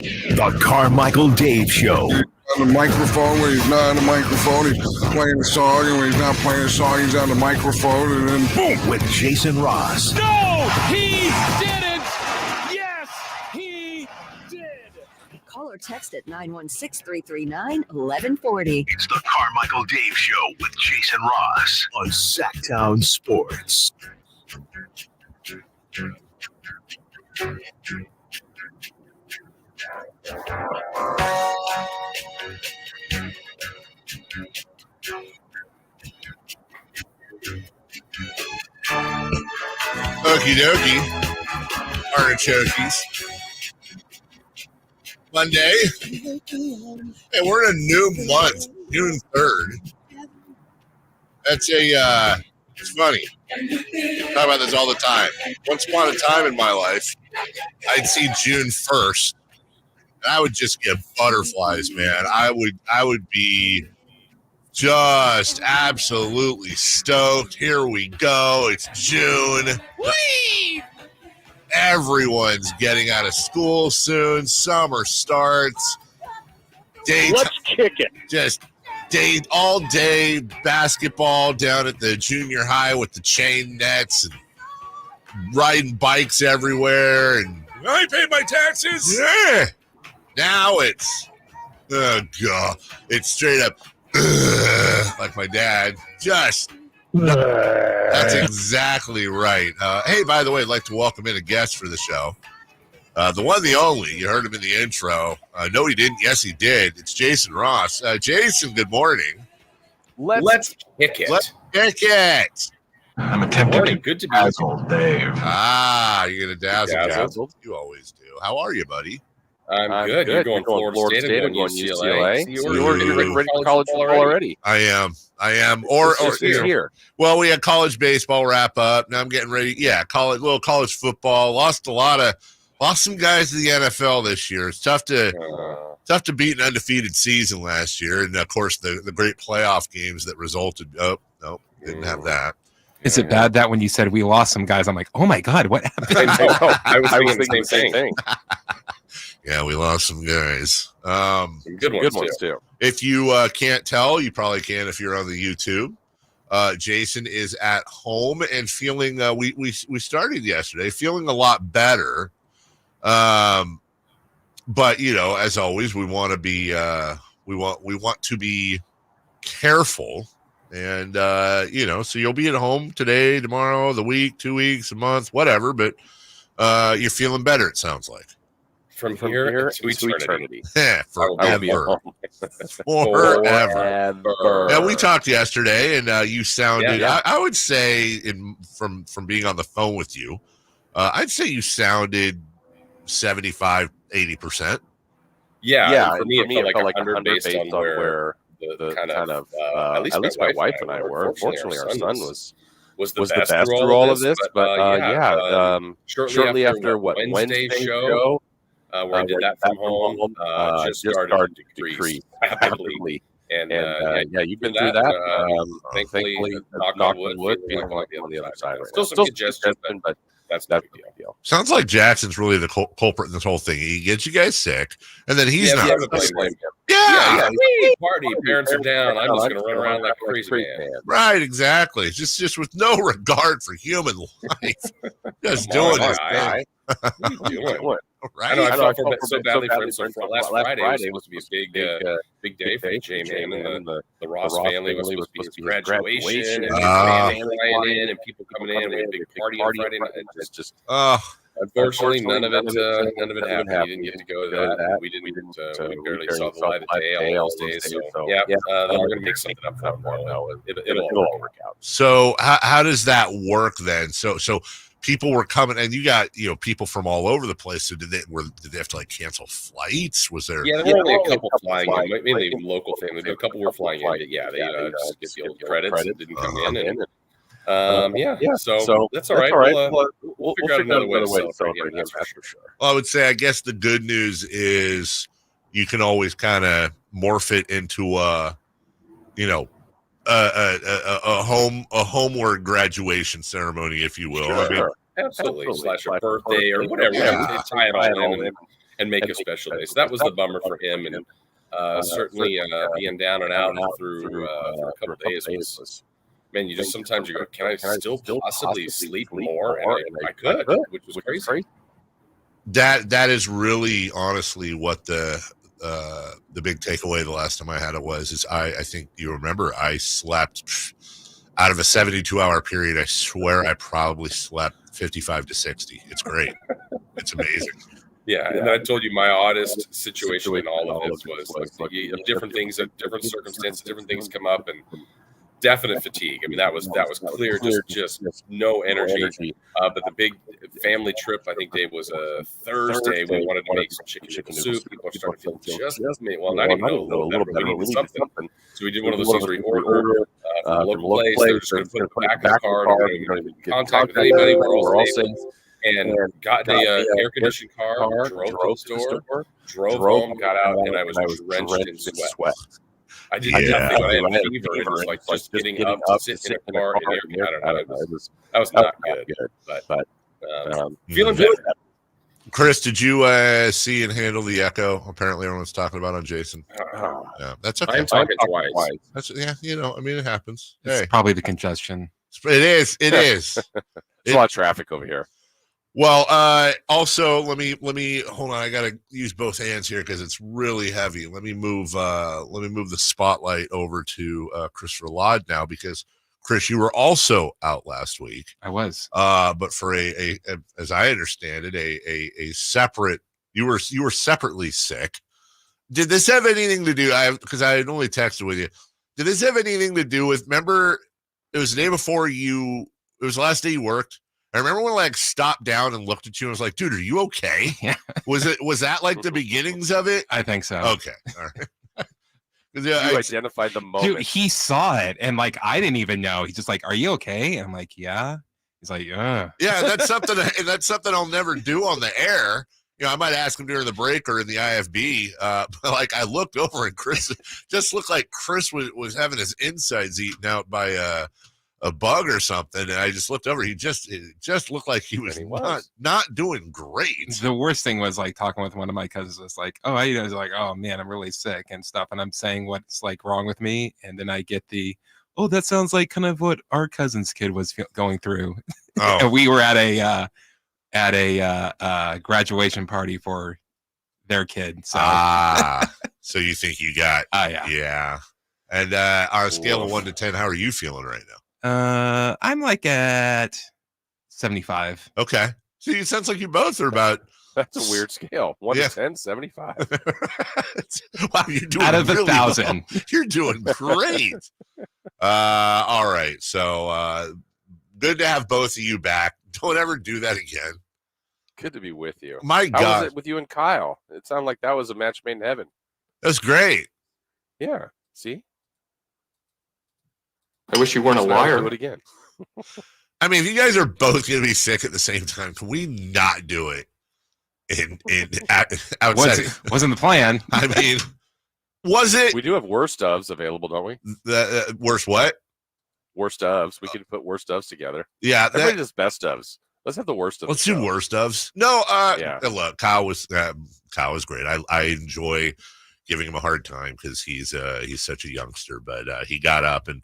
The Carmichael Dave Show. On the microphone, when he's not on the microphone, he's playing the song, and when he's not playing the song, he's on the microphone, and then boom, with Jason Ross. No, he didn't. Yes, he did. Call or text at 916-339-1140. It's the Carmichael Dave Show with Jason Ross on Sacktown Sports. Okie dokie. Artichokes. Monday. Hey, we're in a new month, June 3rd. That's it's funny. I talk about this all the time. Once upon a time in my life, I'd see June 1st, and I would just get butterflies, man. I would be just absolutely stoked. Here we go. It's June. Whee! Everyone's getting out of school soon. Summer starts. Let's kick it. Just all day basketball down at the junior high with the chain nets and riding bikes everywhere. And I paid my taxes. Yeah. Now it's, oh God, it's straight up like my dad. Just, that's exactly right. Hey, by the way, I'd like to welcome in a guest for the show. The one, the only. You heard him in the intro. No, he didn't. Yes, he did. It's Jason Ross. Jason, good morning. Let's kick it. Let's kick it. I'm attempting Good to be dazzle Dave. You're going to dazzle. You always do. How are you, buddy? I'm good. You're going Florida State. I'm going UCLA. You're ready for college football already. I am. Or here. Well, we had college baseball wrap up. Now I'm getting ready. Yeah, college football. Lost some guys to the NFL this year. It's tough to beat an undefeated season last year, and of course the great playoff games that resulted. Oh no, didn't have that. Is it bad that when you said we lost some guys, I'm like, oh my God, what happened? I was thinking the same thing. Yeah, we lost some guys. Some good ones too. If you can't tell, you probably can if you're on the YouTube. Jason is at home and feeling. We started yesterday, feeling a lot better. But as always, we want to be we want to be careful, and so you'll be at home today, tomorrow, the week, 2 weeks, a month, whatever. But you're feeling better. It sounds like. From here to eternity. Yeah, forever. Forever. Yeah, we talked yesterday, and you sounded. Yeah. I would say, from being on the phone with you, I'd say you sounded 75-80%. Yeah. For me, it felt like 100 based on where the kind of at least my wife and I were. Unfortunately, our son was the best through all of this. But shortly after Wednesday show. Where I did that from home, just started to decrease rapidly. And you've been through that. Thankfully, knock on wood, feeling like on the other side right now. Still congestion, but that's no big deal. Sounds like Jackson's really the culprit in this whole thing. He gets you guys sick, and then he's not. Yeah. Party, parents are down. I'm just going to run around like a crazy man. Right, exactly. Just with no regard for human life. Just doing this thing. What are you doing? Right. I felt so badly for him. So last Friday was supposed to be a big day for J-Man, and the Ross family was supposed to be his graduation, and flying in, and people coming in. We had a big party on Friday night. Just unfortunately, none of it happened. You didn't get to go to that. We barely saw the light of day all those days. So we're going to make something up for him. It'll all work out. So how does that work then? So people were coming, and you got people from all over the place. So did they have to cancel flights? Was there? Yeah, there were only a couple flying in, mainly local families. A couple were flying in. Yeah, they just get the old credits. Didn't come in. So that's all right. We'll figure out another way to celebrate him. That's for sure. Well, I would say, I guess the good news is you can always kind of morph it into a homeward graduation ceremony, if you will. Sure. I mean, absolutely. Slash a birthday or whatever. Tie it all in. and make a special day. So that was the bummer for him, and certainly being down and out through for a couple of days was. Man, you just sometimes you go, can I still possibly sleep more? And I could, which was crazy. That is really honestly what the big takeaway the last time I had it was I think you remember I slept out of a 72-hour period. I swear I probably slept 55 to 60. It's great. It's amazing. Yeah, and I told you my oddest situation in all of this was like different things, different circumstances, different things come up, and definite fatigue. I mean, that was clear, just no energy. But the big family trip, I think, Dave, was a Thursday. We wanted to make some chicken soup. People are starting to feel just not even a little better, but we needed something. So we did one of those things where we ordered from a local place. They're just going to put it back in the car. We don't even get contact with anybody. We're all safe. And got in an air-conditioned car, drove to the store, drove home, got out, and I was drenched in sweat. I didn't think I had a fever. It was like just getting up to sit in a car and I don't know. That was not good. But feeling better. Chris, did you see and handle the echo? Apparently, everyone's talking about on Jason. Yeah, that's okay. I'm talking twice. That's, it happens. It's probably the congestion. It is. There's a lot of traffic over here. Well, also let me hold on. I gotta use both hands here because it's really heavy. Let me move the spotlight over to Christopher Laud now, because Chris, you were also out last week. I was, but for a as I understand it, a separate. You were separately sick. Did this have anything to do? Because I had only texted with you. Did this have anything to do with? Remember, it was the day before you. It was the last day you worked. I remember when I stopped down and looked at you and was like, dude, are you okay? Yeah. Was that like the beginnings of it? I think so. Okay. All right. You identified the moment. Dude, he saw it and I didn't even know. He's just like, are you okay? And I'm like, yeah. He's like, yeah. Yeah, that's something I'll never do on the air. I might ask him during the break or in the IFB. But I looked over and Chris just looked like Chris was having his insides eaten out by a bug or something, and I just looked over. It just looked like he was not doing great. The worst thing was talking with one of my cousins. Was like, oh, how you doing? He's like, oh man, I'm really sick and stuff, and I'm saying what's wrong with me, and then I get that sounds like kind of what our cousin's kid was going through. Oh. And we were at a graduation party for their kid. So so you think you got yeah. And on a scale of 1 to 10, how are you feeling right now? I'm at 75. Okay. So it sounds like you both are about. That's a weird scale. 1 to 10, 75. Wow, you're doing out of really 1,000. Well. You're doing great. All right. So good to have both of you back. Don't ever do that again. Good to be with you. My God. How was it with you and Kyle? It sounded like that was a match made in heaven. That's great. Yeah. See? I wish you weren't a liar. Do it again. I mean, if you guys are both going to be sick at the same time, can we not do it? Outside. Wasn't the plan. I mean, was it? We do have worst ofs available, don't we? The worst what? Worst ofs. We could put worst ofs together. Yeah, everybody does best ofs. Let's have the worst of. Let's do worst ofs. No, look, Kyle was great. I enjoy giving him a hard time because he's such a youngster, but he got up and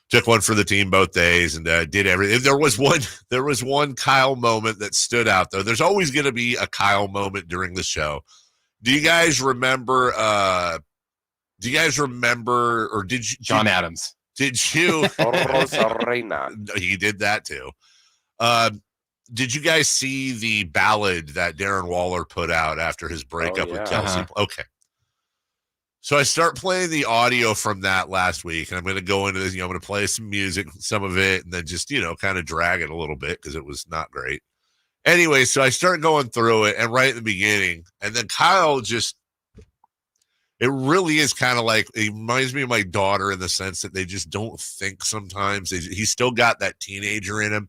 took one for the team both days and did everything. There was one Kyle moment that stood out, though. There's always going to be a Kyle moment during the show. Do you guys remember? Or did you? John Adams. Did you? He did that too. Did you guys see the ballad that Darren Waller put out after his breakup with Kelsey? Uh-huh. Okay. So I start playing the audio from that last week, and I'm going to go into this. I'm going to play some music, some of it, and then just, kind of drag it a little bit because it was not great. Anyway, so I start going through it, and right in the beginning, and then Kyle it really is kind of it reminds me of my daughter in the sense that they just don't think sometimes. He's still got that teenager in him.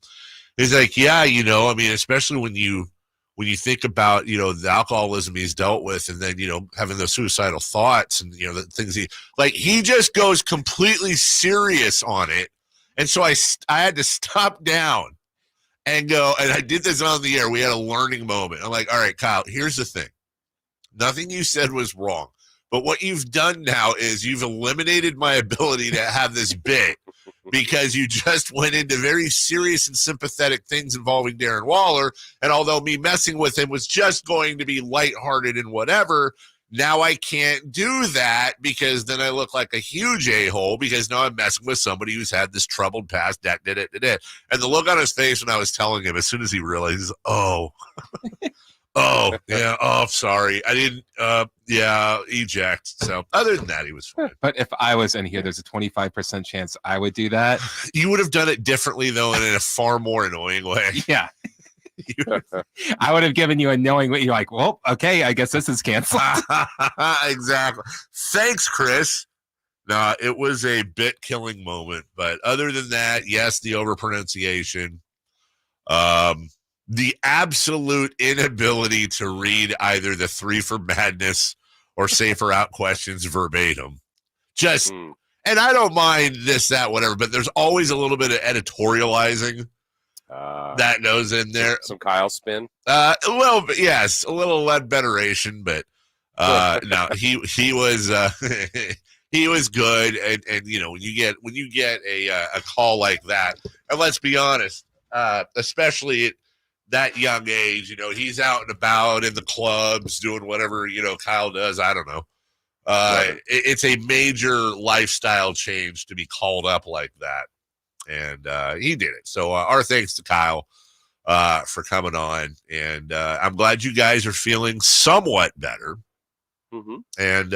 He's like, yeah, I mean, especially when you think about, the alcoholism he's dealt with and then, having those suicidal thoughts and, the things he just goes completely serious on it. And so I had to stop down and go, and I did this on the air. We had a learning moment. I'm like, all right, Kyle, here's the thing. Nothing you said was wrong. But what you've done now is you've eliminated my ability to have this bit because you just went into very serious and sympathetic things involving Darren Waller. And although me messing with him was just going to be lighthearted and whatever, now I can't do that because then I look like a huge a-hole because now I'm messing with somebody who's had this troubled past. And the look on his face when I was telling him, as soon as he realizes, oh, yeah. Oh, sorry. I didn't, eject. So other than that, he was fine. But if I was in here, there's a 25% chance I would do that. You would have done it differently, though, and in a far more annoying way. Yeah. I would have given you a knowing what you're like, well, okay, I guess this is canceled. Exactly. Thanks, Chris. No, it was a bit-killing moment. But other than that, yes, the overpronunciation. The absolute inability to read either the 3 for Madness or Safer Out questions verbatim. And I don't mind this, that, whatever, but there's always a little bit of editorializing that goes in there. Some Kyle spin? A little bit, yes. A little Ledbetteration, but no, he was he was good. And you know, when you get a call like that, and let's be honest, especially at that young age, you know, he's out and about in the clubs doing whatever, you know, Kyle does. I don't know. It's a major lifestyle change to be called up like that. And he did it. So our thanks to Kyle for coming on. And I'm glad you guys are feeling somewhat better. Mm-hmm. And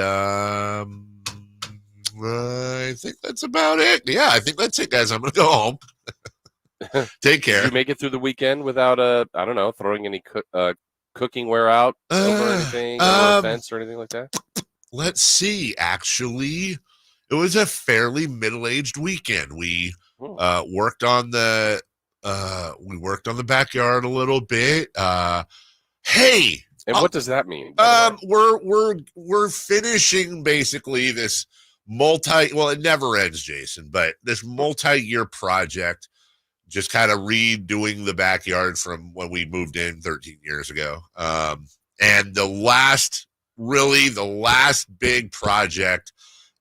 I think that's about it. Yeah, I think that's it, guys. I'm going to go home. Take care. Did you make it through the weekend without throwing any cooking out over anything, or fence or anything like that? Let's see. Actually, it was a fairly middle-aged weekend. We worked on the backyard a little bit. Hey, and what does that mean? We're finishing basically this it never ends, Jason, but this multi-year project. Just kind of redoing the backyard from when we moved in 13 years ago. And the last big project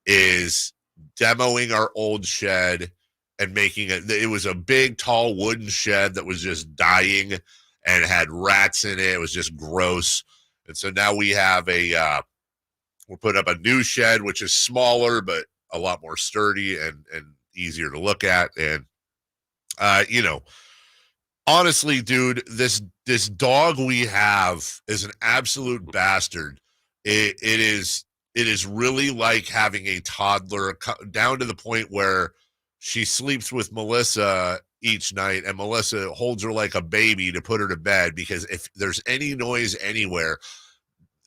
is demoing our old shed and making it was a big, tall wooden shed that was just dying and had rats in it. It was just gross. And so now we have we're putting up a new shed, which is smaller, but a lot more sturdy and easier to look at. And you know, honestly, dude, this dog we have is an absolute bastard. It is really like having a toddler, down to the point where she sleeps with Melissa each night, and Melissa holds her like a baby to put her to bed, because if there's any noise anywhere,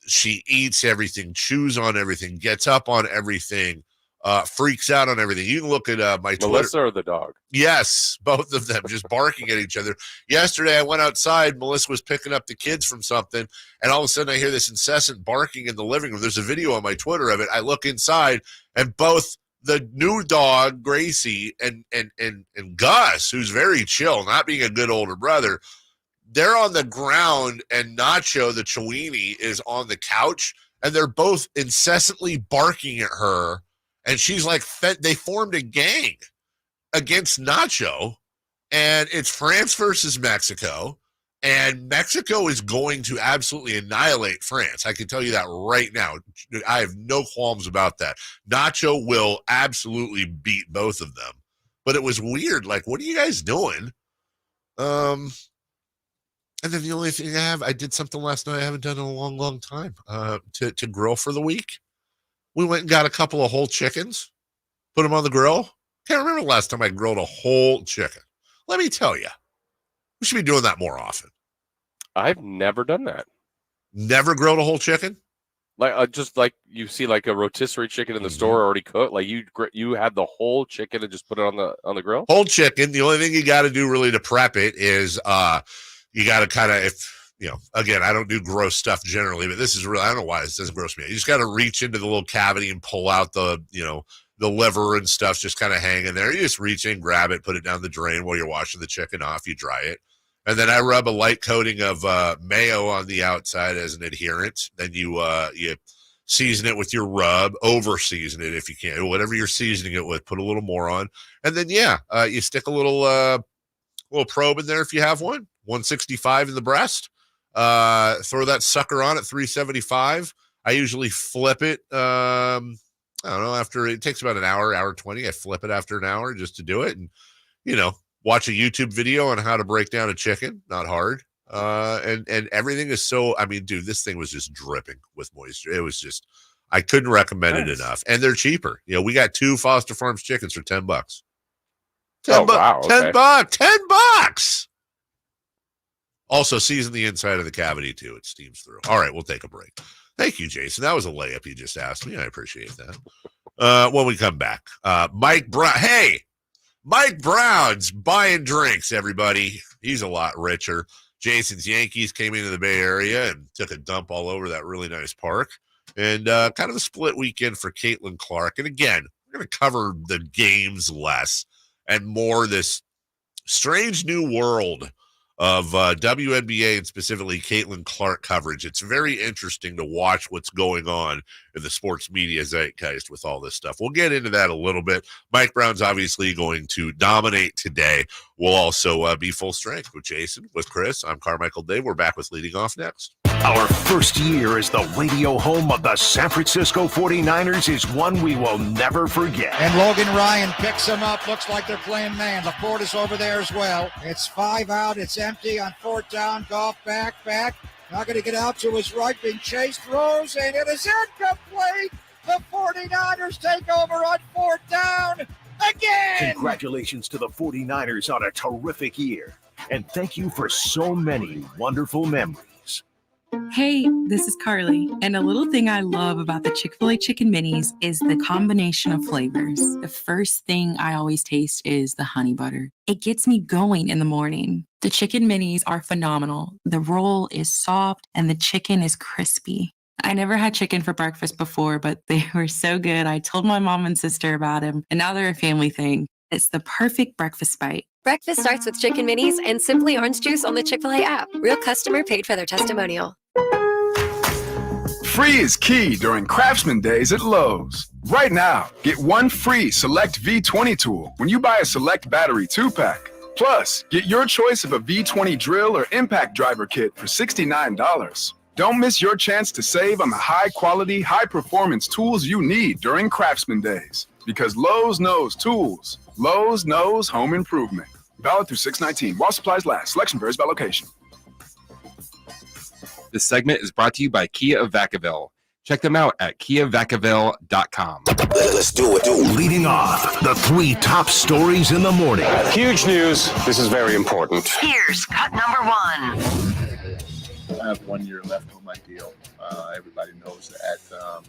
she eats everything, chews on everything, gets up on everything. Freaks out on everything. You can look at my Twitter. Melissa or the dog? Yes, both of them just barking at each other. Yesterday, I went outside. Melissa was picking up the kids from something, and all of a sudden, I hear this incessant barking in the living room. There's a video on my Twitter of it. I look inside, and both the new dog, Gracie, and Gus, who's very chill, not being a good older brother, they're on the ground, and Nacho, the Chiweenie, is on the couch, and they're both incessantly barking at her. And she's like, they formed a gang against Nacho, and it's France versus Mexico, and Mexico is going to absolutely annihilate France. I can tell you that right now. I have no qualms about that. Nacho will absolutely beat both of them. But it was weird. Like, what are you guys doing? And then the only thing I did something last night I haven't done in a long, long time to grill for the week. We went and got a couple of whole chickens, put them on the grill. Can't remember the last time I grilled a whole chicken. Let me tell you, we should be doing that more often. I've never done that. Never grilled a whole chicken? Like just like you see like a rotisserie chicken in the store already cooked. Like you had the whole chicken and just put it on the grill? Whole chicken. The only thing you got to do really to prep it is you got to kind of, again, I don't do gross stuff generally, but this is really, I don't know why this doesn't gross me. You just got to reach into the little cavity and pull out the liver and stuff just kind of hanging there. You just reach in, grab it, put it down the drain while you're washing the chicken off. You dry it. And then I rub a light coating of mayo on the outside as an adherent. Then you season it with your rub, over season it if you can. Whatever you're seasoning it with, put a little more on. And then, you stick a little probe in there if you have one, 165 in the breast. Throw that sucker on at 375. I usually flip it. I don't know, after it takes about an hour 20. I flip it after an hour just to do it. And, watch a YouTube video on how to break down a chicken. Not hard. And everything is so, dude, this thing was just dripping with moisture. It was just, I couldn't recommend it enough. And they're cheaper. We got 2 Foster Farms chickens for $10. Wow, okay. $10. Also season the inside of the cavity too. It steams through. All right, we'll take a break. Thank you, Jason. That was a layup you just asked me. I appreciate that. When we come back, Mike Brown. Hey, Mike Brown's buying drinks, everybody. He's a lot richer. Jason's Yankees came into the Bay Area and took a dump all over that really nice park. And kind of a split weekend for Caitlin Clark. And again, we're going to cover the games less and more this strange new world of WNBA and specifically Caitlin Clark coverage. It's very interesting to watch what's going on in the sports media zeitgeist with all this stuff. We'll get into that a little bit. Mike Brown's obviously going to dominate today. We'll also be full strength with Jason, with Chris. I'm Carmichael Dave. We're back with Leading Off next. Our first year as the radio home of the San Francisco 49ers is one we will never forget. And Logan Ryan picks him up. Looks like they're playing man. LaPorta's over there as well. It's 5 out. It's empty on 4th down. Goff back. Not going to get out to his right. Being chased. Throws, and it is incomplete. The 49ers take over on 4th down again. Congratulations to the 49ers on a terrific year. And thank you for so many wonderful memories. Hey, this is Carly, and a little thing I love about the Chick-fil-A Chicken Minis is the combination of flavors. The first thing I always taste is the honey butter. It gets me going in the morning. The Chicken Minis are phenomenal. The roll is soft, and the chicken is crispy. I never had chicken for breakfast before, but they were so good. I told my mom and sister about them, and now they're a family thing. It's the perfect breakfast bite. Breakfast starts with Chicken Minis and Simply Orange Juice on the Chick-fil-A app. Real customer paid for their testimonial. Free is key during Craftsman Days at Lowe's. Right now, get 1 free Select V20 tool when you buy a Select Battery 2-pack. Plus, get your choice of a V20 drill or impact driver kit for $69. Don't miss your chance to save on the high-quality, high-performance tools you need during Craftsman Days. Because Lowe's knows tools. Lowe's knows home improvement. Valid through 6/19. While supplies last. Selection varies by location. This segment is brought to you by Kia of Vacaville. Check them out at kiavacaville.com. Let's do it. Leading off, the 3 top stories in the morning. Huge news. This is very important. Here's cut number 1. I have 1 year left on my deal. Everybody knows that.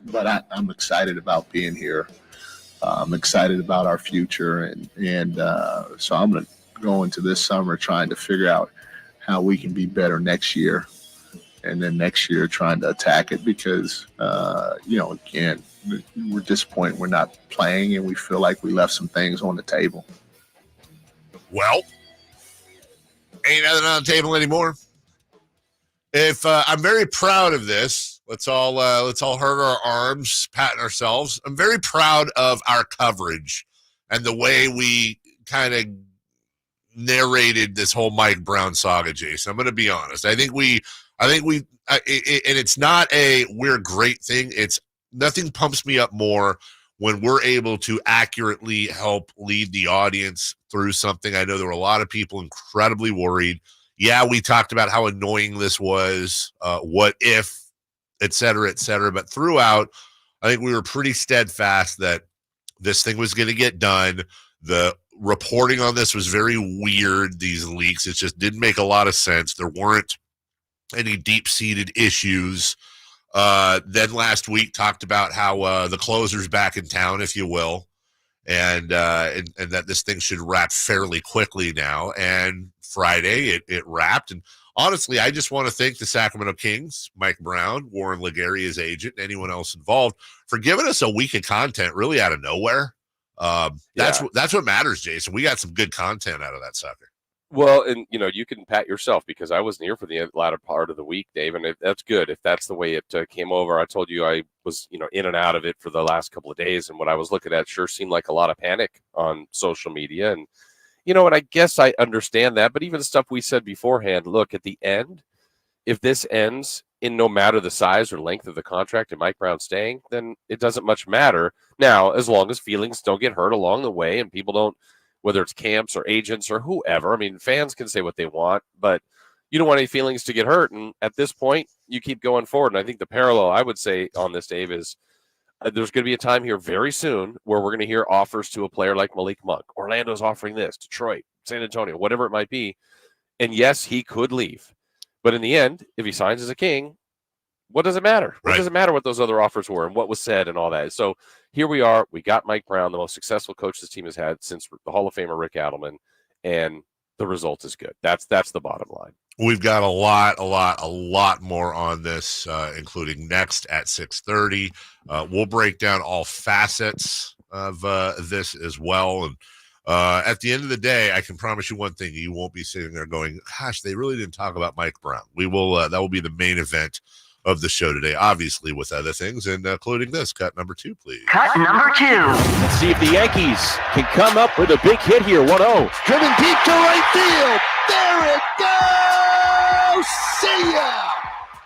But I'm excited about being here. I'm excited about our future. And so I'm going to go into this summer trying to figure out how we can be better next year. And then next year trying to attack it because, again, we're disappointed we're not playing and we feel like we left some things on the table. Well, ain't nothing on the table anymore. If I'm very proud of this, let's all hurt our arms, patting ourselves. I'm very proud of our coverage and the way we kind of narrated this whole Mike Brown saga, Jason. I'm going to be honest. I think we, and it's not a we're great thing. It's nothing pumps me up more when we're able to accurately help lead the audience through something. I know there were a lot of people incredibly worried. Yeah, we talked about how annoying this was, what if, et cetera, but throughout, I think we were pretty steadfast that this thing was going to get done. The reporting on this was very weird, these leaks. It just didn't make a lot of sense. There weren't any deep-seated issues. Then last week talked about how the closer's back in town, if you will, and that this thing should wrap fairly quickly now. And Friday it wrapped. And honestly, I just want to thank the Sacramento Kings, Mike Brown, Warren Legaria's agent, and anyone else involved for giving us a week of content really out of nowhere. That's what matters, Jason. We got some good content out of that sucker. Well, and you can pat yourself because I wasn't here for the latter part of the week, Dave, and that's good. If that's the way it came over, I told you I was in and out of it for the last couple of days, and what I was looking at sure seemed like a lot of panic on social media, and and I guess I understand that, but even the stuff we said beforehand, look, at the end, if this ends in no matter the size or length of the contract and Mike Brown staying, then it doesn't much matter. Now, as long as feelings don't get hurt along the way and people don't, whether it's camps or agents or whoever. I mean, fans can say what they want, but you don't want any feelings to get hurt. And at this point, you keep going forward. And I think the parallel I would say on this, Dave, is there's going to be a time here very soon where we're going to hear offers to a player like Malik Monk. Orlando's offering this, Detroit, San Antonio, whatever it might be. And yes, he could leave. But in the end, if he signs as a King, what does it matter? What does it matter what those other offers were and what was said and all that? So here we are. We got Mike Brown, the most successful coach this team has had since the Hall of Famer Rick Adelman, and the result is good. That's the bottom line. We've got a lot more on this, including next at 6:30. We'll break down all facets of this as well. And at the end of the day, I can promise you one thing: you won't be sitting there going, "Gosh, they really didn't talk about Mike Brown." We will. That will be the main event of the show today, obviously with other things, and including this. Cut number 2, please. Cut number 2. Let's see if the Yankees can come up with a big hit here. 1-0. Driven deep to right field. There it goes. See ya.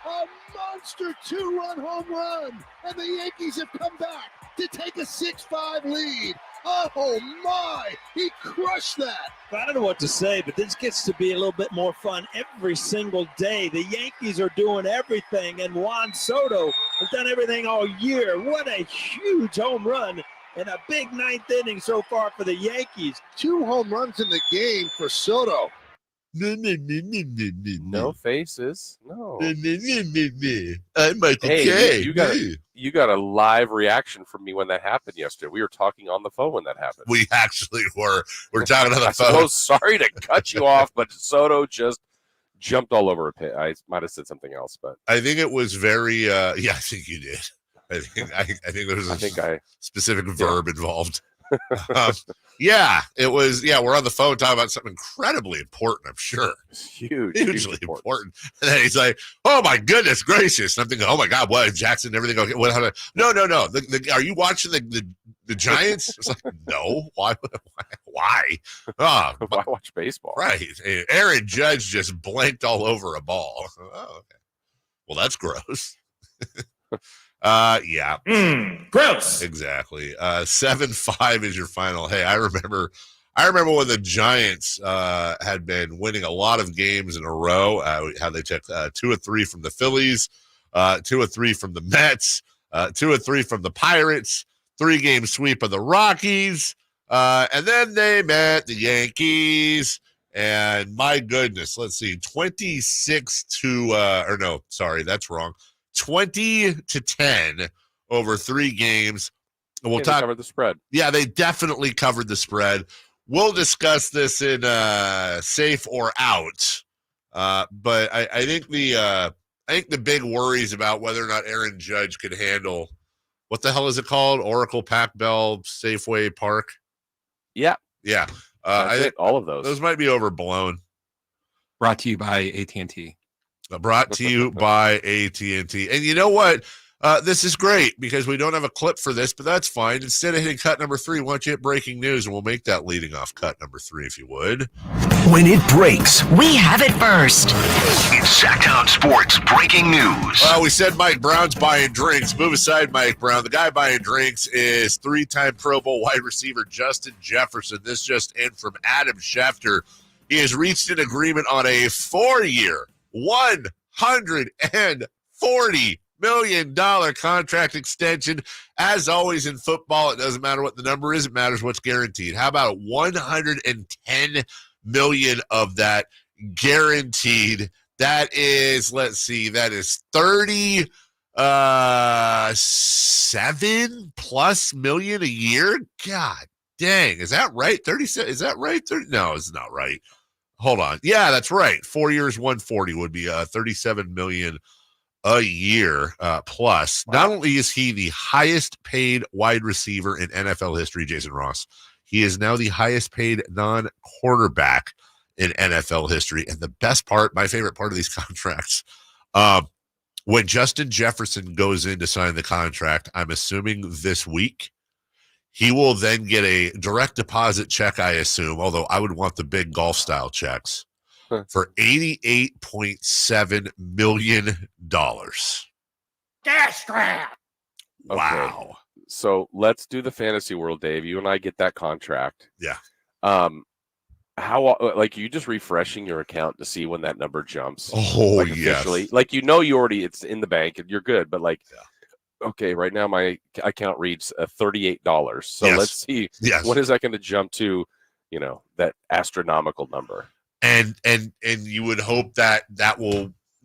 A monster 2-run home run. And the Yankees have come back to take a 6-5 lead. Oh, my. He crushed that. I don't know what to say, but this gets to be a little bit more fun every single day. The Yankees are doing everything, and Juan Soto has done everything all year. What a huge home run and a big 9th inning so far for the Yankees. 2 home runs in the game for Soto. No faces. No. I'm Michael K. Hey, you got a live reaction from me when that happened yesterday. We were talking on the phone when that happened. We actually were. We're talking on the phone. So sorry to cut you off, but Soto just jumped all over a pit. I might have said something else, but I think it was very. I think you did. I think there was a specific verb involved. It was. Yeah, we're on the phone talking about something incredibly important. I'm sure, hugely important. And then he's like, "Oh my goodness gracious!" And I'm thinking, "Oh my God, what Jackson? Everything okay?" No. Are you watching the Giants? It's like, no. Why? Oh, why watch baseball? Right. Aaron Judge just blanked all over a ball. Oh, okay. Well, that's gross. Yeah. Gross. Exactly. 7-5 is your final. Hey, I remember when the Giants had been winning a lot of games in a row, how they took 2 or 3 from the Phillies, 2 or 3 from the Mets, 2 or 3 from the Pirates, 3-game sweep of the Rockies, and then they met the Yankees. And my goodness, let's see, 20-10 over 3 games. And we'll talk about the spread. Yeah, they definitely covered the spread. We'll discuss this in safe or out. But I think the big worries about whether or not Aaron Judge could handle, what the hell is it called? Oracle Pac Bell Safeway Park. Yeah. I think all of those. Those might be overblown. Brought to you by AT&T. Brought to you by AT&T. And you know what? This is great because we don't have a clip for this, but that's fine. Instead of hitting cut number 3, why don't you hit breaking news, and we'll make that leading off cut number 3, if you would. When it breaks, We have it first. it's Sacktown Sports breaking news. Well, we said Mike Brown's buying drinks. Move aside, Mike Brown. The guy buying drinks is 3-time Pro Bowl wide receiver Justin Jefferson. This just in from Adam Schefter. He has reached an agreement on a 4-year, $140 million contract extension. As always in football, it doesn't matter what the number is, it matters what's guaranteed. How about $110 million of that guaranteed? That is, let's see, that is 37+ million a year. God dang, is that right? 37? Is that right? No, it's not right. Hold on. Yeah, that's right. 4 years, 140 would be 37 million a year plus. Wow. Not only is he the highest paid wide receiver in NFL history, Jason Ross, he is now the highest paid non-quarterback in NFL history. And the best part, my favorite part of these contracts, when Justin Jefferson goes in to sign the contract, I'm assuming this week, he will then get a direct deposit check, I assume, although I would want the big golf style checks, for $88.7 million. Cash grab. Wow. Okay. So let's do the fantasy world, Dave. You and I get that contract. Yeah. How, like, you just refreshing your account to see when that number jumps? Oh, like, yes. Officially? Like, you already, it's in the bank and you're good, but like, okay, right now my account reads $38. So let's see, what is that going to jump to, that astronomical number? And you would hope that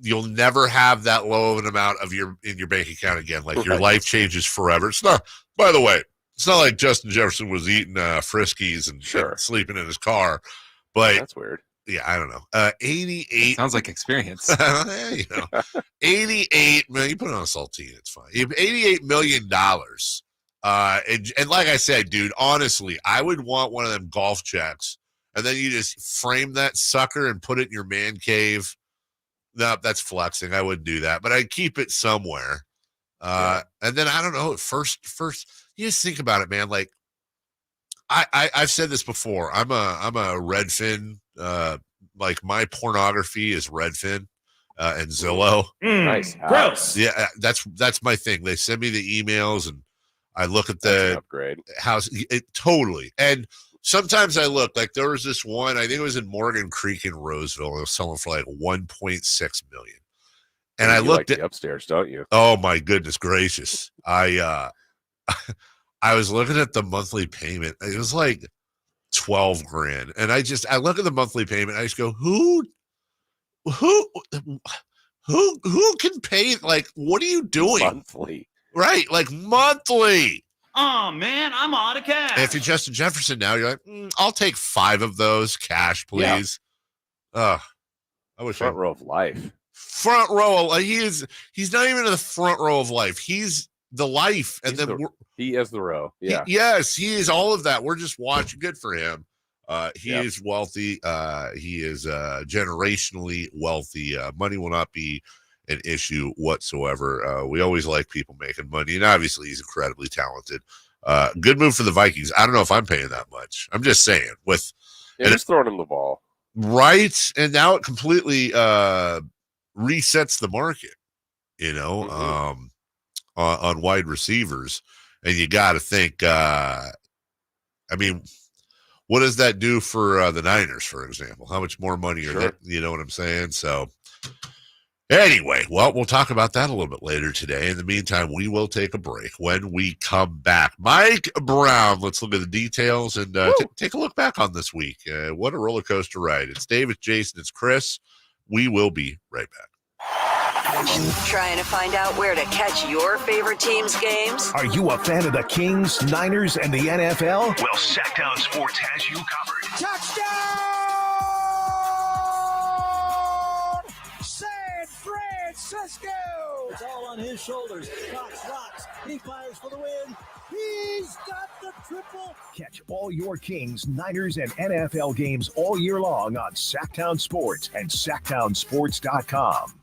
you'll never have that low of an amount in your bank account again. Like, your life changes forever. It's not, by the way, it's not like Justin Jefferson was eating Friskies and sleeping in his car, but that's weird. Yeah, I don't know. 88 sounds like experience. 88 million. You put it on a saltine, it's fine. $88 million. And like I said, dude, honestly, I would want one of them golf checks, and then you just frame that sucker and put it in your man cave. No, that's flexing. I wouldn't do that, but I'd keep it somewhere. And then I don't know. First, you just think about it, man. Like, I've said this before. I'm a Redfin. Like, my pornography is Redfin and Zillow. Nice. Gross. Yeah, that's my thing. They send me the emails and I look at the upgrade house. Totally. And sometimes I look, like, there was this one, I think it was in Morgan Creek in Roseville. It was selling for like $1.6 million. And I looked at the upstairs, don't you? Oh my goodness gracious. I was looking at the monthly payment. It was like $12,000. And I look at the monthly payment. I just go, who can pay? Like, what are you doing? Monthly. Right. Like, monthly. Oh man, I'm out of cash. And if you're Justin Jefferson now, you're like, I'll take 5 of those cash, please. I wish front row of life. Front row. He's not even in the front row of life. He's the life. And he is the row. Yeah. Yes, he is all of that. We're just watching. Good for him. He is wealthy. He is generationally wealthy. Money will not be an issue whatsoever. We always like people making money, and obviously he's incredibly talented. Good move for the Vikings. I don't know if I'm paying that much. I'm just saying. Just throwing him the ball. Right, and now it completely resets the market, on wide receivers. And you got to think, I mean, what does that do for the Niners, for example? How much more money are they, you know what I'm saying? So anyway, well, we'll talk about that a little bit later today. In the meantime, we will take a break. When we come back, Mike Brown, let's look at the details and take a look back on this week. What a roller coaster ride. It's Dave, it's Jason, it's Chris. We will be right back. Trying to find out where to catch your favorite team's games? Are you a fan of the Kings, Niners, and the NFL? Well, Sacktown Sports has you covered. Touchdown! San Francisco! It's all on his shoulders. Cox rocks. He fires for the win. He's got the triple. Catch all your Kings, Niners, and NFL games all year long on Sacktown Sports and SacktownSports.com.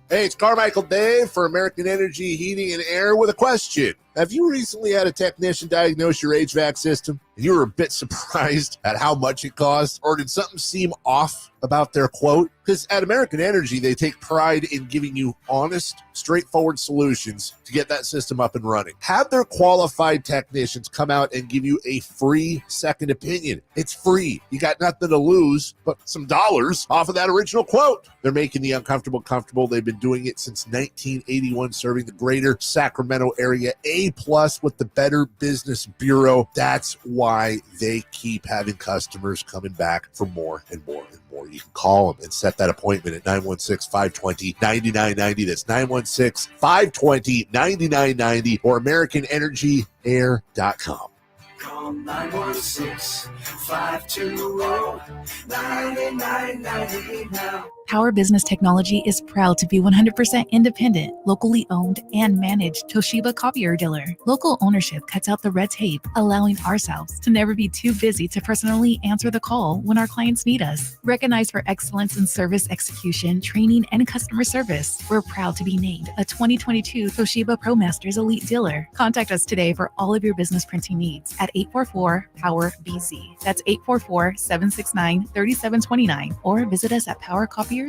Hey, it's Carmichael Dave for American Energy Heating and Air with a question. Have you recently had a technician diagnose your HVAC system and you were a bit surprised at how much it cost? Or did something seem off about their quote? Because at American Energy, they take pride in giving you honest, straightforward solutions to get that system up and running. Have their qualified technicians come out and give you a free second opinion. It's free. You got nothing to lose but some dollars off of that original quote. They're making the uncomfortable comfortable. They've been doing it since 1981, serving the greater Sacramento area. A+ with the Better Business Bureau. That's why they keep having customers coming back for more and more and more. You can call them and set that appointment at 916-520-9990. That's 916-520-9990 or AmericanEnergyAir.com. Call 916-520-9990 now. Power Business Technology is proud to be 100% independent, locally owned, and managed Toshiba copier dealer. Local ownership cuts out the red tape, allowing ourselves to never be too busy to personally answer the call when our clients need us. Recognized for excellence in service execution, training, and customer service, we're proud to be named a 2022 Toshiba ProMasters Elite Dealer. Contact us today for all of your business printing needs at 844-POWER-BZ. That's 844-769-3729, or visit us at powercopiers.com.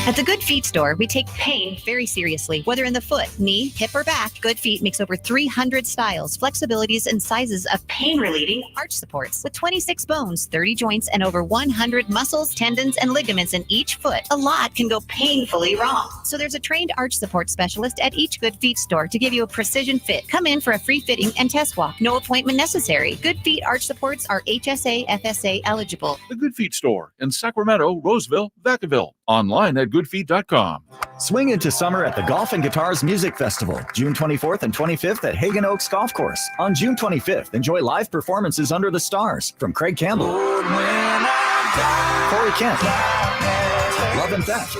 At the Good Feet store, we take pain very seriously. Whether in the foot, knee, hip, or back, Good Feet makes over 300 styles, flexibilities, and sizes of pain-relieving arch supports. With 26 bones, 30 joints, and over 100 muscles, tendons, and ligaments in each foot, a lot can go painfully wrong. So there's a trained arch support specialist at each Good Feet store to give you a precision fit. Come in for a free fitting and test walk. No appointment necessary. Good Feet arch supports are HSA, FSA eligible. The Good Feet store in Sacramento, Roseville, Vacaville. Online at goodfeet.com. Swing into summer at the Golf and Guitars Music Festival, June 24th and 25th at Hagen Oaks Golf Course. On June 25th, enjoy live performances under the stars from Craig Campbell, Corey Kent, Love and Theft,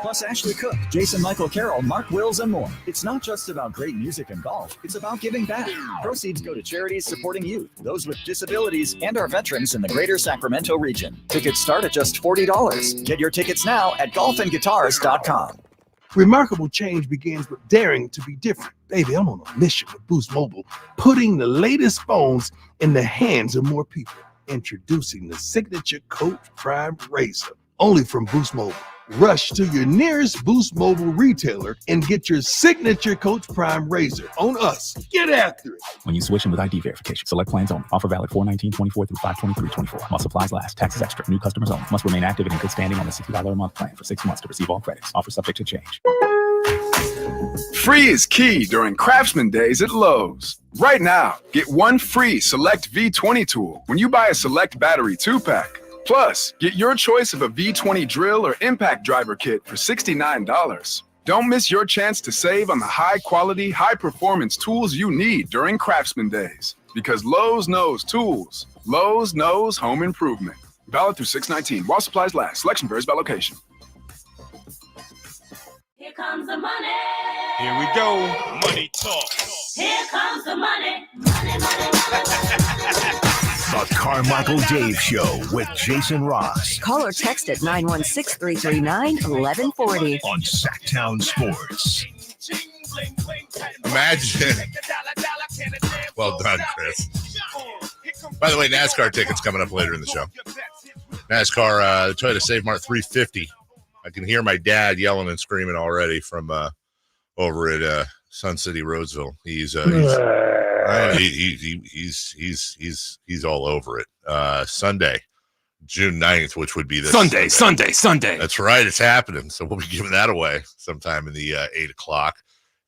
plus Ashley Cook, Jason Michael Carroll, Mark Wills, and more. It's not just about great music and golf. It's about giving back. Proceeds go to charities supporting youth, those with disabilities, and our veterans in the greater Sacramento region. Tickets start at just $40. Get your tickets now at golfandguitars.com. Remarkable change begins with daring to be different. Baby, I'm on a mission with Boost Mobile, putting the latest phones in the hands of more people. Introducing the Signature Coach Prime Razor, only from Boost Mobile. Rush to your nearest Boost Mobile retailer and get your Signature Coach Prime Razor on us. Get after it. When you switch in with ID verification, select plans only. Offer valid 4/19/24 through 5/23/24. While supplies last. Taxes extra. New customers only. Must remain active and in good standing on the $60 a month plan for 6 months to receive all credits. Offer subject to change. Free is key during Craftsman Days at Lowe's. Right now, get one free Select V20 tool when you buy a Select Battery 2-pack. Plus, get your choice of a V20 drill or impact driver kit for $69. Don't miss your chance to save on the high-quality, high-performance tools you need during Craftsman Days. Because Lowe's knows tools. Lowe's knows home improvement. Valid through 6/19 while supplies last. Selection varies by location. Here comes the money. Here we go. Money talk. Here comes the money. Money, money, money. The Carmichael Dave Show with Jason Ross. Call or text at 916-339-1140. On Sacktown Sports. Imagine. Well done, Chris. By the way, NASCAR tickets coming up later in the show. NASCAR Toyota Save Mart 350. I can hear my dad yelling and screaming already from over at Sun City, Roseville. He's all over it. Sunday, June 9th, which would be this Sunday. That's right. It's happening. So we'll be giving that away sometime in the 8 o'clock.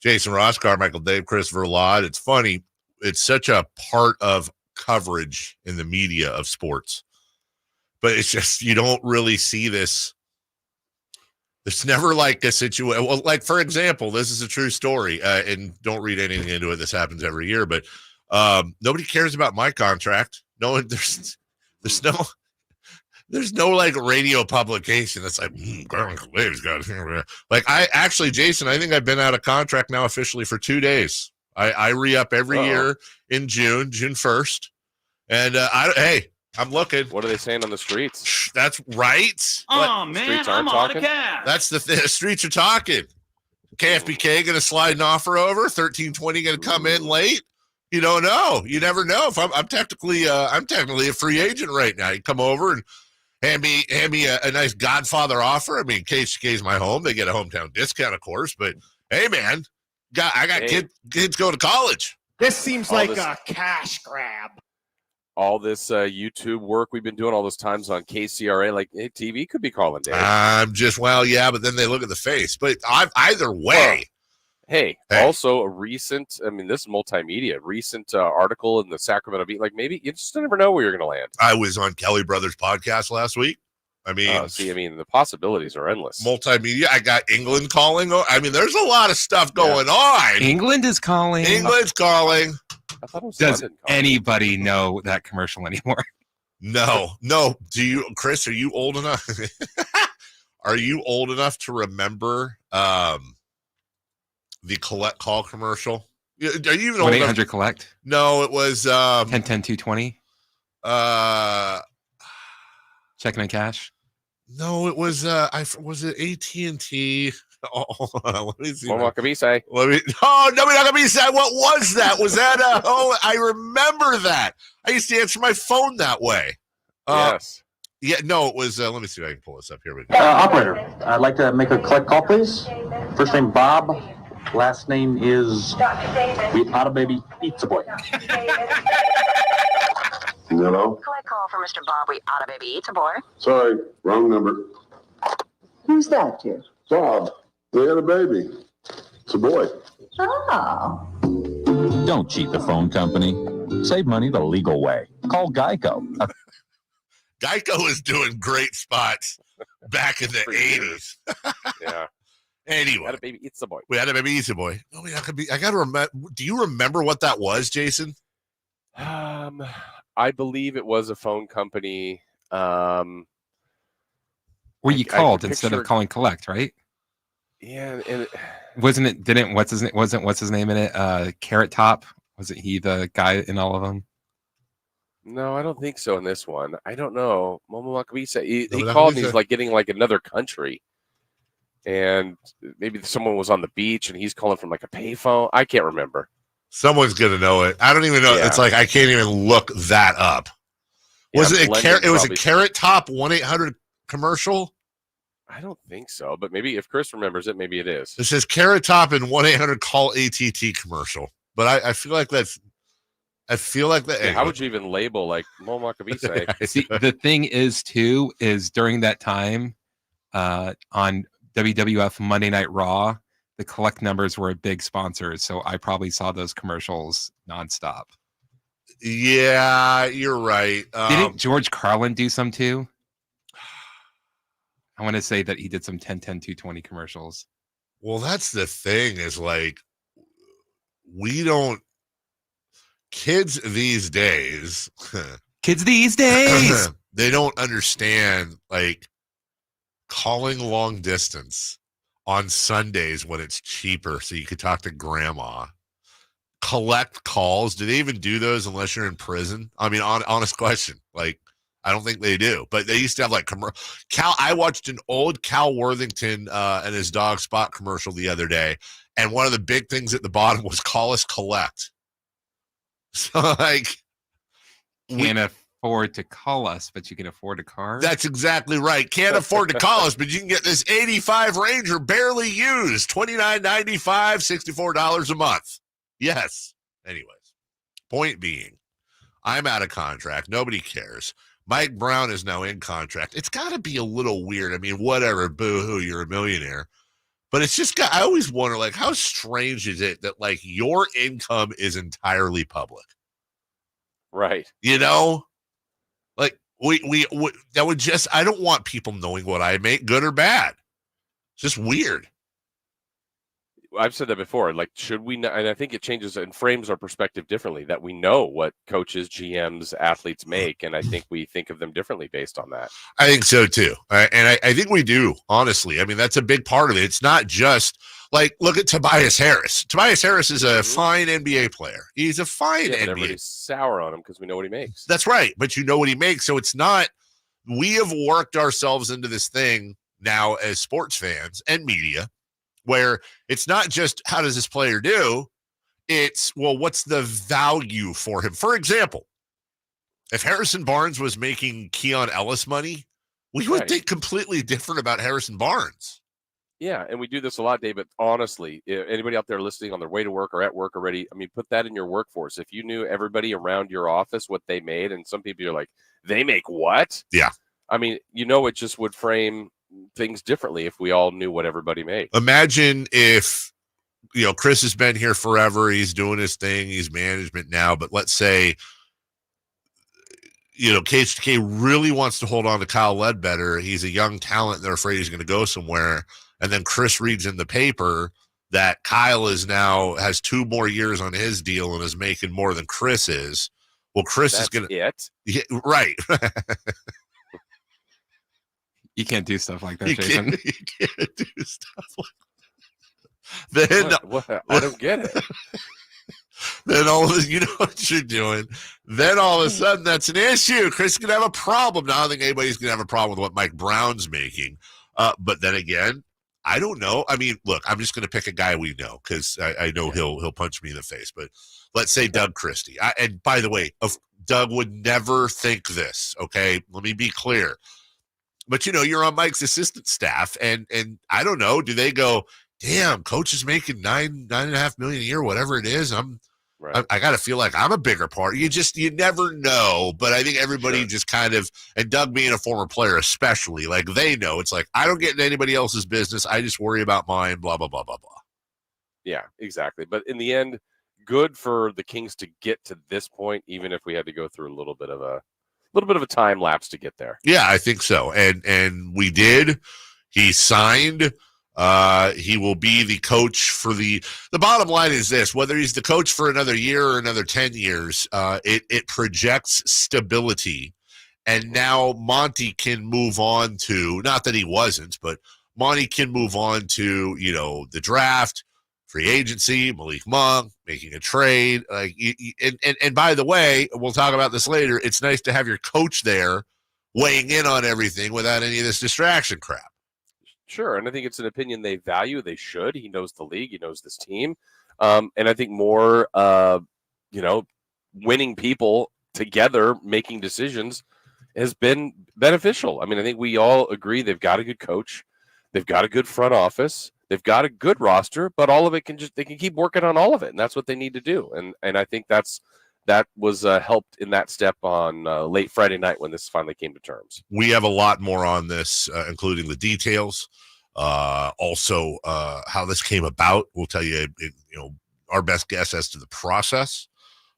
Jason Ross, Carmichael Dave, Christopher Laud. It's funny. It's such a part of coverage in the media of sports, but it's just, you don't really see this. There's never like a situation. Well, like, for example, this is a true story, and don't read anything into it. This happens every year, but nobody cares about my contract. No, there's no like radio publication that's like, like, I actually, Jason, I think I've been out of contract now officially for 2 days. I re-up every year in June 1st. And I'm looking. What are they saying on the streets? That's right. Oh, man, I'm out of cash. That's the streets are talking. KFBK going to slide an offer over. 1320 going to come in late. You don't know. You never know. If I'm technically a free agent right now. You come over and hand me a nice Godfather offer. I mean, KHK's my home. They get a hometown discount, of course. But hey, man, I got kids going to college. This seems like a cash grab. All this YouTube work we've been doing all those times on KCRA, like, hey, TV could be calling, Dave. But then they look at the face. But either way. Hey, also a recent, this is multimedia, recent article in the Sacramento Bee. Like, maybe you just never know where you're going to land. I was on Kelly Brothers podcast last week. The possibilities are endless. Multimedia. I got England calling. There's a lot of stuff going on. England is calling. England's calling. I thought it was Does anybody know that commercial anymore? No. Do you, Chris? Are you old enough? Are you old enough to remember the collect call commercial? Are you even old enough? 1-800 collect? No, it was 10-10-220. Checking and cash. No, it was was it AT&T? Oh, hold on, let me see. What Nobody Nakabise. What was that? Was that I remember that. I used to answer my phone that way. Yes. Yeah, no, it was let me see if I can pull this up. Here we go. Operator, I'd like to make a collect call, please. First name Bob, last name is Otta Baby Pizza Boy. Hello? Collect call for Mr. Bob. We oughta baby eats a boy. Sorry, wrong number. Who's that, dear? Bob, they had a baby. It's a boy. Oh. Don't cheat the phone company. Save money the legal way. Call Geico. Geico was doing great spots back in the 80s. Yeah. Anyway. Had a baby eats a boy. We had a baby eats a boy. No, I got to remember. Do you remember what that was, Jason? I believe it was a phone company. Where you called instead of calling collect, right? Yeah, and what's his name in it? Carrot Top? Was it he the guy in all of them? No, I don't think so in this one. I don't know. Momo Makabisa, he called and he's like getting like another country. And maybe someone was on the beach and he's calling from like a payphone. I can't remember. Someone's gonna know it. I don't even know. Yeah. It's like I can't even look that up. Was it a Carrot Top 1-800 commercial? I don't think so, but maybe if Chris remembers it, maybe it is. It says Carrot Top and 1-800 call ATT commercial. But I feel like that's. I feel like that. Yeah, how would you even label like Momo Makabisa? See, the thing is too is during that time, on WWF Monday Night Raw, the collect numbers were a big sponsor, so I probably saw those commercials nonstop. Yeah, you're right. Didn't George Carlin do some too? I want to say that he did some 10-10-220 commercials. Well, that's the thing is like we don't. Kids these days, they don't understand like calling long distance on Sundays when it's cheaper so you could talk to grandma. Collect calls. Do they even do those unless you're in prison? I mean, honest question. Like, I don't think they do. But they used to have like I watched an old Cal Worthington and his dog Spot commercial the other day, and one of the big things at the bottom was call us collect. So like, can't afford to call us, but you can afford a car. That's exactly right. Can't afford to call us, but you can get this 85 Ranger barely used, $29.95, $64 a month. Yes. Anyways, point being, I'm out of contract. Nobody cares. Mike Brown is now in contract. It's got to be a little weird. I mean, whatever, boo-hoo, you're a millionaire. But it's just I always wonder, like, how strange is it that, like, your income is entirely public? Right. You know? Like, we that would just, I don't want people knowing what I make, good or bad. It's just weird. I've said that before. Like, should we not? And I think it changes and frames our perspective differently, that we know what coaches, GMs, athletes make. And I think we think of them differently based on that. I think so, too. And I think we do, honestly. I mean, that's a big part of it. It's not just like, look at Tobias Harris. Tobias Harris is a fine NBA player. He's a fine NBA. Everybody's sour on him because we know what he makes. That's right. But you know what he makes. So it's not, we have worked ourselves into this thing now as sports fans and media, where it's not just how does this player do, it's, well, what's the value for him? For example, if Harrison Barnes was making Keon Ellis money, we would think completely different about Harrison Barnes. Yeah, and we do this a lot, Dave, but honestly, anybody out there listening on their way to work or at work already, I mean, put that in your workforce. If you knew everybody around your office, what they made, and some people are like, they make what? Yeah. I mean, it just would frame things differently if we all knew what everybody made. Imagine if, Chris has been here forever. He's doing his thing. He's management now. But let's say, KHTK really wants to hold on to Kyle Ledbetter. He's a young talent. And they're afraid he's going to go somewhere. And then Chris reads in the paper that Kyle has 2 more years on his deal and is making more than Chris is. Well, Chris is going to Yeah, right. You can't do stuff like that, Jason. You can't do stuff like that. Then what? I don't get it. Then all of you know what you're doing. Then all of a sudden, that's an issue. Chris is going to have a problem. Now, I don't think anybody's going to have a problem with what Mike Brown's making. But then again, I don't know. I mean, look, I'm just going to pick a guy we know because I know he'll punch me in the face. But let's say Doug Christie. And by the way, Doug would never think this. Okay, let me be clear. But you're on Mike's assistant staff, and I don't know. Do they go, damn, coach is making $9.5 million a year, whatever it is? I got to feel like I'm a bigger part. You never know. But I think everybody just kind of, and Doug being a former player especially, like they know it's like, I don't get in anybody else's business. I just worry about mine, blah, blah, blah, blah, blah. Yeah, exactly. But in the end, good for the Kings to get to this point, even if we had to go through a little bit of a time lapse to get there. Yeah, I think so. And we did. He signed. He will be the coach for the bottom line is this, whether he's the coach for another year or another 10 years, it projects stability. And now Monty can move on to, not that he wasn't, but Monty can move on to, the draft, free agency, Malik Monk, making a trade. And by the way, we'll talk about this later. It's nice to have your coach there weighing in on everything without any of this distraction crap. Sure, and I think it's an opinion they value. They should. He knows the league. He knows this team. And I think more, winning people together making decisions has been beneficial. I mean, I think we all agree they've got a good coach. They've got a good front office. They've got a good roster, but all of it they can keep working on all of it, and that's what they need to do. And I think that was helped in that step on late Friday night when this finally came to terms. We have a lot more on this, including the details, also how this came about. We'll tell you, our best guess as to the process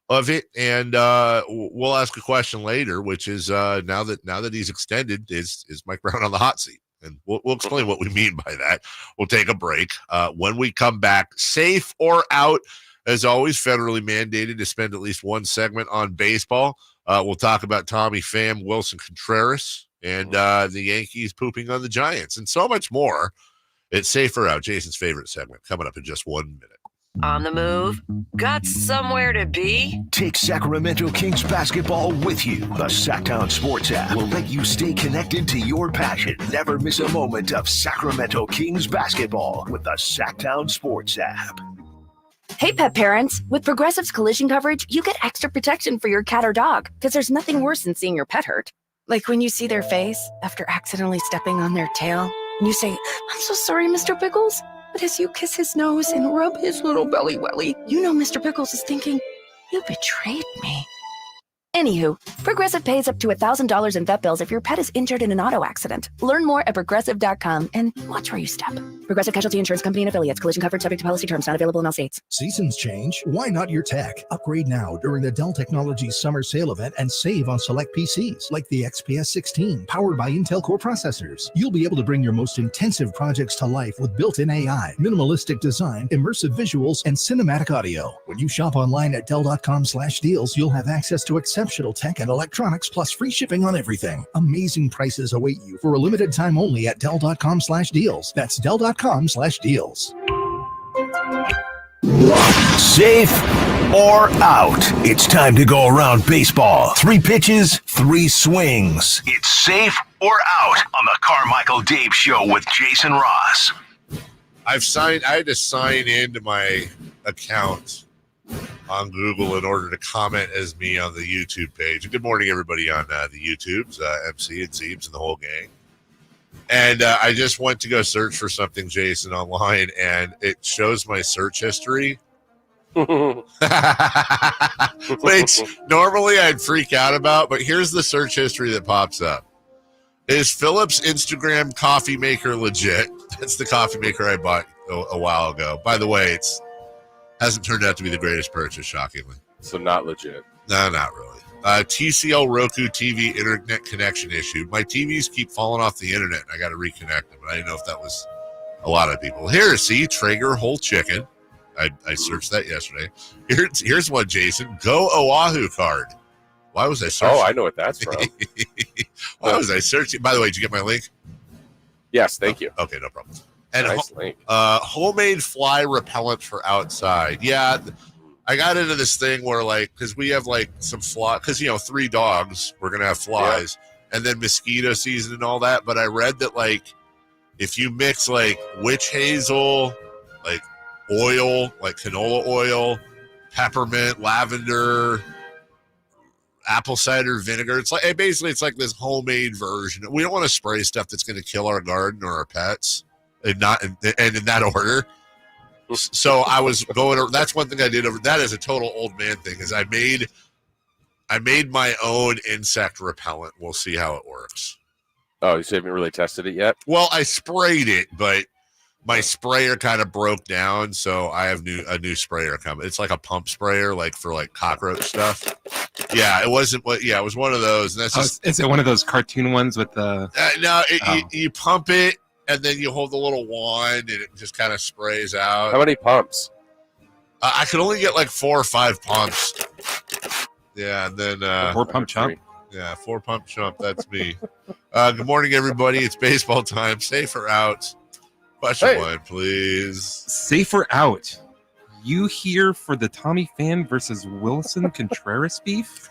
of it, and we'll ask a question later, which is now that he's extended, is Mike Brown on the hot seat? And we'll explain what we mean by that. We'll take a break. When we come back, safe or out, as always, federally mandated to spend at least one segment on baseball. We'll talk about Tommy Pham, Wilson Contreras, and the Yankees pooping on the Giants, and so much more. It's Safe or Out, Jason's favorite segment, coming up in just 1 minute. On the move? Got somewhere to be? Take Sacramento Kings basketball with you. The Sacktown Sports app will let you stay connected to your passion. Never miss a moment of Sacramento Kings basketball with the Sacktown Sports app. Hey, pet parents. With Progressive's collision coverage, you get extra protection for your cat or dog, because there's nothing worse than seeing your pet hurt. Like when you see their face after accidentally stepping on their tail, and you say, "I'm so sorry, Mr. Pickles." But as you kiss his nose and rub his little belly welly, you know Mr. Pickles is thinking, "You betrayed me." Anywho, Progressive pays up to $1,000 in vet bills if your pet is injured in an auto accident. Learn more at Progressive.com and watch where you step. Progressive Casualty Insurance Company and Affiliates. Collision coverage subject to policy terms. Not available in all states. Seasons change. Why not your tech? Upgrade now during the Dell Technologies Summer Sale event and save on select PCs like the XPS 16 powered by Intel Core processors. You'll be able to bring your most intensive projects to life with built-in AI, minimalistic design, immersive visuals, and cinematic audio. When you shop online at Dell.com/deals, you'll have access to exceptional tech and electronics plus free shipping on everything. Amazing prices await you for a limited time only at Dell.com/deals. That's Dell.com/deals. Safe or out? It's time to go around baseball. 3 pitches, 3 swings. It's safe or out on the Carmichael Dave Show with Jason Ross. I had to sign into my account on Google in order to comment as me on the YouTube page. Good morning, everybody on the YouTubes, MC and Zeebs and the whole gang. And I just went to go search for something, Jason, online, and it shows my search history. Which normally I'd freak out about, but here's the search history that pops up. Is Philip's Instagram coffee maker legit? That's the coffee maker I bought a while ago. By the way, it's hasn't turned out to be the greatest purchase, shockingly. So not legit. No, not really. TCL Roku TV internet connection issue. My TVs keep falling off the internet, and I got to reconnect them. I didn't know if that was a lot of people. Here, see, Traeger whole chicken. I searched that yesterday. Here's one, Jason. Go Oahu card. Why was I searching? Oh, I know what that's from. Why was I searching? By the way, did you get my link? Yes, thank you. Okay, no problem. And nice link. Homemade fly repellent for outside. Yeah, I got into this thing where, like, because we have, like, some fly, because, 3 dogs, we're going to have flies, and then mosquito season and all that. But I read that, like, if you mix, like, witch hazel, like, oil, like canola oil, peppermint, lavender, apple cider vinegar, it's like it's like this homemade version. We don't want to spray stuff that's going to kill our garden or our pets, and not in that order. So I was going. That's one thing I did over. That is a total old man thing. Is I made my own insect repellent. We'll see how it works. Oh, you haven't really tested it yet? Well, I sprayed it, but my sprayer kind of broke down, so I have a new sprayer coming. It's like a pump sprayer, like for like cockroach stuff. Yeah, it wasn't. Yeah, it was one of those. And that's just, is it one of those cartoon ones with the? No, you pump it, and then you hold the little wand, and it just kind of sprays out. How many pumps? I could only get like 4 or 5 pumps. Yeah, and then 4 pump chump. Yeah, 4 pump chump. That's me. Good morning, everybody. It's baseball time. Safe or out? Question 1, please. Safe or out? You here for the Tommy Pham versus Wilson Contreras beef?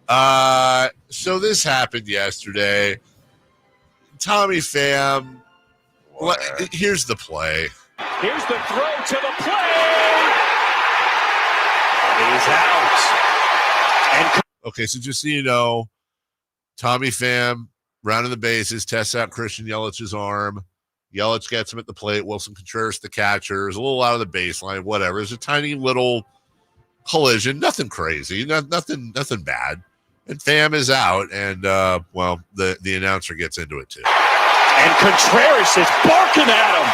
So this happened yesterday. Tommy Pham. Here's the play. Here's the throw to the plate. And he's out. Okay, so just so you know, Tommy Pham rounding the bases, tests out Christian Yelich's arm. Yelich gets him at the plate. Wilson Contreras, the catcher, is a little out of the baseline. Whatever. It's a tiny little collision. Nothing crazy. Nothing bad. And Pham is out. And the announcer gets into it too. And Contreras is barking at him.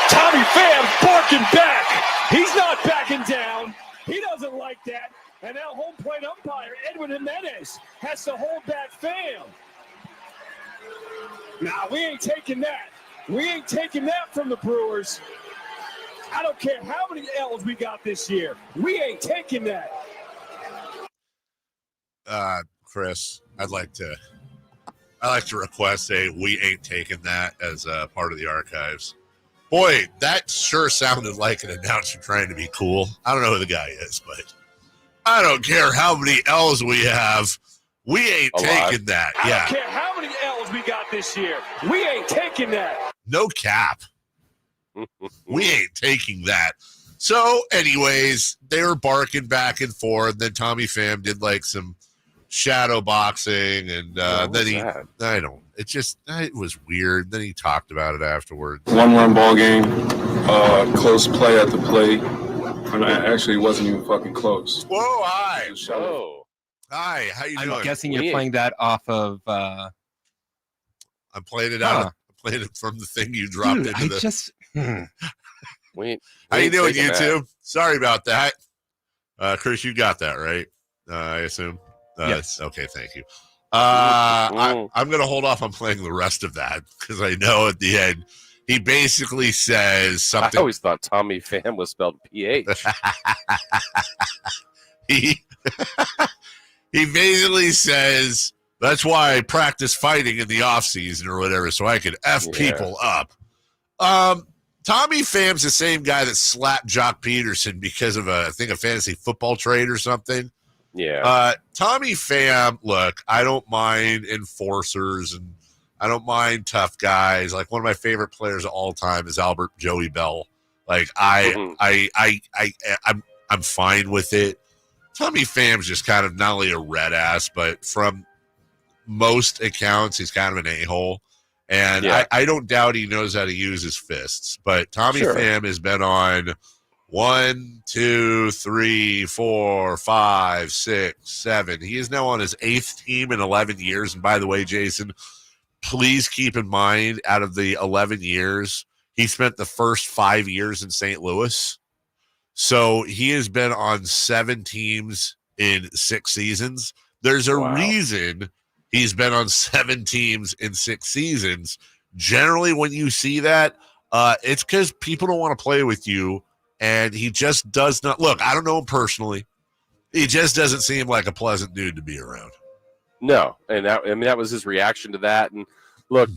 Tommy Pham barking back. He's not backing down. He doesn't like that. And now home plate umpire Edwin Jimenez has to hold back Pham. Nah, we ain't taking that. We ain't taking that from the Brewers. I don't care how many L's we got this year. We ain't taking that. Chris, I'd like to request a "we ain't taking that" as a part of the archives. Boy, that sure sounded like an announcer trying to be cool. I don't know who the guy is, but I don't care how many L's we have. We ain't taking that. I Yeah. don't care how many L's we got this year. We ain't taking that. No cap. We ain't taking that. So, anyways, they were barking back and forth. Then Tommy Pham did like some shadow boxing, and then it was weird. Then he talked about it afterwards. 1-run ball game, close play at the plate. And actually, it wasn't even fucking close. Whoa, hi. Oh. Hi, how you doing? I'm guessing you're playing that off of. I'm playing it out. I'm playing it from the thing you dropped into the. How you doing, YouTube? Sorry about that. Chris, you got that right? I assume. Yes. Okay, thank you. I'm going to hold off on playing the rest of that because I know at the end he basically says something. I always thought Tommy Pham was spelled PH. He basically says, that's why I practice fighting in the off season or whatever, so I could F people up. Tommy Pham's the same guy that slapped Jock Peterson because of a fantasy football trade or something. Yeah. Tommy Pham, look, I don't mind enforcers and I don't mind tough guys. Like, one of my favorite players of all time is Albert Joey Bell. Like, I'm fine with it. Tommy Pham's just kind of not only a red ass, but from most accounts, he's kind of an a-hole. And I don't doubt he knows how to use his fists. But Tommy Pham has been on 1, 2, 3, 4, 5, 6, 7. He is now on his 8th team in 11 years. And by the way, Jason, please keep in mind, out of the 11 years, he spent the first 5 years in St. Louis. So he has been on 7 teams in 6 seasons. There's a reason he's been on 7 teams in 6 seasons. Generally, when you see that, it's because people don't want to play with you, and he just does not. Look, I don't know him personally. He just doesn't seem like a pleasant dude to be around. No, and that was his reaction to that. And look,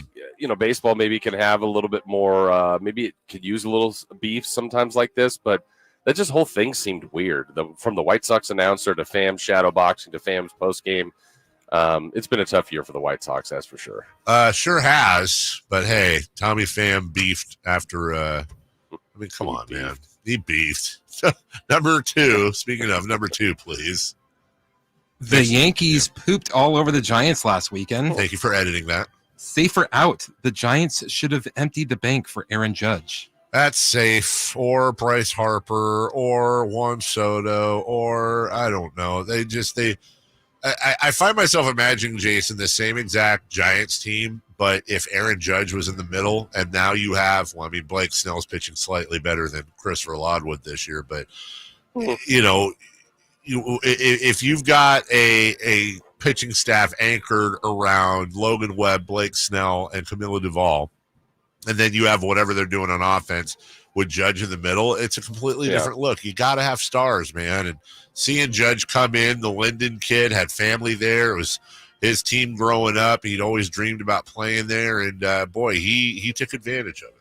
baseball maybe can have a little bit more. Maybe it could use a little beef sometimes like this, but that just whole thing seemed weird. From the White Sox announcer to Pham shadow boxing to Pham's post game, it's been a tough year for the White Sox, that's for sure. Sure has, but hey, Tommy Pham beefed after. Come on, man, he beefed. Number 2. Speaking of number 2, please. The Yankees pooped all over the Giants last weekend. Thank you for editing that. Safer out. The Giants should have emptied the bank for Aaron Judge. That's safe, or Bryce Harper, or Juan Soto, or I don't know. I find myself imagining, Jason, the same exact Giants team, but if Aaron Judge was in the middle, and now you have, Blake Snell's pitching slightly better than Christopher Lodwood this year, but if you've got a pitching staff anchored around Logan Webb, Blake Snell, and Camilo Duvall, and then you have whatever they're doing on offense with Judge in the middle, it's a completely different look. You got to have stars, man. And seeing Judge come in, the Linden kid had family there. It was his team growing up. He'd always dreamed about playing there, and boy, he took advantage of it.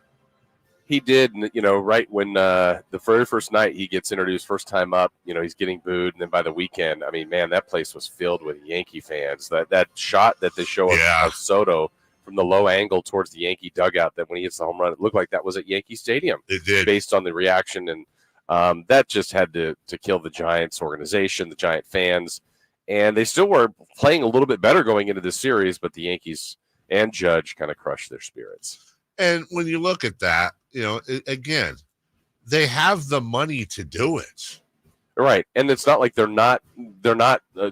He did, right when the very first night he gets introduced, first time up, he's getting booed, and then by the weekend, that place was filled with Yankee fans. That shot that they show of Soto from the low angle towards the Yankee dugout, that when he hits the home run, it looked like that was at Yankee Stadium. It did. Based on the reaction, and that just had to kill the Giants organization, the Giant fans, and they still were playing a little bit better going into this series, but the Yankees and Judge kind of crushed their spirits. And when you look at that, again, they have the money to do it. Right. And it's not like they're not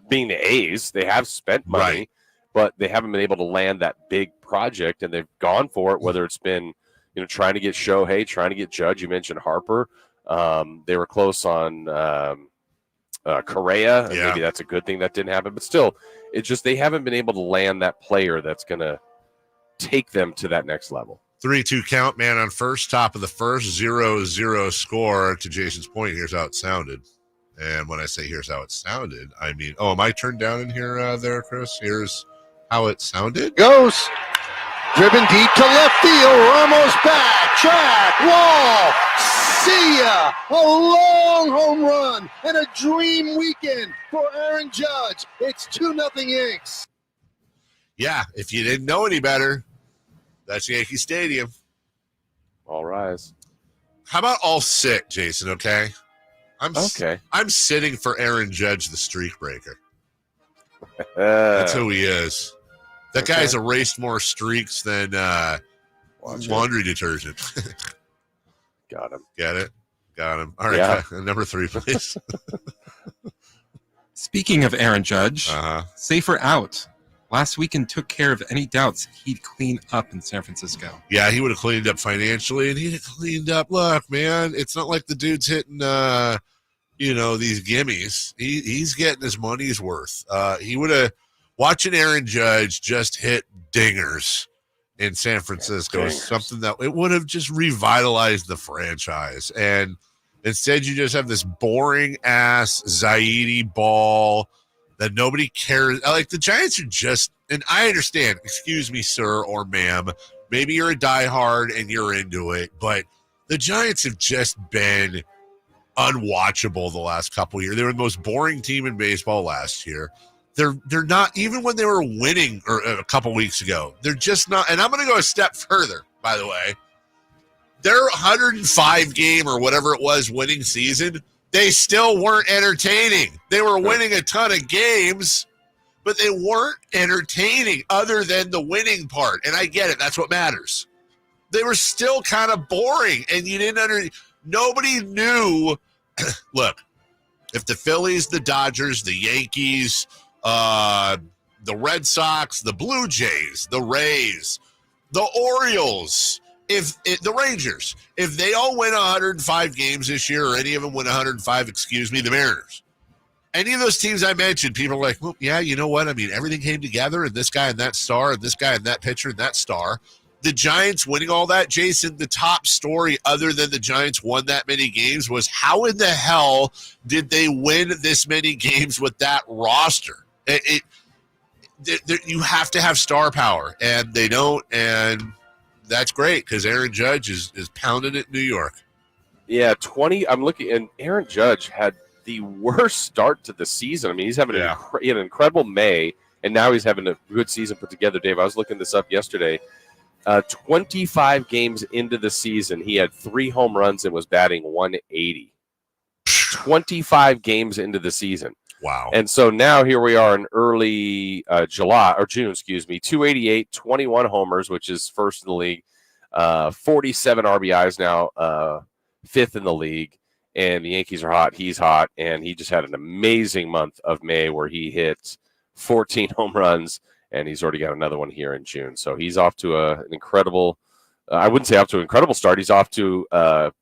being the A's. They have spent money, but they haven't been able to land that big project, and they've gone for it, whether it's been, trying to get Shohei, trying to get Judge. You mentioned Harper. They were close on Correa. And maybe that's a good thing that didn't happen. But still, it's just they haven't been able to land that player that's going to take them to that next level. 3-2 count, man on first, top of the first, 0-0 score. To Jason's point, here's how it sounded. And when I say here's how it sounded, I mean, am I turned down in here there, Chris? Here's how it sounded. Goes. Driven deep to left field. Ramos back. Track. Wall. See ya. A long home run and a dream weekend for Aaron Judge. It's 2-0 Yanks. Yeah, if you didn't know any better, that's Yankee Stadium. All rise. How about all sit, Jason, okay? I'm sitting for Aaron Judge, the streak breaker. That's who he is. That guy's erased more streaks than laundry detergent. Got him. Get it? Got him. All right, number 3, please. Speaking of Aaron Judge, safer out. Last weekend took care of any doubts he'd clean up in San Francisco. Yeah, he would have cleaned up financially, and he'd have cleaned up. Look, man, it's not like the dude's hitting, these gimmies. He's getting his money's worth. He would have watching Aaron Judge just hit dingers in San Francisco is something that it would have just revitalized the franchise. And instead, you just have this boring ass Zaidi ball that nobody cares. Like the Giants are just, and I understand, excuse me, sir or ma'am, maybe you're a diehard and you're into it, but the Giants have just been unwatchable the last couple of years. They were the most boring team in baseball last year. They're not, even when they were winning a couple weeks ago, they're just not. And I'm going to go a step further, by the way. Their 105 game or whatever it was winning season, they still weren't entertaining. They were winning a ton of games, but they weren't entertaining other than the winning part. And I get it. That's what matters. They were still kind of boring, and you didn't nobody knew. Look, if the Phillies, the Dodgers, the Yankees, the Red Sox, the Blue Jays, the Rays, the Orioles, the Rangers, if they all win 105 games this year, or any of them win 105, the Mariners, any of those teams I mentioned, people are like, well, yeah, you know what? I mean, everything came together, and this guy and that star, and this guy and that pitcher and that star. the Giants winning all that, Jason, the top story other than the Giants won that many games was how in the hell did they win this many games with that roster? You have to have star power, and they don't, and that's great because Aaron Judge is pounding it in New York. Yeah, 20. I'm looking, and Aaron Judge had the worst start to the season. I mean, he's having he had an incredible May, and now he's having a good season put together. Dave, I was looking this up yesterday. 25 games into the season, he had 3 home runs and was batting 180. 25 games into the season. Wow. And so now here we are in early June, 288, 21 homers, which is first in the league, 47 RBIs now, 5th in the league. And the Yankees are hot. He's hot. And he just had an amazing month of May where he hit 14 home runs, and he's already got another one here in June. So he's off to an incredible I wouldn't say off to an incredible start. He's off to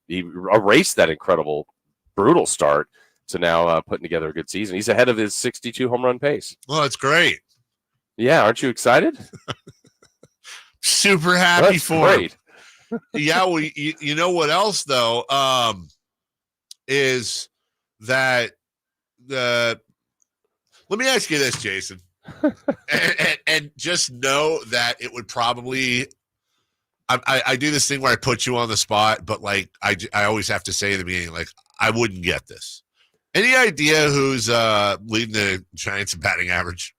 he erased that incredible, brutal start to now putting together a good season. He's ahead of his 62 home run pace. Well, that's great. Yeah, aren't you excited? Super happy that's for great. him. Yeah, well, you know what else, though, is that let me ask you this, Jason, and just know that it would probably I do this thing where I put you on the spot, but like I always have to say in the beginning, like, I wouldn't get this. Any idea who's leading the Giants in batting average?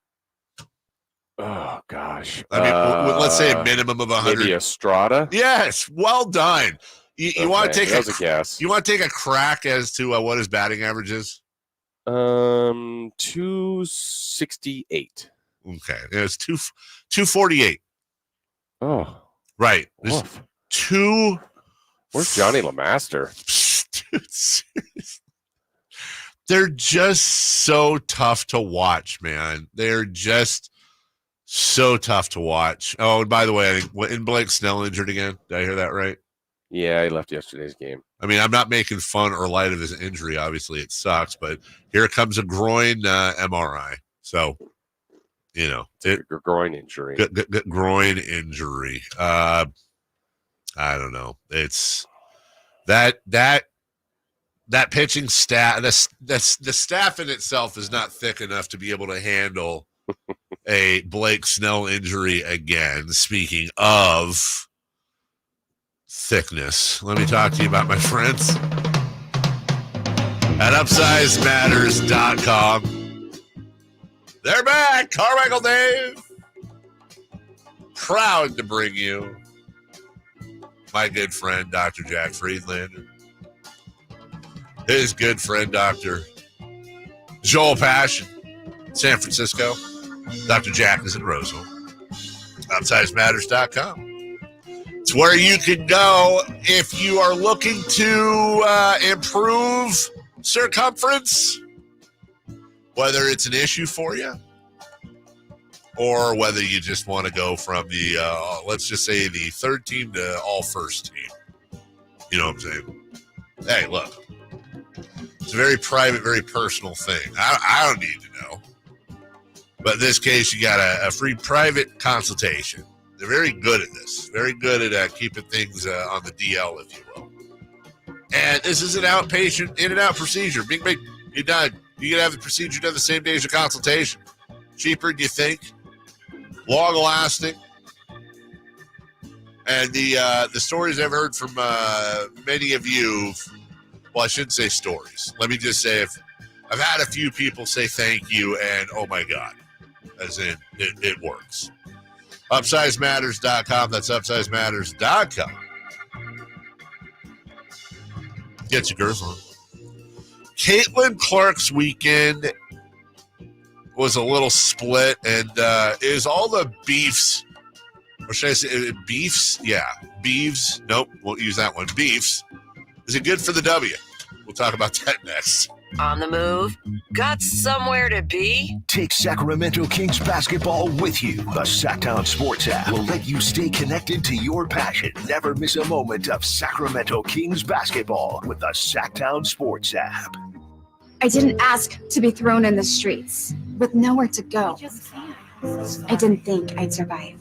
Oh gosh, I mean, let's say a minimum of 100. Maybe Estrada. Yes, well done. You want to take a guess? You want to take a crack as to what his batting average is? 268. Okay, it's 248. Oh, right. Woof. Where's Johnny LeMaster? They're just so tough to watch, man. They're just so tough to watch. Oh, and by the way, I think isn't Blake Snell injured again? Did I hear that right? Yeah, he left yesterday's game. I mean, I'm not making fun or light of his injury. Obviously, it sucks, but here comes a groin MRI. So, you know, groin injury. Groin injury. I don't know. It's that pitching staff. The staff in itself is not thick enough to be able to handle a Blake Snell injury again. Speaking of thickness, let me talk to you about my friends at UpsizeMatters.com. They're back. Carmichael Dave, proud to bring you my good friend, Dr. Jack Friedlander, his good friend, Dr. Joel Passion, San Francisco. Dr. Jack is in Roseville. UpsizeMatters.com. It's where you can go if you are looking to improve circumference, whether it's an issue for you or whether you just want to go from the, let's just say, the third team to all first team. You know what I'm saying? Hey, look, it's a very private, very personal thing. I don't need to know. But in this case, you got a free private consultation. They're very good at this. Very good at keeping things on the DL, if you will. And this is an outpatient, in and out procedure. Bing, bing, you're done. You can have the procedure done the same day as your consultation. Cheaper, do you think? Long lasting. And the stories I've heard from many of you, well, I shouldn't say stories. Let me just say, I've had a few people say thank you, and oh my God, as in it works. UpsizeMatters.com. That's UpsizeMatters.com. Get your girls on. Caitlin Clark's weekend was a little split, and is all the beefs, or should I say beefs? Yeah, beefs. Nope, won't use that one. Beefs. Is it good for the W? We'll talk about that next. On the move? Got somewhere to be? Take Sacramento Kings basketball with you. The Sacktown Sports app will let you stay connected to your passion. Never miss a moment of Sacramento Kings basketball with the Sacktown Sports app. I didn't ask to be thrown in the streets with nowhere to go. I didn't think I'd survive.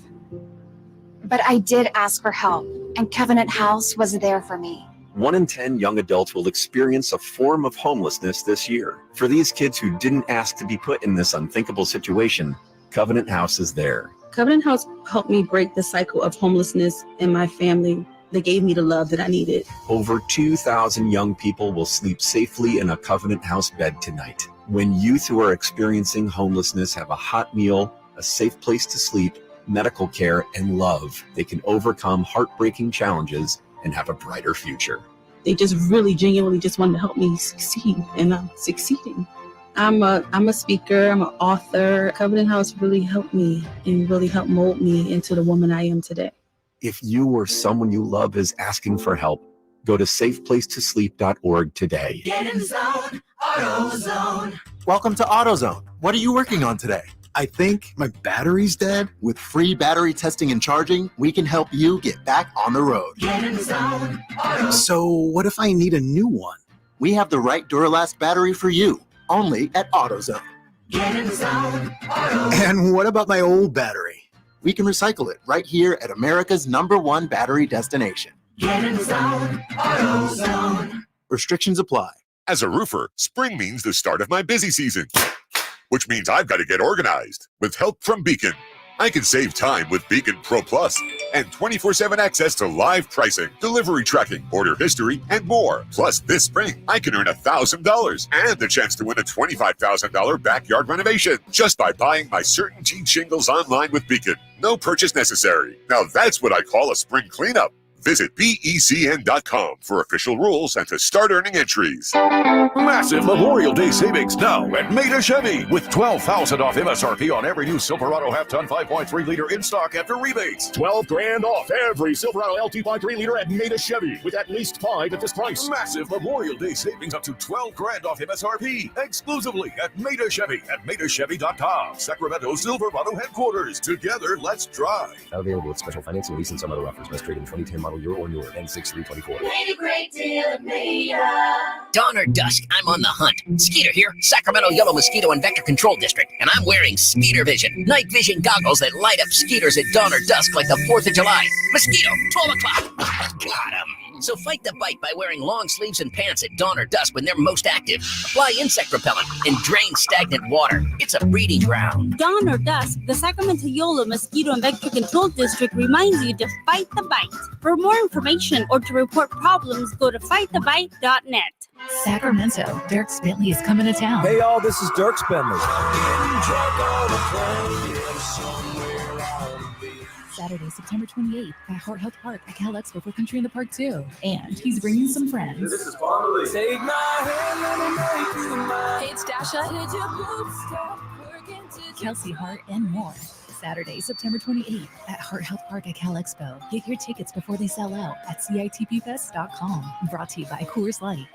But I did ask for help, and Covenant House was there for me. 1 in 10 young adults will experience a form of homelessness this year. For these kids who didn't ask to be put in this unthinkable situation, Covenant House is there. Covenant House helped me break the cycle of homelessness in my family. They gave me the love that I needed. Over 2,000 young people will sleep safely in a Covenant House bed tonight. When youth who are experiencing homelessness have a hot meal, a safe place to sleep, medical care, and love, they can overcome heartbreaking challenges and have a brighter future. They just really genuinely just wanted to help me succeed, and I'm succeeding. I'm a speaker, I'm an author. Covenant House really helped me and really helped mold me into the woman I am today. If you or someone you love is asking for help, go to safeplacetosleep.org today. Get in the zone, AutoZone. Welcome to AutoZone. What are you working on today? I think my battery's dead. With free battery testing and charging, we can help you get back on the road. Get in the zone, AutoZone. So what if I need a new one? We have the right Duralast battery for you, only at AutoZone. Get in the zone, AutoZone. And what about my old battery? We can recycle it right here at America's #1 battery destination. Get in the zone, AutoZone. Restrictions apply. As a roofer, spring means the start of my busy season, which means I've got to get organized. With help from Beacon, I can save time with Beacon Pro Plus and 24/7 access to live pricing, delivery tracking, order history, and more. Plus, this spring, I can earn $1,000 and the chance to win a $25,000 backyard renovation just by buying my CertainTeed shingles online with Beacon. No purchase necessary. Now that's what I call a spring cleanup. Visit BECN.com for official rules and to start earning entries. Massive Memorial Day savings now at Maida Chevy with $12,000 off MSRP on every new Silverado half-ton 5.3 liter in stock after rebates. $12,000 off every Silverado LT.3 liter at Maida Chevy with at least 5 at this price. Massive Memorial Day savings up to $12,000 off MSRP exclusively at Maida Chevy at MaidaChevy.com. Sacramento Silverado headquarters. Together, let's drive. Available with special financing, lease, and some other offers. Must trade in 2010 model year or newer. N6324. Made a great deal at Maida. Dawn or dusk, I'm on the hunt. Skeeter here, Sacramento Yellow Mosquito and Vector Control District, and I'm wearing Skeeter Vision, night vision goggles that light up skeeters at dawn or dusk like the 4th of July. Mosquito, 12 o'clock. Got 'em. So fight the bite by wearing long sleeves and pants at dawn or dusk when they're most active. Apply insect repellent and drain stagnant water. It's a breeding ground. Dawn or dusk, the Sacramento Yolo Mosquito and Vector Control District reminds you to fight the bite. For more information or to report problems, go to fightthebite.net. Sacramento, Dirks Bentley is coming to town. Hey y'all, this is Dirks Bentley. Saturday, September 28th at Heart Health Park at Cal Expo for Country in the Park too. And he's bringing some friends. This is Bonnie. Take my hand, let me make you mine. Hey, it's Dasha. Kelsey Hart and more. Saturday, September 28th at Heart Health Park at Cal Expo. Get your tickets before they sell out at CITPfest.com. Brought to you by Coors Light.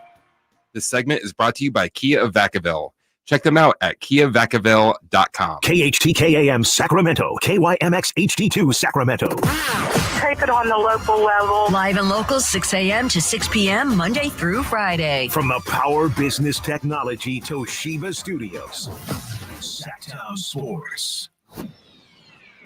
This segment is brought to you by Kia of Vacaville. Check them out at KiaVacaville.com. KHTKAM Sacramento, KYMX HD2 Sacramento. Take it on the local level. Live and local, 6 a.m. to 6 p.m., Monday through Friday. From the Power Business Technology Toshiba Studios. Sacktown Sports.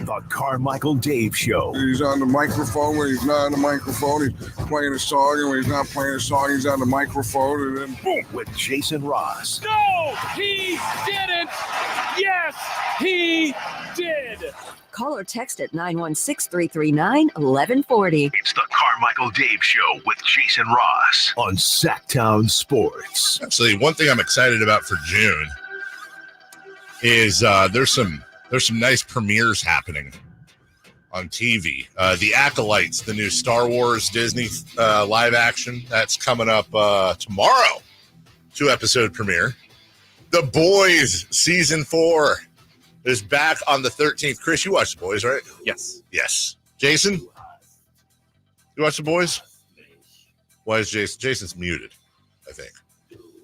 The Carmichael Dave Show. He's on the microphone when he's not on the microphone. He's playing a song, and when he's not playing a song, he's on the microphone, and then boom, with Jason Ross. No, he didn't. Yes, he did. Call or text at 916-339-1140. It's the Carmichael Dave Show with Jason Ross on Sacktown Sports. Actually, one thing I'm excited about for June is there's some nice premieres happening on TV. The Acolytes, the new Star Wars Disney live action, that's coming up tomorrow. 2-episode premiere. The Boys season 4 is back on the 13th. Chris, you watched The Boys, right? Yes. Yes. Jason? You watch The Boys? Why is Jason? Jason's muted, I think.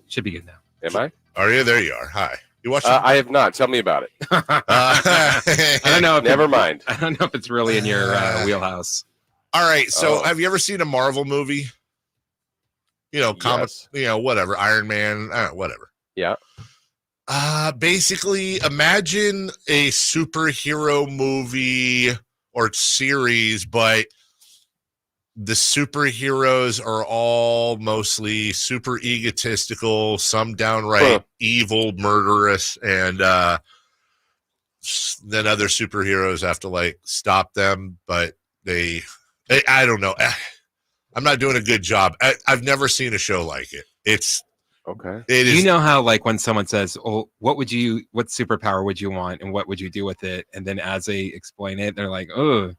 Should be good now. Am I? Are you? There you are. Hi. You watched I have not. Tell me about it. I don't know. Never mind. I don't know if it's really in your wheelhouse. All right. So have you ever seen a Marvel movie? You know, comics, whatever. Iron Man, whatever. Yeah. Basically, imagine a superhero movie or series, but the superheroes are all mostly super egotistical, some downright evil, murderous, and then other superheroes have to like stop them, but I don't know. I'm not doing a good job. I've never seen a show like it. It's okay. It is. You know how like when someone says, "Oh, what superpower would you want, and what would you do with it?" And then as they explain it, they're like, "Oh,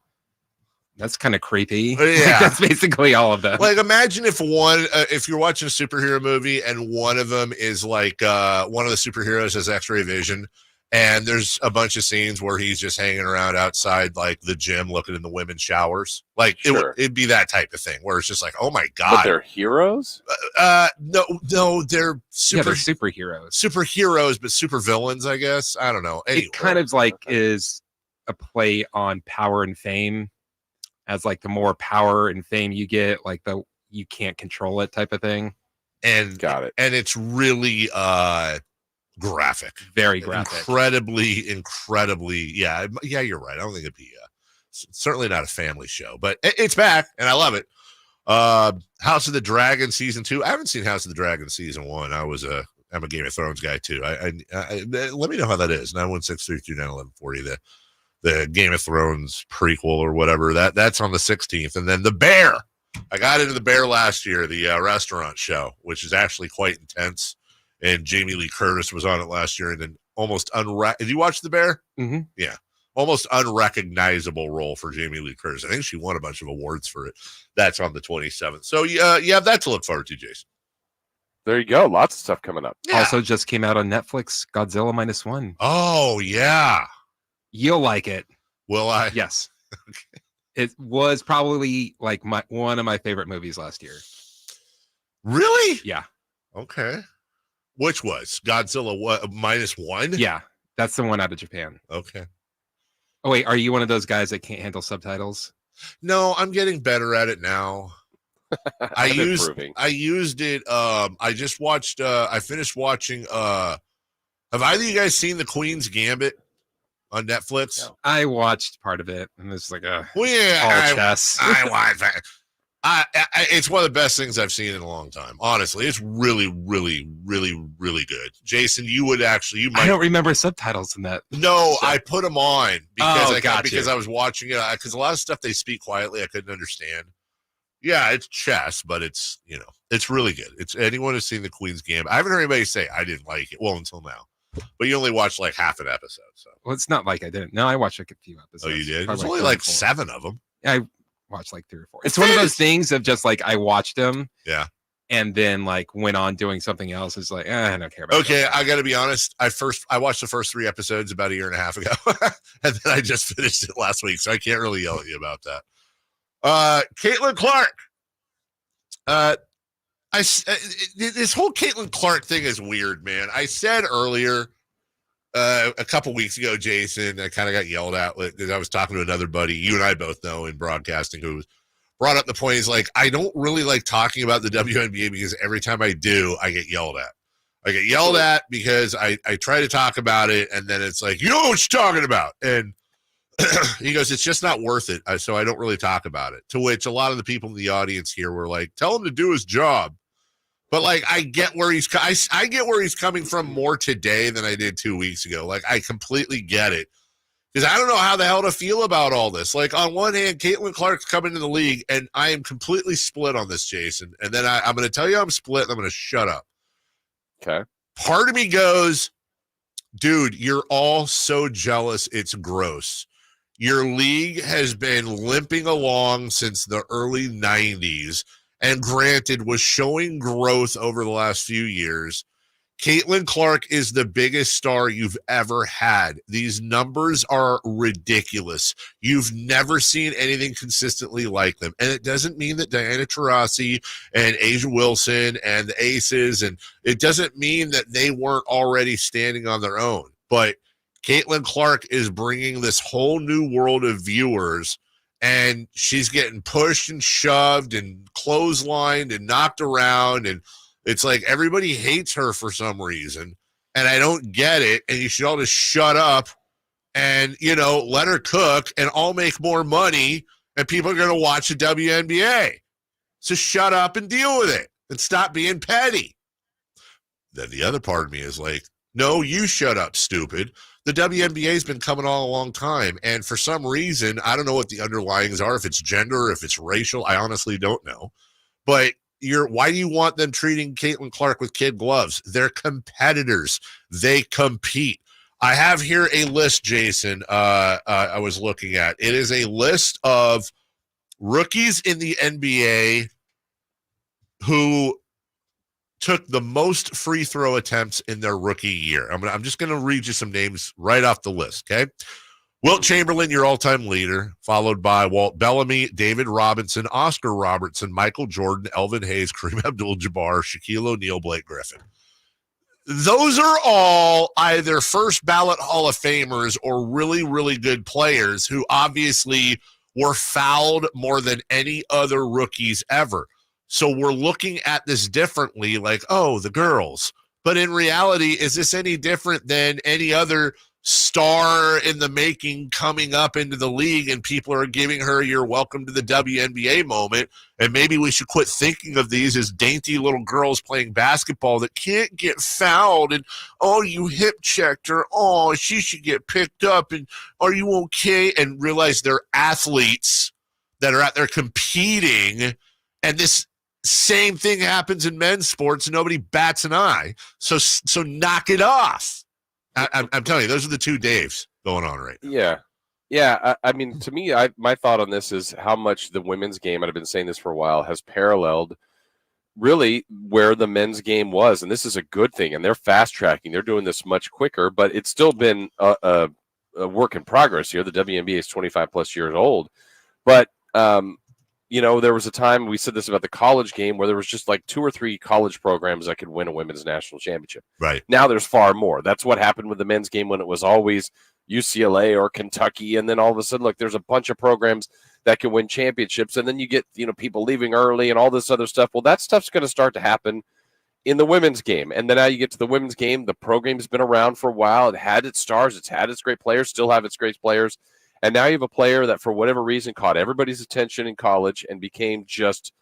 that's kind of creepy." Yeah, that's basically all of them. Like, imagine if if you're watching a superhero movie and one of them is like one of the superheroes has X-ray vision, and there's a bunch of scenes where he's just hanging around outside like the gym looking in the women's showers. Like it'd be that type of thing where it's just like, oh my god, but they're heroes. No, they're superheroes. Superheroes, but super villains, I guess. I don't know. Anyway. It kind of like is a play on power and fame. As like the more power and fame you get, like you can't control it type of thing. And got it. And it's really graphic, very graphic, incredibly. Yeah, you're right. I don't think it'd be certainly not a family show, but it's back and I love it. House of the Dragon season 2. I haven't seen House of the Dragon season 1. I'm a Game of Thrones guy too. I let me know how that is. 916-329-1140. The Game of Thrones prequel or whatever that's on the 16th, and then The Bear. I got into The Bear last year, the restaurant show, which is actually quite intense. And Jamie Lee Curtis was on it last year, and then almost did you watch The Bear? Mm-hmm. Yeah, almost unrecognizable role for Jamie Lee Curtis. I think she won a bunch of awards for it. That's on the 27th. So you have that to look forward to, Jason. There you go. Lots of stuff coming up. Yeah. Also, just came out on Netflix. Godzilla -1. Oh yeah, you'll like it. Will I? Yes. Okay. It was probably like one of my favorite movies last year. Really? Yeah. Okay. Which was Godzilla -1? Yeah, that's the one out of Japan. Okay. Oh wait, are you one of those guys that can't handle subtitles? No, I'm getting better at it now. I used it. I just watched. I finished watching. Have either of you guys seen The Queen's Gambit on Netflix? No. I watched part of it, and it's like all chess. I watched that. It's one of the best things I've seen in a long time. Honestly, it's really, really, really, really good. Jason, you might. I don't remember subtitles in that. No, so. I put them on because I was watching it. Because a lot of stuff they speak quietly, I couldn't understand. Yeah, it's chess, but it's it's really good. It's anyone who's seen The Queen's Gambit. I haven't heard anybody say I didn't like it. Well, until now. But you only watched like half an episode. So. Well, it's not like I didn't. No, I watched like a few episodes. Oh, you did? There's only like 7 of them. Yeah, I watched like 3 or 4. It's one of those things of just like I watched them. Yeah. And then like went on doing something else. It's like, I don't care about it. Okay, I got to be honest. I watched the first 3 episodes about 1.5 years ago. And then I just finished it last week. So I can't really yell at you about that. Caitlin Clark. This whole Caitlin Clark thing is weird, man. I said earlier, a couple weeks ago, Jason, I kind of got yelled at because I was talking to another buddy you and I both know in broadcasting who brought up the point. He's like, I don't really like talking about the WNBA because every time I do, I get yelled at. I get yelled at because I try to talk about it, and then it's like, you know what you're talking about. And he goes, it's just not worth it. So I don't really talk about it. To which a lot of the people in the audience here were like, tell him to do his job. But like, I get where he's coming from more today than I did 2 weeks ago. Like, I completely get it because I don't know how the hell to feel about all this. Like, on one hand, Caitlin Clark's coming to the league, and I am completely split on this, Jason. And then I'm going to tell you I'm split, and I'm going to shut up. Okay. Part of me goes, dude, you're all so jealous. It's gross. Your league has been limping along since the early 90s. And granted, was showing growth over the last few years. Caitlin Clark is the biggest star you've ever had. These numbers are ridiculous. You've never seen anything consistently like them. And it doesn't mean that Diana Taurasi and Asia Wilson and the Aces, and it doesn't mean that they weren't already standing on their own. But Caitlin Clark is bringing this whole new world of viewers, and she's getting pushed and shoved and clotheslined and knocked around. And it's like everybody hates her for some reason. And I don't get it. And you should all just shut up and, let her cook and I'll make more money and people are going to watch the WNBA. So shut up and deal with it and stop being petty. Then the other part of me is like, no, you shut up, stupid. The WNBA has been coming on a long time. And for some reason, I don't know what the underlyings are, if it's gender, if it's racial. I honestly don't know. But why do you want them treating Caitlin Clark with kid gloves? They're competitors. They compete. I have here a list, Jason, I was looking at. It is a list of rookies in the NBA who took the most free throw attempts in their rookie year. I'm just going to read you some names right off the list, okay? Wilt Chamberlain, your all-time leader, followed by Walt Bellamy, David Robinson, Oscar Robertson, Michael Jordan, Elvin Hayes, Kareem Abdul-Jabbar, Shaquille O'Neal, Blake Griffin. Those are all either first ballot Hall of Famers or really, really good players who obviously were fouled more than any other rookies ever. So we're looking at this differently, like, oh, the girls. But in reality, is this any different than any other star in the making coming up into the league and people are giving her your welcome to the WNBA moment? And maybe we should quit thinking of these as dainty little girls playing basketball that can't get fouled and, oh, you hip checked her. Oh, she should get picked up. And are you okay? And realize they're athletes that are out there competing. And this same thing happens in men's sports. Nobody bats an eye. So knock it off. I'm telling you, those are the two Daves going on right now. Yeah. I mean, to me, my thought on this is how much the women's game, and I've been saying this for a while, has paralleled really where the men's game was. And this is a good thing. And they're fast tracking. They're doing this much quicker, but it's still been a work in progress here. The WNBA is 25 plus years old. But, there was a time, we said this about the college game, where there was just like 2 or 3 college programs that could win a women's national championship. Right. Now there's far more. That's what happened with the men's game when it was always UCLA or Kentucky. And then all of a sudden, look, there's a bunch of programs that can win championships. And then you get, people leaving early and all this other stuff. Well, that stuff's going to start to happen in the women's game. And then now you get to the women's game. The program's been around for a while. It had its stars. It's had its great players, still have its great players. And now you have a player that, for whatever reason, caught everybody's attention in college and became just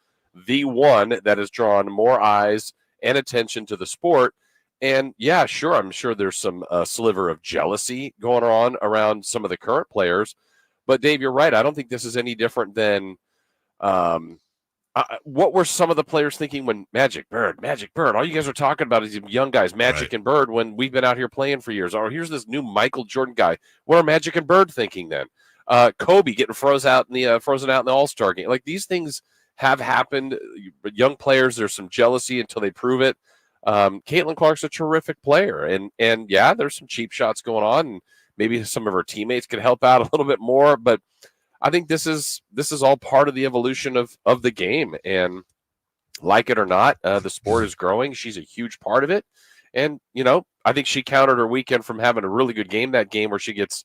the one that has drawn more eyes and attention to the sport. And yeah, sure, I'm sure there's some sliver of jealousy going on around some of the current players. But Dave, you're right. I don't think this is any different than what were some of the players thinking when Magic Bird, all you guys are talking about is young guys, Magic and Bird, when we've been out here playing for years. Oh, here's this new Michael Jordan guy. What are Magic and Bird thinking then? Kobe getting frozen out in the All-Star game. Like, these things have happened. Young players, there's some jealousy until they prove it. Caitlin Clark's a terrific player, and yeah, there's some cheap shots going on, and maybe some of her teammates could help out a little bit more, but I think this is all part of the evolution of the game, and like it or not, the sport is growing. She's a huge part of it, and I think she countered her weekend from having a really good game, that game where she gets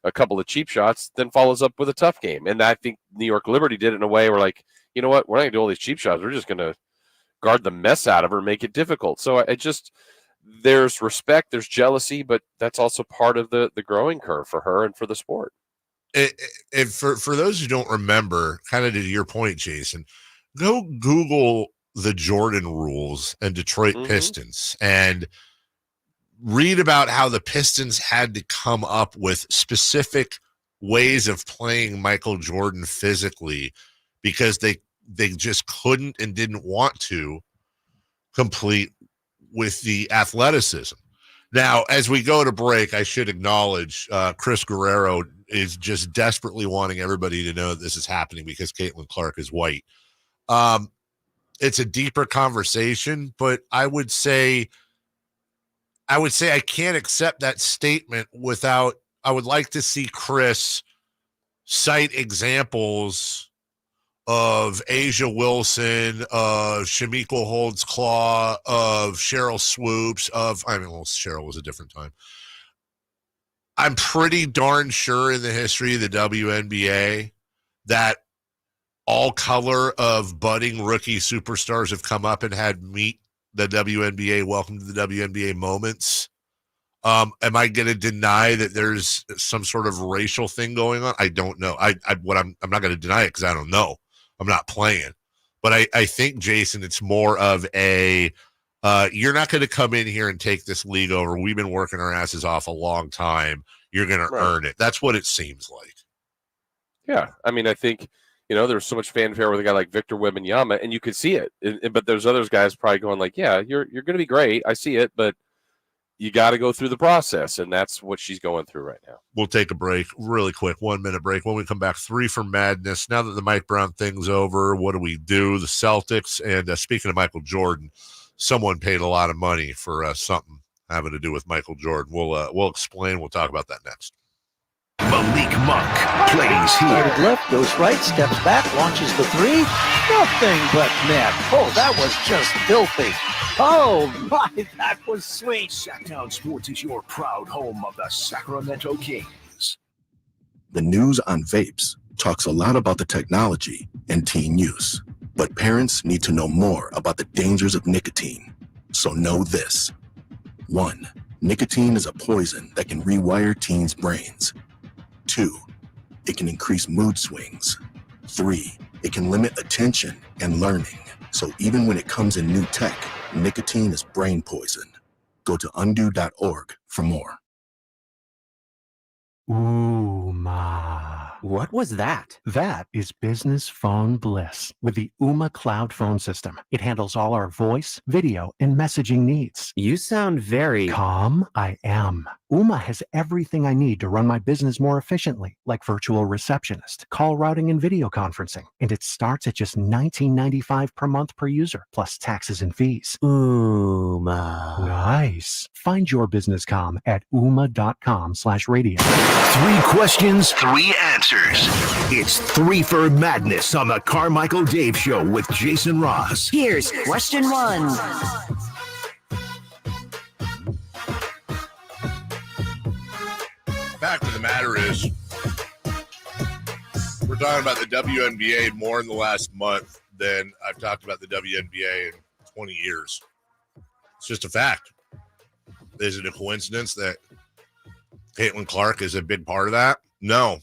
a couple of cheap shots, then follows up with a tough game. And I think New York Liberty did it in a way where, like, you know what, we're not going to do all these cheap shots. We're just going to guard the mess out of her and make it difficult. So there's respect, there's jealousy, but that's also part of the growing curve for her and for the sport. And for those who don't remember, kind of to your point, Jason, go Google the Jordan rules and Detroit Pistons and read about how the Pistons had to come up with specific ways of playing Michael Jordan physically because they just couldn't and didn't want to complete with the athleticism. Now, as we go to break, I should acknowledge Chris Guerrero is just desperately wanting everybody to know that this is happening because Caitlin Clark is white. It's a deeper conversation, but I would say I can't accept that statement without, I would like to see Chris cite examples of Asia Wilson, of Shamiko Holds-Claw, of Cheryl Swoops, Cheryl was a different time. I'm pretty darn sure in the history of the WNBA that all color of budding rookie superstars have come up and had meet the WNBA, welcome to the WNBA moments. Am I going to deny that there's some sort of racial thing going on? I don't know. I'm not going to deny it because I don't know. I'm not playing. But I think, Jason, it's more of a you're not going to come in here and take this league over. We've been working our asses off a long time. You're going to earn it. That's what it seems like. Yeah. I mean, I think, there's so much fanfare with a guy like Victor Wembanyama, and you could see it. But there's other guys probably going like, yeah, you're going to be great. I see it, but you got to go through the process, and that's what she's going through right now. We'll take a break really quick, 1 minute break. When we come back, 3 for Madness. Now that the Mike Brown thing's over, what do we do? The Celtics, and speaking of Michael Jordan, someone paid a lot of money for something having to do with Michael Jordan. We'll explain. We'll talk about that next. Malik Monk plays here. Started left, goes right, steps back, launches the three. Nothing but net. Oh, that was just filthy. Oh, my, that was sweet. Sacktown Sports is your proud home of the Sacramento Kings. The news on vapes talks a lot about the technology and teen use, but parents need to know more about the dangers of nicotine. So know this. 1. Nicotine is a poison that can rewire teens' brains. 2. It can increase mood swings. 3. It can limit attention and learning. So even when it comes in new tech, nicotine is brain poison. Go to undo.org for more. Ooma. What was that? That is business phone bliss with the Ooma Cloud phone system. It handles all our voice, video, and messaging needs. You sound very calm. I am. Ooma has everything I need to run my business more efficiently, like virtual receptionist, call routing, and video conferencing. And it starts at just $19.95 per month per user, plus taxes and fees. Ooma. Nice. Find your business comm at ooma.com/radio. 3 questions, 3 answers. It's 3 for Madness on the Carmichael Dave Show with Jason Ross. Here's question 1. Fact of the matter is, we're talking about the WNBA more in the last month than I've talked about the WNBA in 20 years. It's just a fact. Is it a coincidence that Caitlin Clark is a big part of that? No,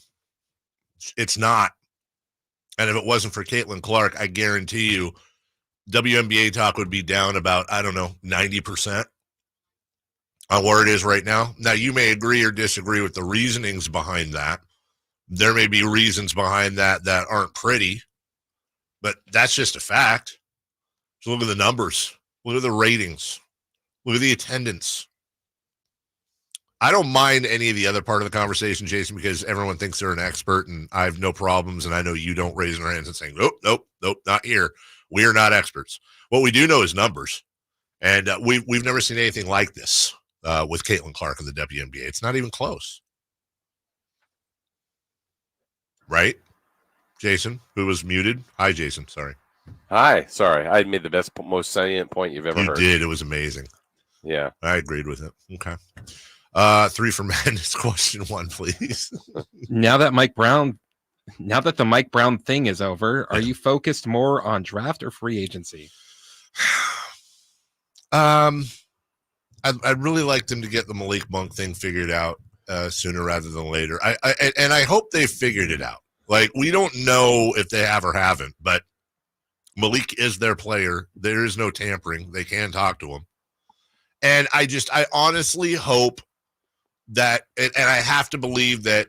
it's not. And if it wasn't for Caitlin Clark, I guarantee you WNBA talk would be down about, 90% on where it is right now. Now, you may agree or disagree with the reasonings behind that. There may be reasons behind that that aren't pretty, but that's just a fact. So look at the numbers. Look at the ratings. Look at the attendance. I don't mind any of the other part of the conversation, Jason, because everyone thinks they're an expert, and I have no problems, and I know you don't raise your hands and saying, nope, not here. We are not experts. What we do know is numbers, and we've never seen anything like this with Caitlin Clark in the WNBA. It's not even close. Right? Jason, who was muted? Hi, Jason. Sorry. Hi. Sorry. I made the most salient point you've ever heard. You did. It was amazing. Yeah. I agreed with it. Okay. 3 for Madness. Question 1, please. Now that the Mike Brown thing is over, are you focused more on draft or free agency? I'd really like them to get the Malik Monk thing figured out sooner rather than later. I hope they figured it out. Like, we don't know if they have or haven't, but Malik is their player. There is no tampering. They can talk to him. And I honestly hope that, and I have to believe that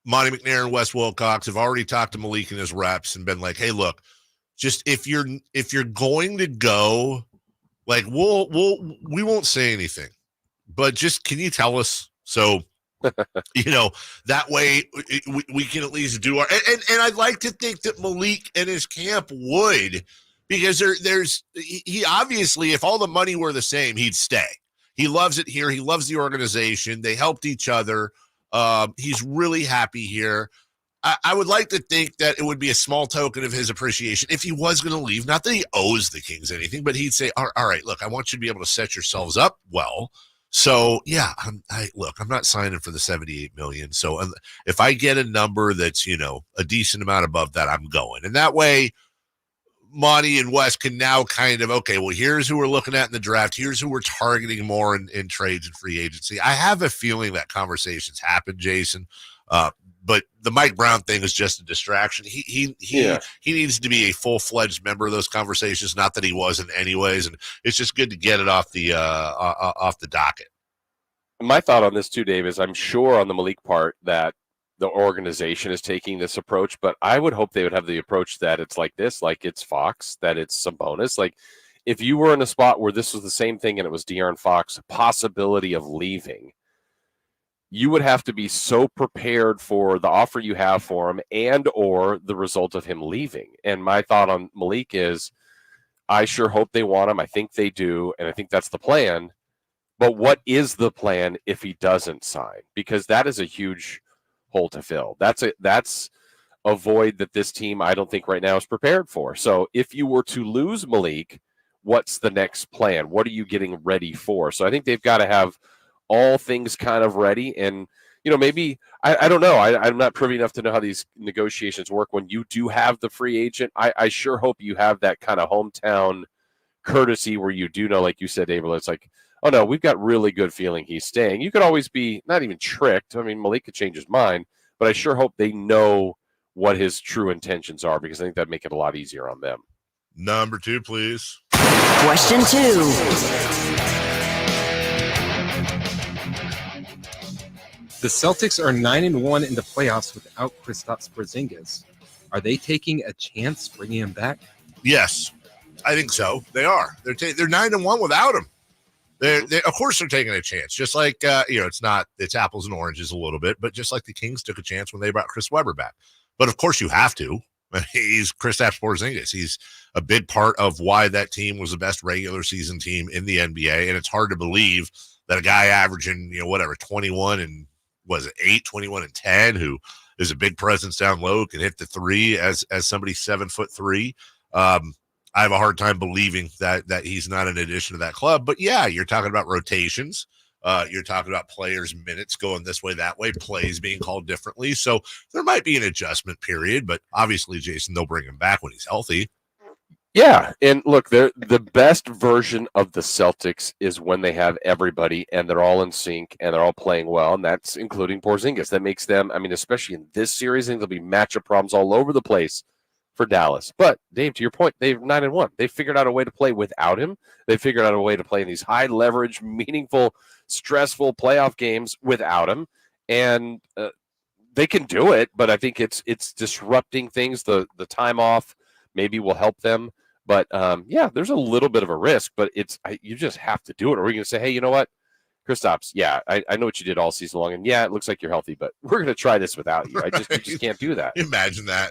Monty McNair and Wes Wilcox have already talked to Malik and his reps and been like, hey, look, just if you're going to go, like, we won't say anything, but just, can you tell us? So, that way we can at least do our, and I'd like to think that Malik and his camp would, because he obviously, if all the money were the same, he'd stay. He loves it here. He loves the organization. They helped each other. He's really happy here. I would like to think that it would be a small token of his appreciation if he was going to leave. Not that he owes the Kings anything, but he'd say, all right, look, I want you to be able to set yourselves up well. So, yeah, I'm not signing for the $78 million. So if I get a number that's, a decent amount above that, I'm going. And that way, Monty and Wes can now kind of, okay, well, here's who we're looking at in the draft. Here's who we're targeting more in trades and free agency. I have a feeling that conversations happen, Jason. But the Mike Brown thing is just a distraction. He needs to be a full-fledged member of those conversations. Not that he wasn't anyways, and it's just good to get it off the docket. My thought on this too, Dave, is I'm sure on the Malik part that the organization is taking this approach, but I would hope they would have the approach that it's like this, like it's Fox, that it's Sabonis. Like if you were in a spot where this was the same thing and it was De'Aaron Fox, possibility of leaving, you would have to be so prepared for the offer you have for him and or the result of him leaving. And my thought on Malik is I sure hope they want him. I think they do, and I think that's the plan. But what is the plan if he doesn't sign? Because that is a huge hole to fill. That's a void that this team, I don't think right now is prepared for. So if you were to lose Malik, what's the next plan? What are you getting ready for? So I think they've got to have all things kind of ready. And, maybe, I don't know. I'm not privy enough to know how these negotiations work. When you do have the free agent, I sure hope you have that kind of hometown courtesy where you do know, like you said, Abel, it's like, oh, no, we've got really good feeling he's staying. You could always be not even tricked. I mean, Malik could change his mind, but I sure hope they know what his true intentions are because I think that'd make it a lot easier on them. Number 2, please. Question 2. The Celtics are 9-1 in the playoffs without Kristaps Porzingis. Are they taking a chance bringing him back? Yes, I think so. They are. They're 9-1 without him. They of course they're taking a chance. Just like it's apples and oranges a little bit, but just like the Kings took a chance when they brought Chris Webber back. But of course you have to. He's Kristaps Porzingis. He's a big part of why that team was the best regular season team in the NBA, and it's hard to believe that a guy averaging 21 and 21 and 10, who is a big presence down low, can hit the three as somebody 7'3". I have a hard time believing that he's not an addition to that club. But yeah, you're talking about rotations. You're talking about players' minutes going this way, that way, plays being called differently. So there might be an adjustment period, but obviously, Jason, they'll bring him back when he's healthy. Yeah, and look, the best version of the Celtics is when they have everybody and they're all in sync and they're all playing well, and that's including Porzingis. That makes them, especially in this series, I think there'll be matchup problems all over the place for Dallas. But, Dave, to your point, they've 9-1. They figured out a way to play without him. They figured out a way to play in these high-leverage, meaningful, stressful playoff games without him, and they can do it, but I think it's disrupting things. The time off maybe will help them. But, there's a little bit of a risk, but you just have to do it. Or we're going to say, hey, you know what, Kristaps, I know what you did all season long, and it looks like you're healthy, but we're going to try this without you. Right. You just can't do that. Imagine that.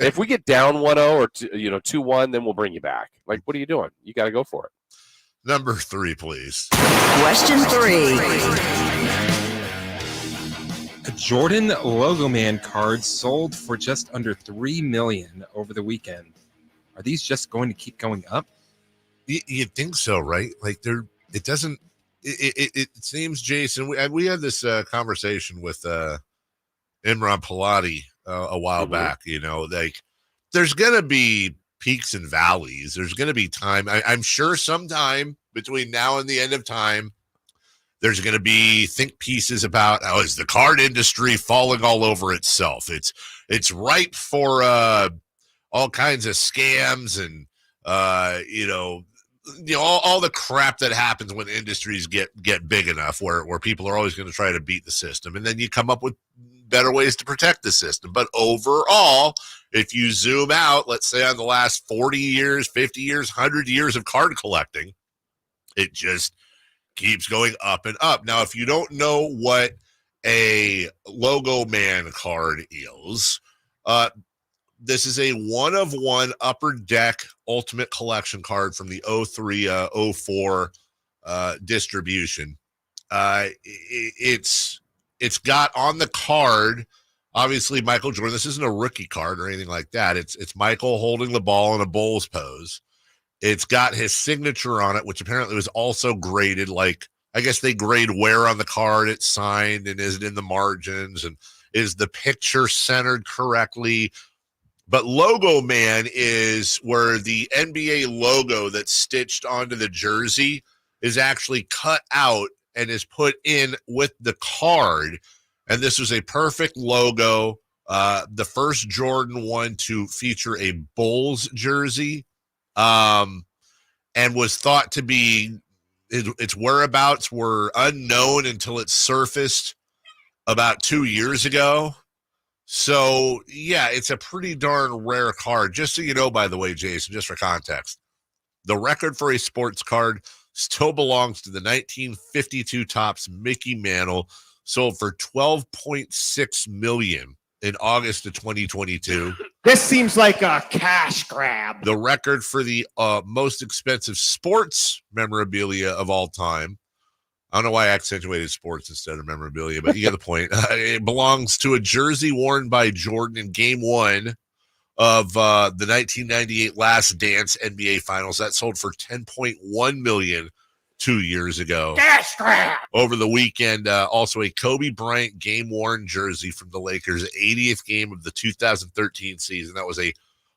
If we get down 1-0 or 2-1, then we'll bring you back. Like, what are you doing? You got to go for it. Number 3, please. Question 3. A Jordan Logo Man card sold for just under $3 million over the weekend. Are these just going to keep going up? You'd think so, right? Like it doesn't. It seems, Jason. We had this conversation with Imran Pilati a while back. Like there's gonna be peaks and valleys. There's gonna be time. I'm sure sometime between now and the end of time, there's going to be think pieces about is the card industry falling all over itself. It's ripe for all kinds of scams and all the crap that happens when industries get big enough where people are always going to try to beat the system, and then you come up with better ways to protect the system. But overall, if you zoom out, let's say on the last 40 years, 50 years, 100 years of card collecting, it just keeps going up and up. Now, if you don't know what a Logo Man card is, this is a 1-of-1 Upper Deck Ultimate Collection card from the 03-04 distribution. It's got on the card, obviously, Michael Jordan. This isn't a rookie card or anything like that. It's Michael holding the ball in a Bulls pose. It's got his signature on it, which apparently was also graded. Like, I guess they grade where on the card it's signed and is it in the margins and is the picture centered correctly. But Logo Man is where the NBA logo that's stitched onto the jersey is actually cut out and is put in with the card. And this was a perfect logo. The first Jordan one to feature a Bulls jersey, and was thought to be, its whereabouts were unknown until it surfaced about 2 years ago. So, yeah, it's a pretty darn rare card. Just so you know, by the way, Jason, just for context, the record for a sports card still belongs to the 1952 Topps Mickey Mantle, sold for $12.6 million in August of 2022. This seems like a cash grab. The record for the most expensive sports memorabilia of all time. I don't know why I accentuated sports instead of memorabilia, but you get the point. It belongs to a jersey worn by Jordan in Game 1 of the 1998 Last Dance NBA Finals. That sold for $10.1 million 2 years ago. Cash grab! Over the weekend, also a Kobe Bryant game-worn jersey from the Lakers' 80th game of the 2013 season. That was a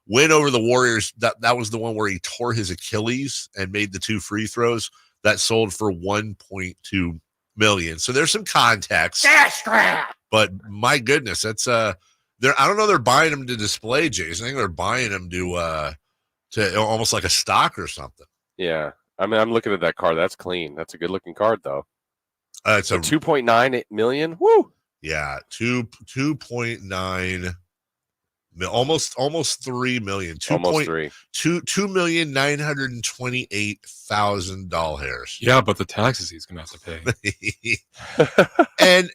win over the Warriors. That was the one where he tore his Achilles and made the 2 free throws. That sold for $1.2 million. So there's some context. Cash grab! But my goodness, that's I don't know, they're buying them to display, Jason. I think they're buying them to almost like a stock or something. Yeah. I mean, I'm looking at that card. That's clean. That's a good looking card, though. It's a 2.9 million. Woo! Yeah, 2.9, almost 3 million. Almost 3. $2,928,000. Yeah, but the taxes he's gonna have to pay. And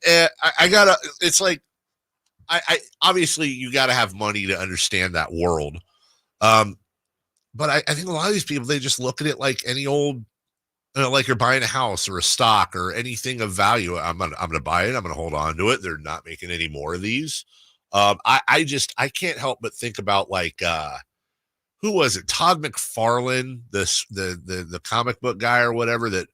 I gotta. It's like, I obviously you gotta have money to understand that world. But I think a lot of these people, they just look at it like any old, like you're buying a house or a stock or anything of value. I'm gonna buy it. I'm gonna hold on to it. They're not making any more of these. I can't help but think about, like, who was it? Todd McFarlane, the comic book guy or whatever, that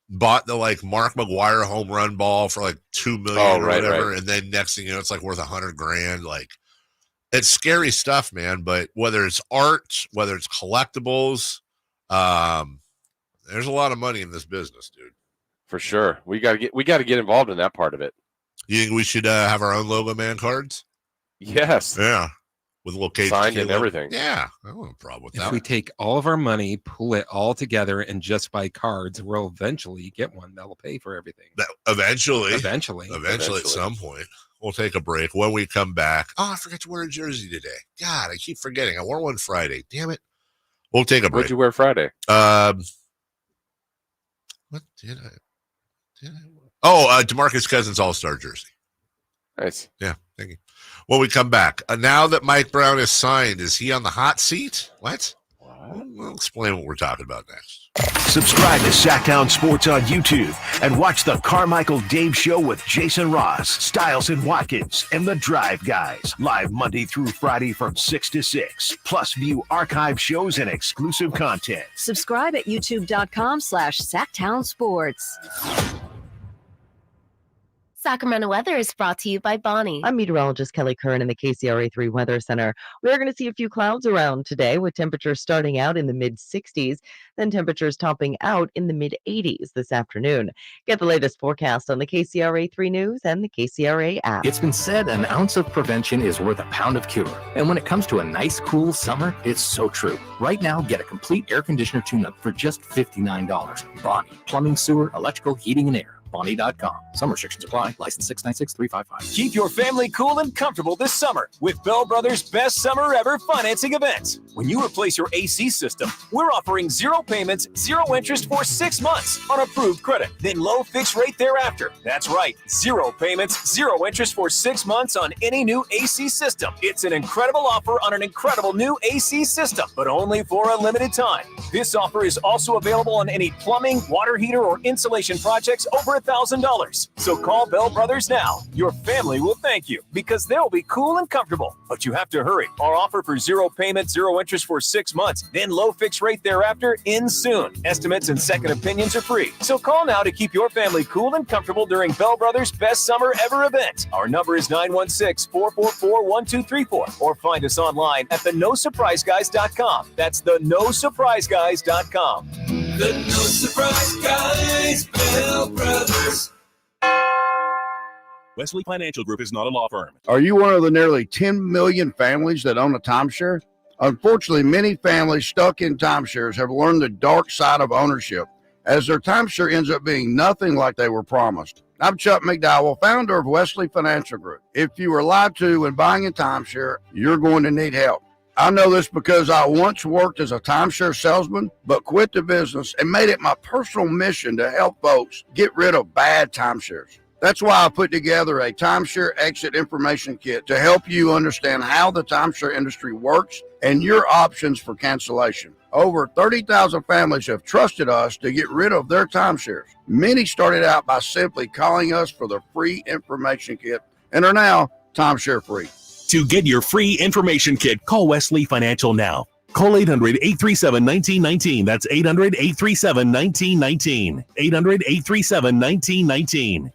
bought the, like, Mark McGwire home run ball for like $2 million or whatever, right. And then next thing you know, it's like worth $100,000. Like, it's scary stuff, man. But whether it's art, whether it's collectibles, there's a lot of money in this business, dude. For sure. We got to get involved in that part of it. You think we should have our own Logo Man cards? Yes. Yeah. With a little cage signed and everything. Yeah. I don't have a problem with that. If we take all of our money, pull it all together, and just buy cards, we'll eventually get one that'll pay for everything. Eventually at some point. We'll take a break. When we come back, I forgot to wear a jersey today. God, I keep forgetting. I wore one Friday. Damn it. We'll take a break. What'd you wear Friday? What did I? DeMarcus Cousins All-Star jersey. Nice. Yeah, thank you. When we come back, now that Mike Brown is signed, is he on the hot seat? What? We'll explain what we're talking about next. Subscribe to Sacktown Sports on YouTube and watch the Carmichael Dave Show with Jason Ross, Stiles and Watkins, and the Drive Guys. Live Monday through Friday from 6 to 6. Plus view archive shows and exclusive content. Subscribe at youtube.com/Sacktown Sports. Sacramento weather is brought to you by Bonnie. I'm meteorologist Kelly Curran in the KCRA3 Weather Center. We're going to see a few clouds around today, with temperatures starting out in the mid-60s, then temperatures topping out in the mid-80s this afternoon. Get the latest forecast on the KCRA3 News and the KCRA app. It's been said an ounce of prevention is worth a pound of cure. And when it comes to a nice, cool summer, it's so true. Right now, get a complete air conditioner tune-up for just $59. Bonnie, plumbing, sewer, electrical, heating, and air. Bonnie.com. Some restrictions apply. License 696-355. Keep your family cool and comfortable this summer with Bell Brothers' best summer ever financing event. When you replace your AC system, we're offering 0 payments, 0 interest for 6 months on approved credit, then low fixed rate thereafter. That's right, 0 payments, 0 interest for 6 months on any new AC system. It's an incredible offer on an incredible new AC system, but only for a limited time. This offer is also available on any plumbing, water heater, or insulation projects over $1,000. So call Bell Brothers now. Your family will thank you because they'll be cool and comfortable. But you have to hurry. Our offer for 0 payment, 0 interest for 6 months, then low fixed rate thereafter ends soon. Estimates and second opinions are free. So call now to keep your family cool and comfortable during Bell Brothers' best summer ever event. Our number is 916-444-1234 or find us online at theNoSurpriseGuys.com. That's theNoSurpriseGuys.com. The No Surprise Guys, Bell Brothers. Wesley Financial Group is not a law firm. Are you one of the nearly 10 million families that own a timeshare? Unfortunately, many families stuck in timeshares have learned the dark side of ownership, as their timeshare ends up being nothing like they were promised. I'm Chuck McDowell, founder of Wesley Financial Group. If you were lied to when buying a timeshare, you're going to need help. I know this because I once worked as a timeshare salesman, but quit the business and made it my personal mission to help folks get rid of bad timeshares. That's why I put together a timeshare exit information kit to help you understand how the timeshare industry works and your options for cancellation. Over 30,000 families have trusted us to get rid of their timeshares. Many started out by simply calling us for the free information kit and are now timeshare free. To get your free information kit, call Wesley Financial now. Call 800-837-1919. That's 800-837-1919. 800-837-1919.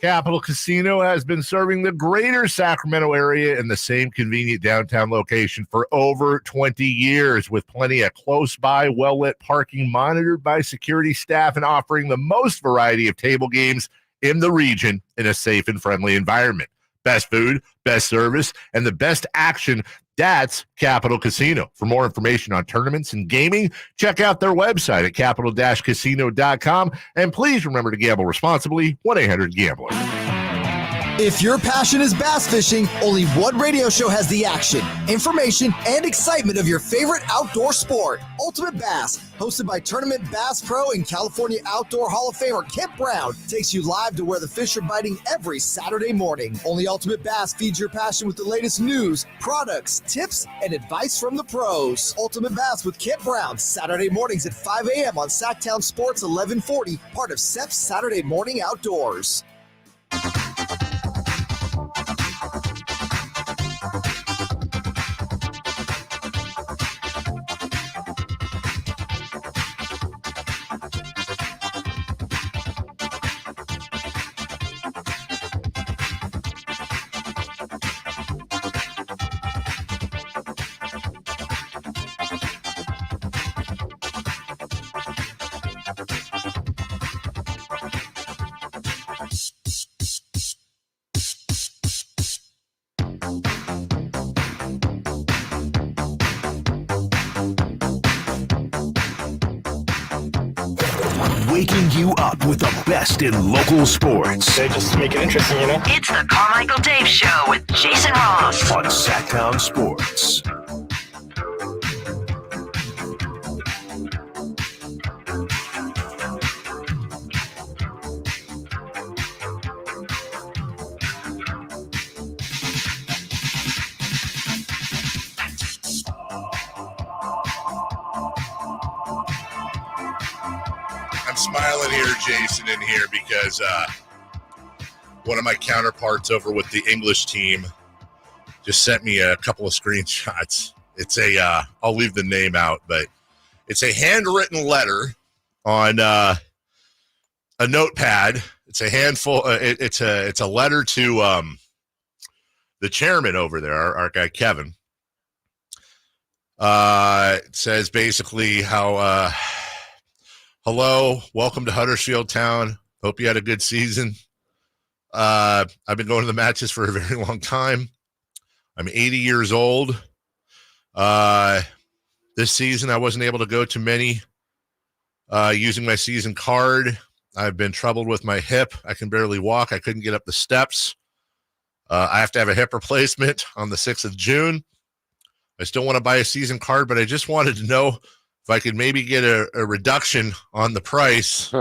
Capital Casino has been serving the greater Sacramento area in the same convenient downtown location for over 20 years, with plenty of close-by, well-lit parking monitored by security staff and offering the most variety of table games in the region in a safe and friendly environment. Best food, best service, and the best action. That's Capital Casino. For more information on tournaments and gaming, check out their website at capital-casino.com. And please remember to gamble responsibly. 1-800-GAMBLER. If your passion is bass fishing, only one radio show has the action, information, and excitement of your favorite outdoor sport. Ultimate Bass, hosted by Tournament Bass Pro and California Outdoor Hall of Famer Kip Brown, takes you live to where the fish are biting every Saturday morning. Only Ultimate Bass feeds your passion with the latest news, products, tips, and advice from the pros. Ultimate Bass with Kip Brown, Saturday mornings at 5 a.m. on Sacktown Sports 1140, part of SEP's Saturday Morning Outdoors. Waking you up with the best in local sports. They just make it interesting, you know? It's the Carmichael Dave Show with Jason Ross on Sacktown Sports. Smiling here, Jason, in here because one of my counterparts over with the English team just sent me a couple of screenshots. It's I'll leave the name out, but it's a handwritten letter on a notepad. It's a handful. It's a letter to the chairman over there, our guy Kevin. It says basically how. Hello, welcome to Huddersfield Town. Hope you had a good season. I've been going to the matches for a very long time. I'm 80 years old. This season, I wasn't able to go to many using my season card. I've been troubled with my hip. I can barely walk. I couldn't get up the steps. I have to have a hip replacement on the 6th of June. I still want to buy a season card, but I just wanted to know if I could maybe get a reduction on the price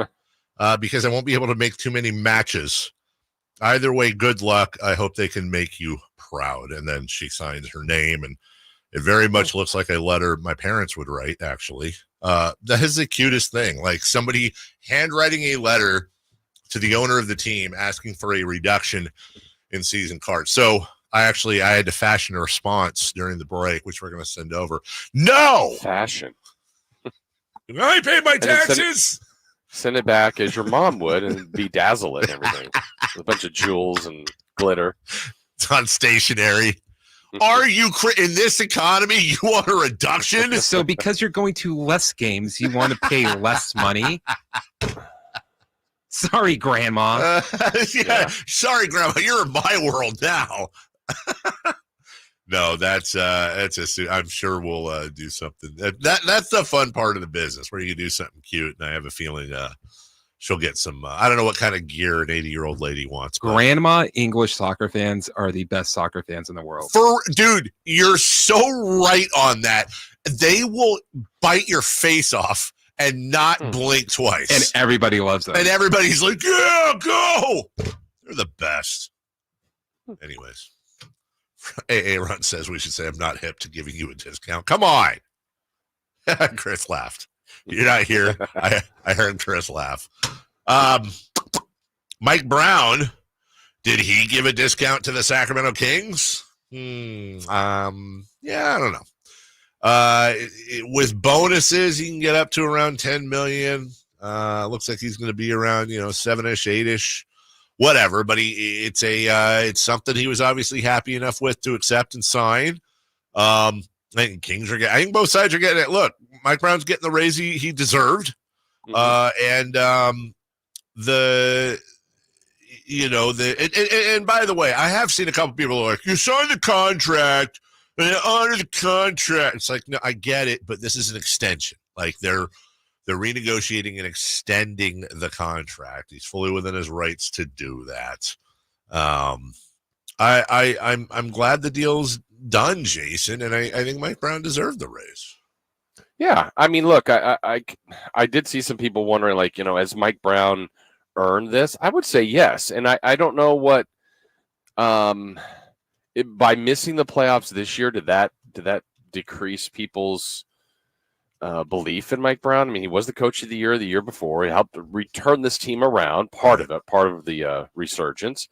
because I won't be able to make too many matches. Either way, good luck. I hope they can make you proud. And then she signs her name, and it very much looks like a letter my parents would write, actually. That is the cutest thing. Like somebody handwriting a letter to the owner of the team asking for a reduction in season cards. So I had to fashion a response during the break, which we're going to send over. No! Fashion. I paid my taxes! Send it back as your mom would and bedazzle it and everything. With a bunch of jewels and glitter. It's on stationery. Are you in this economy? You want a reduction? So because you're going to less games, you want to pay less money? Sorry, Grandma. Yeah. Sorry, Grandma. You're in my world now. No, that's I'm sure we'll do something. That's the fun part of the business where you can do something cute, and I have a feeling she'll get some. I don't know what kind of gear an 80-year-old lady wants. Grandma English soccer fans are the best soccer fans in the world. Dude, you're so right on that. They will bite your face off and not blink twice. And everybody loves them. And everybody's like, yeah, go. They're the best. Anyways, AA Run says we should say I'm not hip to giving you a discount. Come on. Chris laughed. You're not here. I heard Chris laugh. Mike Brown, did he give a discount to the Sacramento Kings? Yeah, I don't know. With bonuses, he can get up to around $10 million. Looks like he's going to be around, 7-ish, 8-ish, whatever. But it's something he was obviously happy enough with to accept and sign. I think Kings are I think both sides are getting it. Look, Mike Brown's getting the raise he deserved. And by the way, I have seen a couple people like, you signed the contract and honor the contract. It's like, no, I get it, but this is an extension. Like they're renegotiating and extending the contract. He's fully within his rights to do that. I'm glad the deal's done, Jason, and I think Mike Brown deserved the raise. Yeah, I mean, look, I did see some people wondering, like, has Mike Brown earned this? I would say yes, and I don't know what by missing the playoffs this year, did that decrease people's belief in Mike Brown? I mean, he was the coach of the year before. He helped return this team around. Part of the resurgence.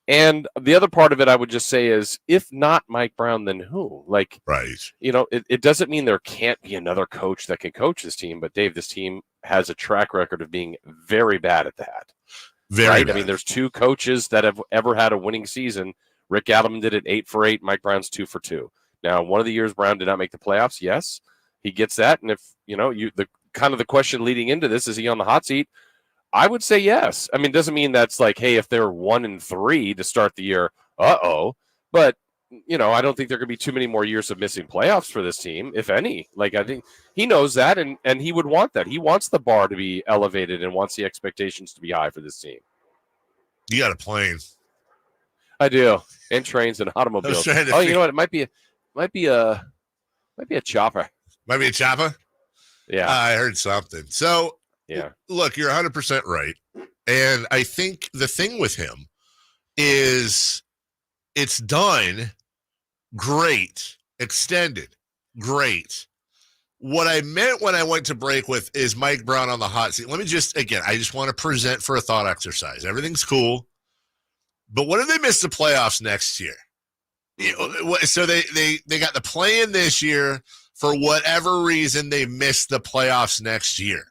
And the other part of it, I would just say, is if not Mike Brown, then who? Like, right? It doesn't mean there can't be another coach that can coach this team. But Dave, this team has a track record of being very bad at that. Very bad. I mean, there's two coaches that have ever had a winning season. Rick Adelman did it 8 for 8. Mike Brown's 2 for 2. Now, one of the years Brown did not make the playoffs. Yes, he gets that. And if the question leading into this, is he on the hot seat? I would say yes. I mean, it doesn't mean that's like, hey, if they're 1-3 to start the year, but I don't think there could be too many more years of missing playoffs for this team, if any. Like, I think he knows that, and he would want that. He wants the bar to be elevated and wants the expectations to be high for this team. You got a plane. I do, and trains and automobiles. Oh, you know what? It might be a chopper. Might be a chopper. Yeah, I heard something. So. Yeah. Look, you're 100% right. And I think the thing with him is it's done great, extended great. What I meant when I went to break with is Mike Brown on the hot seat. Let me I just want to present for a thought exercise. Everything's cool. But what if they miss the playoffs next year? So they got the play-in this year. For whatever reason, they missed the playoffs next year.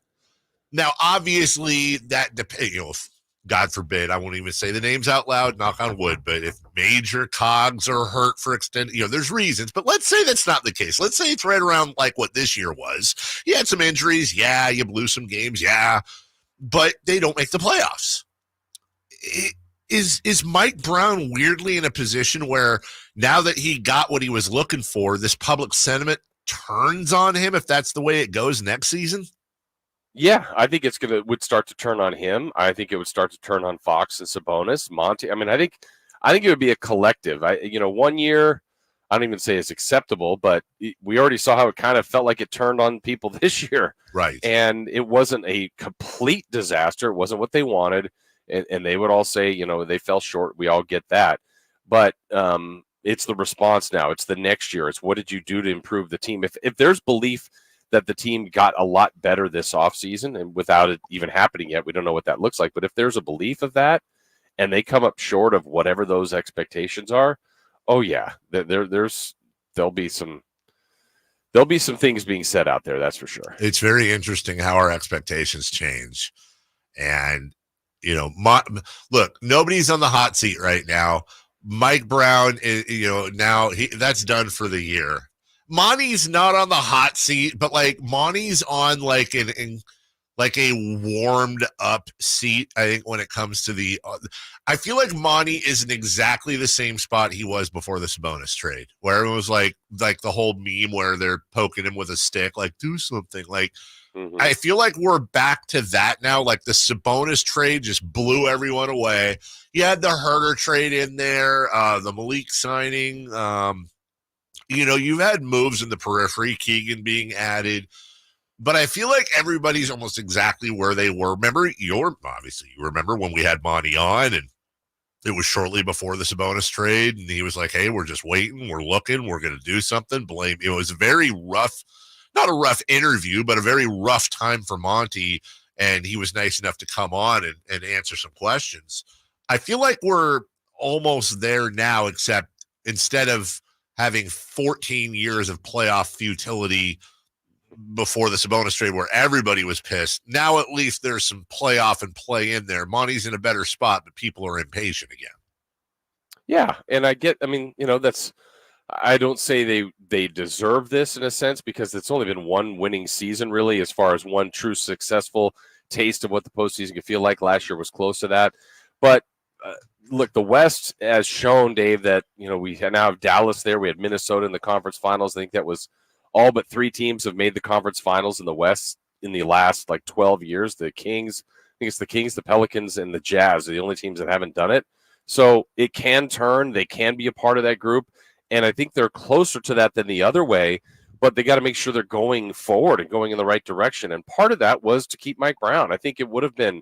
Now, obviously, that depends. God forbid, I won't even say the names out loud, knock on wood, but if major cogs are hurt for extended, there's reasons. But let's say that's not the case. Let's say it's right around like what this year was. You had some injuries. Yeah, you blew some games. Yeah, but they don't make the playoffs. Is Mike Brown weirdly in a position where now that he got what he was looking for, this public sentiment turns on him if that's the way it goes next season? Yeah, I think would start to turn on him. I think it would start to turn on Fox and Sabonis, Monty. I mean, I think it would be a collective. 1 year, I don't even say it's acceptable, but we already saw how it kind of felt like it turned on people this year. Right. And it wasn't a complete disaster. It wasn't what they wanted. And they would all say, they fell short. We all get that. But it's the response now. It's the next year. It's what did you do to improve the team? If there's belief that the team got a lot better this offseason, and without it even happening yet, we don't know what that looks like. But if there's a belief of that and they come up short of whatever those expectations are, oh yeah, there'll be some things being said out there, that's for sure. It's very interesting how our expectations change. And, look, nobody's on the hot seat right now. Mike Brown, now that's done for the year. Monty's not on the hot seat, but like Monty's on like a warmed up seat. I think when it comes to I feel like Monty is in exactly the same spot he was before the Sabonis trade, where everyone was like the whole meme where they're poking him with a stick, like do something. Like I feel like we're back to that now. Like the Sabonis trade just blew everyone away. You had the Herter trade in there, the Malik signing. You've had moves in the periphery, Keegan being added. But I feel like everybody's almost exactly where they were. You remember when we had Monty on, and it was shortly before the Sabonis trade, and he was like, hey, we're just waiting. We're looking. We're going to do something. It was a very rough, not a rough interview, but a very rough time for Monty, and he was nice enough to come on and answer some questions. I feel like we're almost there now, except instead of having 14 years of playoff futility before the Sabonis trade where everybody was pissed, now at least there's some playoff and play in there. Monty's in a better spot, but people are impatient again. Yeah, and I don't say they deserve this in a sense, because it's only been one winning season really, as far as one true successful taste of what the postseason could feel like. Last year was close to that. But look, the West has shown, Dave, that we now have Dallas there. We had Minnesota in the conference finals. I think that was all but 3 teams have made the conference finals in the West in the last 12 years. The Kings, I think it's the Kings, the Pelicans, and the Jazz are the only teams that haven't done it. So it can turn. They can be a part of that group. And I think they're closer to that than the other way, but they got to make sure they're going forward and going in the right direction. And part of that was to keep Mike Brown. I think it would have been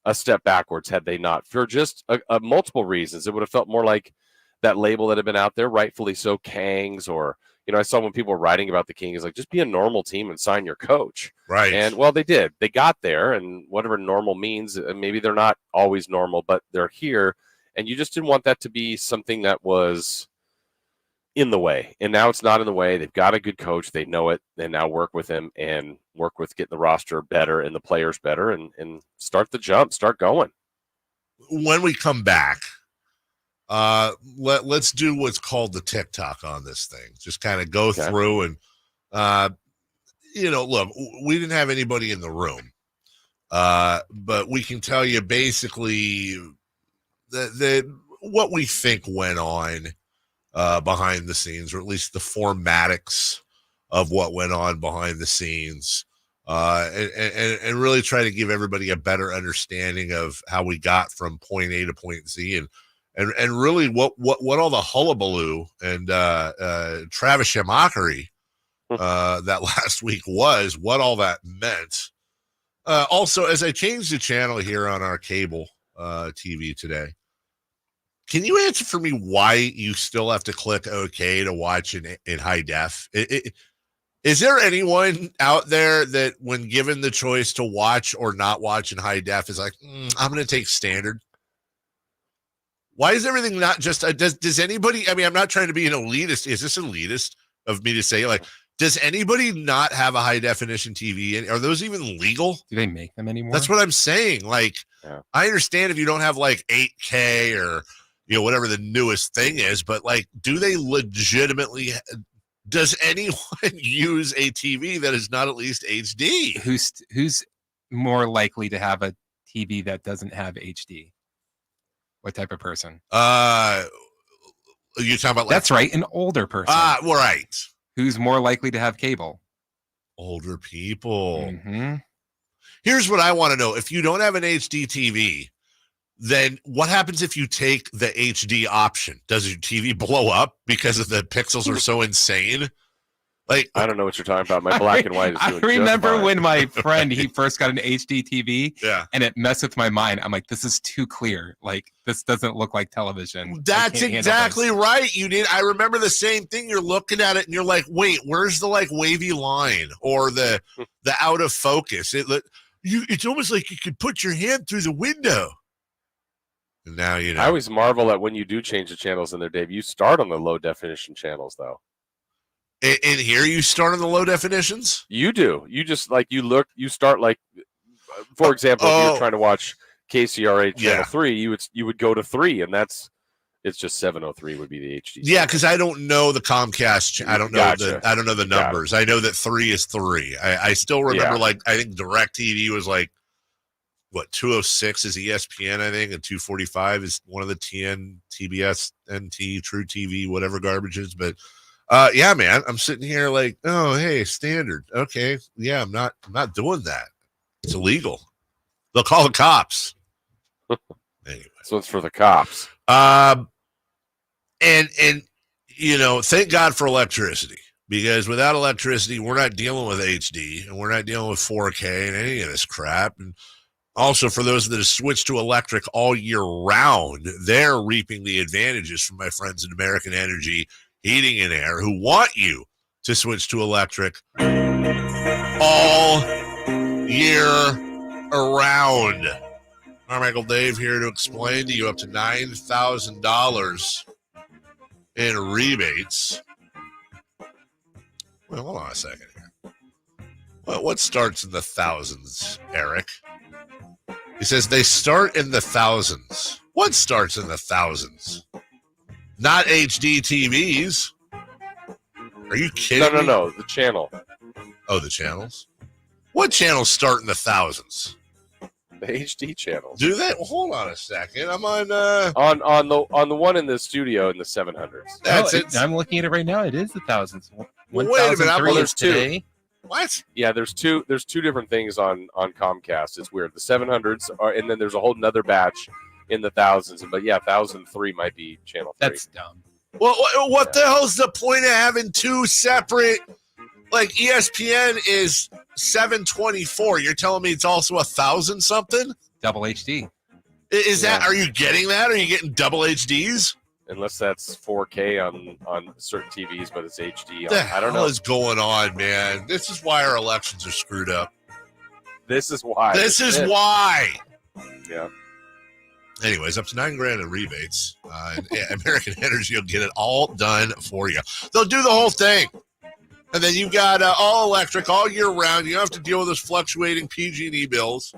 a step backwards had they not, for just multiple reasons. It would have felt more like that label that had been out there, rightfully so, Kangs, or I saw when people were writing about the Kings, like, just be a normal team and sign your coach. Right. And, well, they did. They got there, and whatever normal means, maybe they're not always normal, but they're here. And you just didn't want that to be something that was in the way. And now it's not in the way. They've got a good coach. They know it. They now work with him and work with getting the roster better and the players better and start the jump, start going. When we come back, let's do what's called the TikTok on this thing. Just kind of go through and, look, we didn't have anybody in the room, but we can tell you basically that what we think went on behind the scenes, or at least the formatics of what went on behind the scenes, and really try to give everybody a better understanding of how we got from point A to point Z, and really what all the hullabaloo and Travis mockery that last week was, what all that meant. Also, as I changed the channel here on our cable TV today, can you answer for me why you still have to click OK to watch in high def? Is there anyone out there that, when given the choice to watch or not watch in high def, is like, I'm going to take standard? Why is everything not just does anybody? I mean, I'm not trying to be an elitist. Is this elitist of me to say, like, does anybody not have a high definition TV? And are those even legal? Do they make them anymore? That's what I'm saying. Like, I understand if you don't have like 8K or whatever the newest thing is, but like, do they legitimately? Does anyone use a TV that is not at least HD? Who's more likely to have a TV that doesn't have HD? What type of person? You talking about? That's right, an older person. Right. Who's more likely to have cable? Older people. Mm-hmm. Here's what I want to know: if you don't have an HD TV, then what happens if you take the HD option? Does your TV blow up because of the pixels are so insane? Like, I don't know what you're talking about. My black and white is doing I remember just fine. when my friend, he first got an HD TV, Yeah. and it messed with my mind. I'm like, this is too clear. Like, this doesn't look like television. That's exactly right. You did. I remember the same thing. You're looking at it and you're like, wait, where's the like wavy line or the out of focus? It's almost like you could put your hand through the window. And now you know. I always marvel at when you do change the channels in there, Dave. You start on the low definition channels, though. In here, you start on the low definitions? You do. You just like you start like, for example, if you're trying to watch KCRA channel 3, you would go to 3, and it's just 703 would be the HD. Yeah, because I don't know the Comcast. I don't know I don't know the numbers. I know that 3 is 3. I still remember like I think DirecTV was like what 206 is ESPN, I think, and 245 is one of the TN, TBS, NT, True TV, whatever garbage is, but. Yeah, man, I'm sitting here like, oh, hey, standard. Okay. Yeah, I'm not doing that. It's illegal. They'll call the cops. Anyway. So it's for the cops. And you know, thank God for electricity, because without electricity, we're not dealing with HD and we're not dealing with 4K and any of this crap. And also for those that have switched to electric all year round, they're reaping the advantages from my friends at American Energy Heating and Air, who want you to switch to electric all year around. Carmichael Dave here to explain to you up to $9,000 in rebates. Well, hold on a second here. What starts in the thousands, Eric? He says they start in the thousands. What starts in the thousands? Not HD TVs. Are you kidding me? No. The channel. Oh, the channels? What channels start in the thousands? The HD channels. Do they? Well, hold on a second. I'm on on the one in the studio in the 700s. That's it. I'm looking at it right now. It is the thousands. Wait a minute. Well, there's two. What? Yeah, there's two different things on Comcast. It's weird. The 700s are, and then there's a whole nother batch in the thousands. But yeah, 1003 might be channel 3. That's dumb. Well, what the hell's the point of having two separate? Like ESPN is 724. You're telling me it's also 1,000 something? Double HD. Is that? Are you getting that? Are you getting double HDs? Unless that's 4K on certain TVs, but it's HD. I don't know what's going on, man. This is why our elections are screwed up. This is why. Yeah. Anyways, up to $9,000 in rebates. American Energy will get it all done for you. They'll do the whole thing. And then you've got all electric all year round. You don't have to deal with those fluctuating PG&E bills.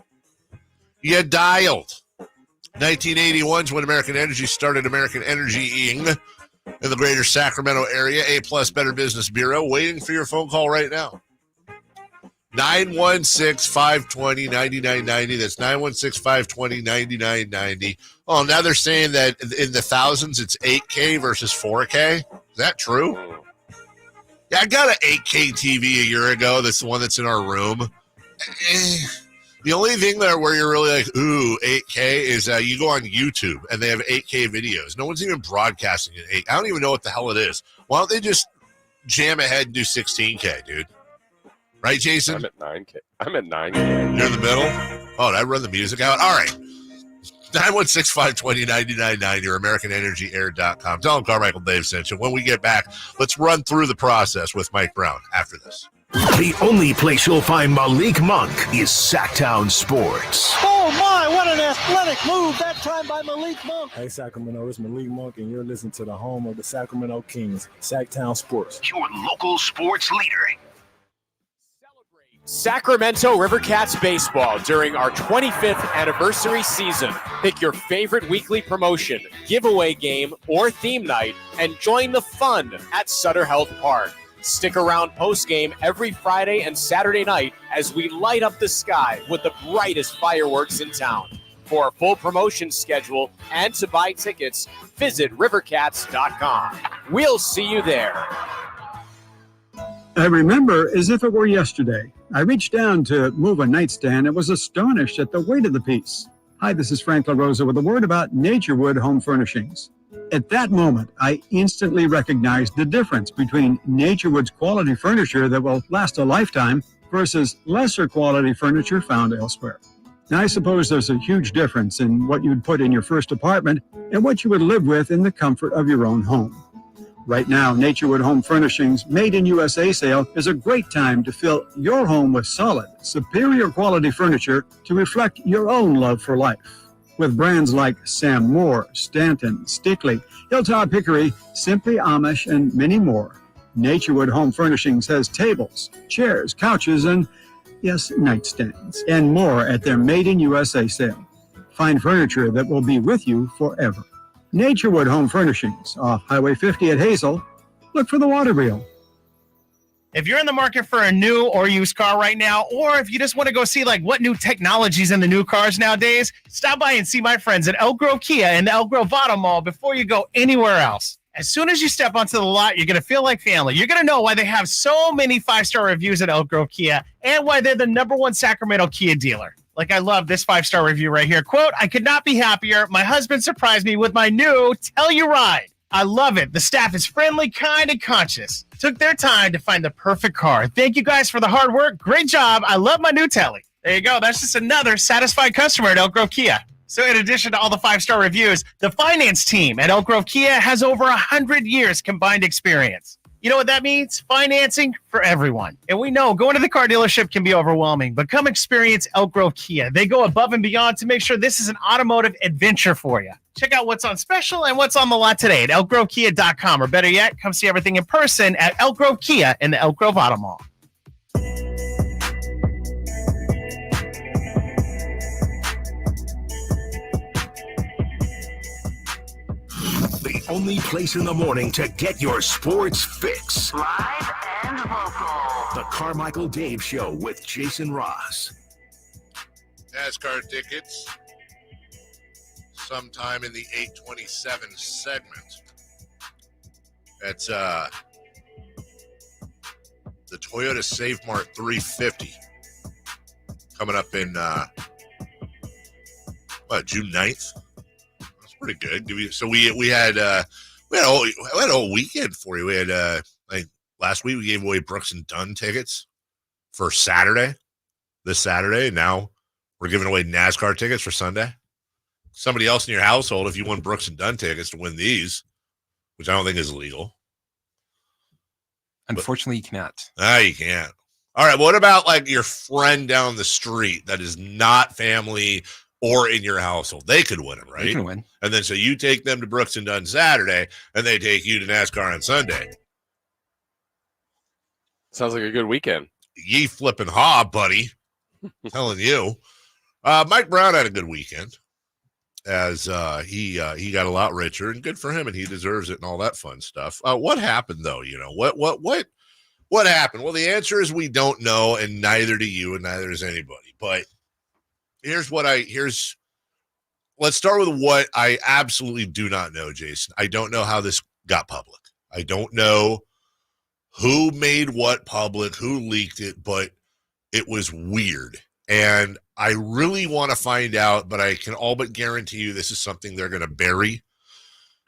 You get dialed. 1981 is when American Energy started American Energy-ing in the greater Sacramento area. A+ Better Business Bureau, waiting for your phone call right now. 916-520-9990. That's 916-520-9990. Oh, now they're saying that in the thousands it's 8K versus 4K. Is that true? Yeah, I got an 8K TV a year ago. That's the one that's in our room. The only thing there where you're really like, ooh, 8K is you go on YouTube and they have 8K videos. No one's even broadcasting it 8. I don't even know what the hell it is. Why don't they just jam ahead and do 16K, dude? Right, Jason? I'm at 9K. You're in the middle? Oh, did I run the music out? All right. 916-520-9990 or AmericanEnergyAir.com. Tell them Carmichael Dave sent you. When we get back, let's run through the process with Mike Brown after this. The only place you'll find Malik Monk is Sacktown Sports. Oh, my, what an athletic move that time by Malik Monk. Hey, Sacramento, it's Malik Monk, and you're listening to the home of the Sacramento Kings, Sacktown Sports. Your local sports leader. Sacramento Rivercats baseball during our 25th anniversary season. Pick your favorite weekly promotion, giveaway game, or theme night, and join the fun at Sutter Health Park. Stick around post-game every Friday and Saturday night as we light up the sky with the brightest fireworks in town. For a full promotion schedule and to buy tickets, visit rivercats.com. We'll see you there. I remember as if it were yesterday. I reached down to move a nightstand and was astonished at the weight of the piece. Hi, this is Frank LaRosa with a word about Naturewood Home Furnishings. At that moment, I instantly recognized the difference between Naturewood's quality furniture that will last a lifetime versus lesser quality furniture found elsewhere. Now, I suppose there's a huge difference in what you'd put in your first apartment and what you would live with in the comfort of your own home. Right now, Naturewood Home Furnishings Made in USA sale is a great time to fill your home with solid, superior quality furniture to reflect your own love for life. With brands like Sam Moore, Stanton, Stickley, Hilltop Hickory, Simply Amish, and many more, Naturewood Home Furnishings has tables, chairs, couches, and, yes, nightstands, and more at their Made in USA sale. Find furniture that will be with you forever. Naturewood Home Furnishings, off Highway 50 at Hazel. Look for the water wheel. If you're in the market for a new or used car right now, or if you just want to go see like what new technology's in the new cars nowadays, stop by and see my friends at Elk Grove Kia in the Elk Grove Auto Mall before you go anywhere else. As soon as you step onto the lot, you're going to feel like family. You're going to know why they have so many 5-star reviews at Elk Grove Kia and why they're the #1 Sacramento Kia dealer. Like, I love this 5-star review right here. Quote, "I could not be happier. My husband surprised me with my new Telluride. I love it. The staff is friendly, kind, and conscious. Took their time to find the perfect car. Thank you guys for the hard work. Great job. I love my new Telly." There you go. That's just another satisfied customer at Elk Grove Kia. So in addition to all the 5-star reviews, the finance team at Elk Grove Kia has over 100 years combined experience. You know what that means? Financing for everyone. And we know going to the car dealership can be overwhelming, but come experience Elk Grove Kia. They go above and beyond to make sure this is an automotive adventure for you. Check out what's on special and what's on the lot today at elkgrovekia.com, or better yet, come see everything in person at Elk Grove Kia in the Elk Grove Auto Mall. The only place in the morning to get your sports fix. Live and vocal. The Carmichael Dave Show with Jason Ross. NASCAR tickets sometime in the 8:27 segment. That's the Toyota Save Mart 350 coming up in June 9th. Pretty good. So we had a whole weekend for you. We had like last week we gave away Brooks and Dunn tickets for Saturday, this Saturday. And now we're giving away NASCAR tickets for Sunday. Somebody else in your household, if you won Brooks and Dunn tickets to win these, which I don't think is illegal. Unfortunately, you cannot. You can't. All right. What about like your friend down the street that is not family or in your household? They could win them, right? They can win. And then so you take them to Brooks and Dunn Saturday, and they take you to NASCAR on Sunday. Sounds like a good weekend. Ye flipping haw, buddy. I'm telling you. Mike Brown had a good weekend as he got a lot richer, and good for him, and he deserves it and all that fun stuff. What happened, though? You know, what happened? Well, the answer is we don't know, and neither do you, and neither does anybody. But let's start with what I absolutely do not know, Jason. I don't know how this got public. I don't know who made what public, who leaked it, but it was weird. And I really want to find out, but I can all but guarantee you this is something they're going to bury.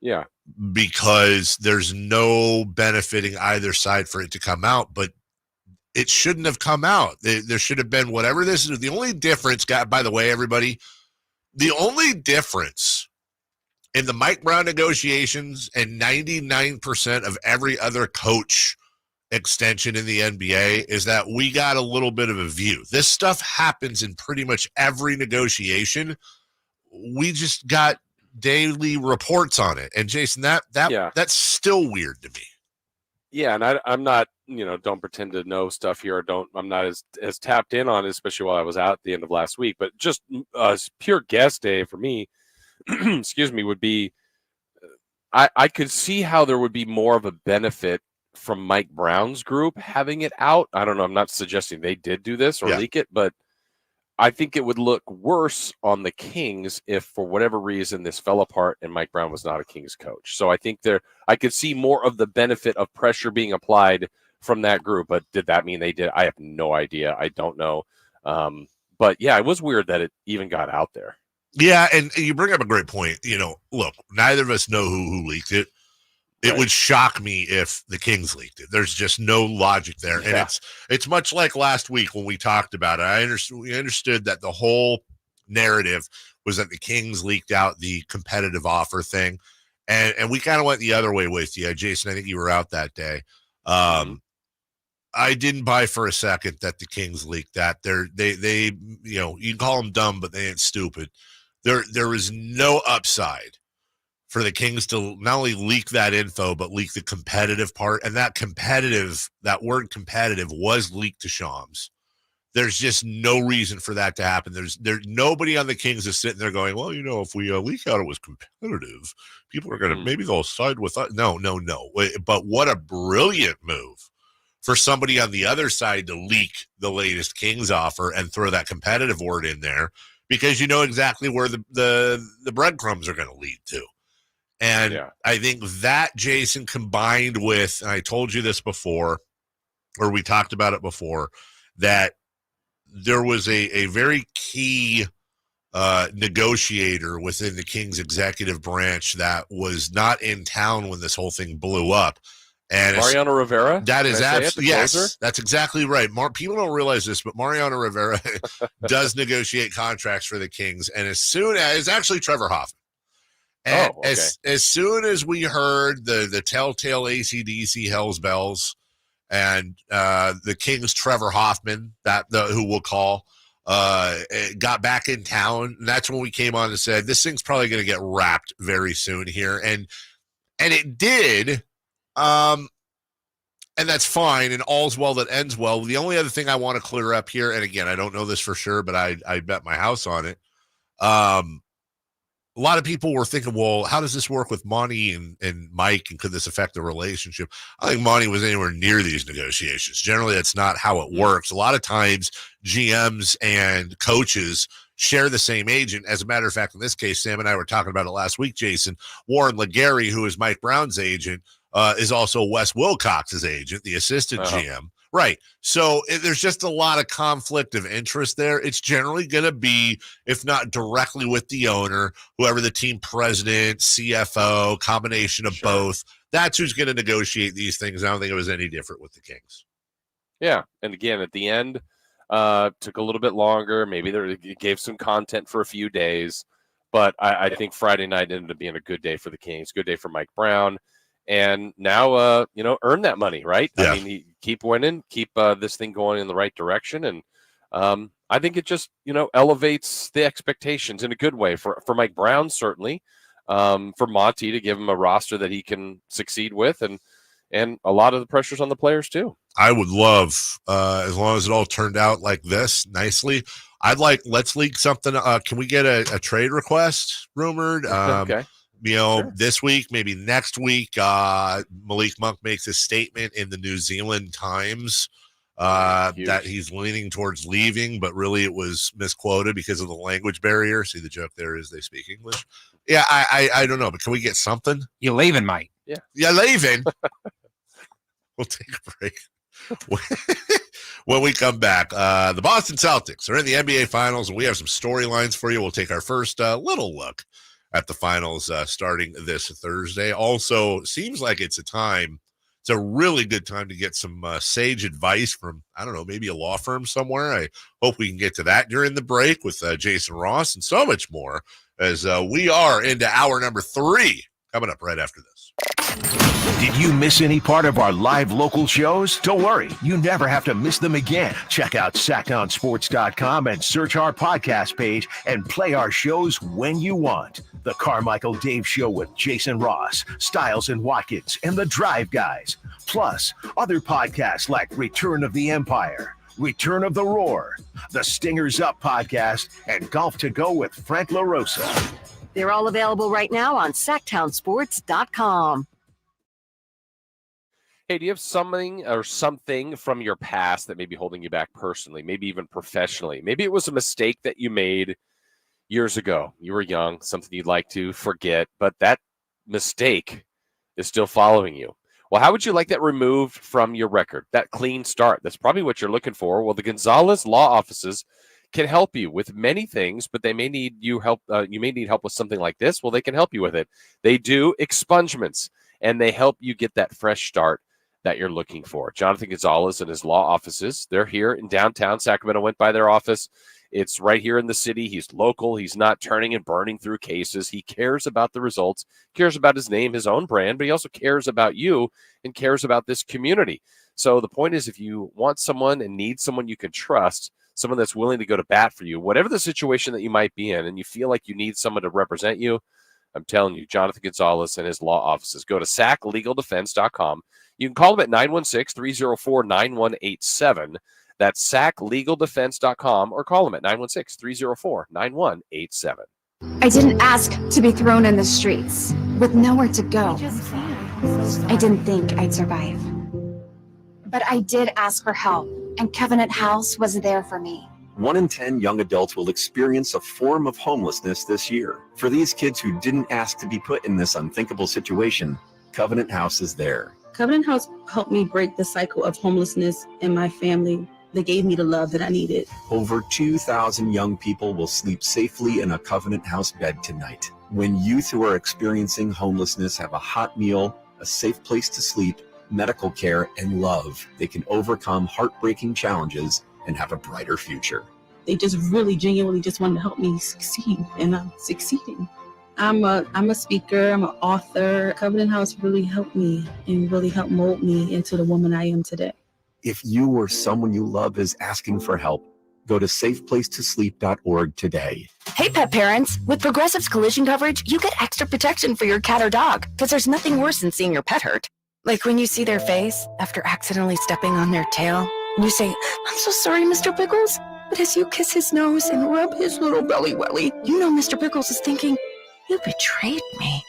Yeah. Because there's no benefiting either side for it to come out, but it shouldn't have come out. There should have been whatever this is. The only difference, by the way, everybody, the only difference in the Mike Brown negotiations and 99% of every other coach extension in the NBA is that we got a little bit of a view. This stuff happens in pretty much every negotiation. We just got daily reports on it. And Jason, that's still weird to me. Yeah, and I'm not, don't pretend to know stuff here. I'm not as tapped in on it, especially while I was out at the end of last week. But just pure guess day for me, excuse me, would be I could see how there would be more of a benefit from Mike Brown's group having it out. I don't know. I'm not suggesting they did do this or leak it, but I think it would look worse on the Kings if, for whatever reason, this fell apart and Mike Brown was not a Kings coach. So I think I could see more of the benefit of pressure being applied from that group. But did that mean they did? I have no idea. I don't know. But yeah, it was weird that it even got out there. Yeah, and you bring up a great point. Look, neither of us know who leaked it. It would shock me if the Kings leaked it. There's just no logic there. Yeah. And it's much like last week when we talked about it. We understood that the whole narrative was that the Kings leaked out the competitive offer thing. And we kind of went the other way with you. Jason, I think you were out that day. I didn't buy for a second that the Kings leaked that. They you can call them dumb, but they ain't stupid. There is no upside for the Kings to not only leak that info, but leak the competitive part. And that word competitive was leaked to Shams. There's just no reason for that to happen. There's nobody on the Kings is sitting there going, well, if we leak out it was competitive, people are going to, maybe they'll side with us. No. But what a brilliant move for somebody on the other side to leak the latest Kings offer and throw that competitive word in there, because you know exactly where the breadcrumbs are going to lead to. And I think that, Jason, combined with, and I told you this before, or we talked about it before, that there was a very key negotiator within the Kings executive branch that was not in town when this whole thing blew up. And Mariano Rivera? That is absolutely, yes, that's exactly right. People don't realize this, but Mariano Rivera does negotiate contracts for the Kings. And as soon as, actually Trevor Hoffman, and as soon as we heard the telltale AC/DC Hell's Bells and the Kings Trevor Hoffman, who we'll call, got back in town, and that's when we came on and said, this thing's probably going to get wrapped very soon here. And it did. And that's fine, and all's well that ends well. The only other thing I want to clear up here, and again, I don't know this for sure, but I bet my house on it. A lot of people were thinking, well, how does this work with Monty and Mike, and could this affect the relationship? I think Monty was anywhere near these negotiations. Generally, that's not how it works. A lot of times, GMs and coaches share the same agent. As a matter of fact, in this case, Sam and I were talking about it last week, Jason. Warren Legary, who is Mike Brown's agent, is also Wes Wilcox's agent, the assistant GM. Right. So there's just a lot of conflict of interest there. It's generally going to be, if not directly with the owner, whoever the team president, CFO, combination of both. That's who's going to negotiate these things. I don't think it was any different with the Kings. Yeah. And again, at the end, took a little bit longer. Maybe it gave some content for a few days. But I think Friday night ended up being a good day for the Kings, good day for Mike Brown. And now, earn that money, right? Yeah. I mean, keep winning, keep this thing going in the right direction. And I think it just, elevates the expectations in a good way for Mike Brown, certainly, for Monty to give him a roster that he can succeed with. And a lot of the pressure's on the players, too. I would love, as long as it all turned out like this nicely, let's leak something. Can we get a trade request rumored? Okay. This week, maybe next week, Malik Monk makes a statement in the New Zealand Times that he's leaning towards leaving, but really it was misquoted because of the language barrier. See, the joke there is they speak English. Yeah, I don't know, but can we get something? You're leaving, mate. Yeah. You're leaving. We'll take a break. When we come back, the Boston Celtics are in the NBA Finals, and we have some storylines for you. We'll take our first little look at the finals starting this Thursday. Also, seems like it's a really good time to get some sage advice from, I don't know, maybe a law firm somewhere. I hope we can get to that during the break with Jason Ross and so much more as we are into hour number 3 coming up right after this. Did you miss any part of our live local shows? Don't worry, you never have to miss them again. Check out sacktownsports.com and search our podcast page and play our shows when you want. The Carmichael Dave Show with Jason Ross, Stiles and Watkins, and the Drive Guys. Plus, other podcasts like Return of the Empire, Return of the Roar, the Stingers Up podcast, and Golf to Go with Frank LaRosa. They're all available right now on sacktownsports.com. Hey, do you have something from your past that may be holding you back personally, maybe even professionally? Maybe it was a mistake that you made years ago. You were young, something you'd like to forget, but that mistake is still following you. Well, how would you like that removed from your record? That clean start. That's probably what you're looking for. Well, the Gonzalez Law Offices can help you with many things, but they may need you help. You may need help with something like this. Well, they can help you with it. They do expungements, and they help you get that fresh start that you're looking for. Jonathan Gonzalez and his law offices, they're here in downtown Sacramento. Went by their office. It's right here in the city. He's local. He's not turning and burning through cases. He cares about the results, cares about his name, his own brand, but he also cares about you and cares about this community. So the point is, if you want someone and need someone you can trust, someone that's willing to go to bat for you, whatever the situation that you might be in, and you feel like you need someone to represent you, I'm telling you, Jonathan Gonzalez and his law offices. Go to saclegaldefense.com. You can call them at 916-304-9187. That's saclegaldefense.com, or call them at 916-304-9187. I didn't ask to be thrown in the streets with nowhere to go. I didn't think I'd survive. But I did ask for help, and Covenant House was there for me. 1 in 10 young adults will experience a form of homelessness this year. For these kids who didn't ask to be put in this unthinkable situation, Covenant House is there. Covenant House helped me break the cycle of homelessness in my family. They gave me the love that I needed. Over 2,000 young people will sleep safely in a Covenant House bed tonight. When youth who are experiencing homelessness have a hot meal, a safe place to sleep, medical care, and love, they can overcome heartbreaking challenges and have a brighter future. They just really genuinely just wanted to help me succeed, and I'm succeeding. I'm a speaker, I'm an author. Covenant House really helped me and really helped mold me into the woman I am today. If you or someone you love is asking for help, go to safeplacetosleep.org today. Hey, pet parents. With Progressive's collision coverage, you get extra protection for your cat or dog, because there's nothing worse than seeing your pet hurt. Like when you see their face after accidentally stepping on their tail, and you say, "I'm so sorry, Mr. Pickles." But as you kiss his nose and rub his little belly welly, you know Mr. Pickles is thinking, "You betrayed me."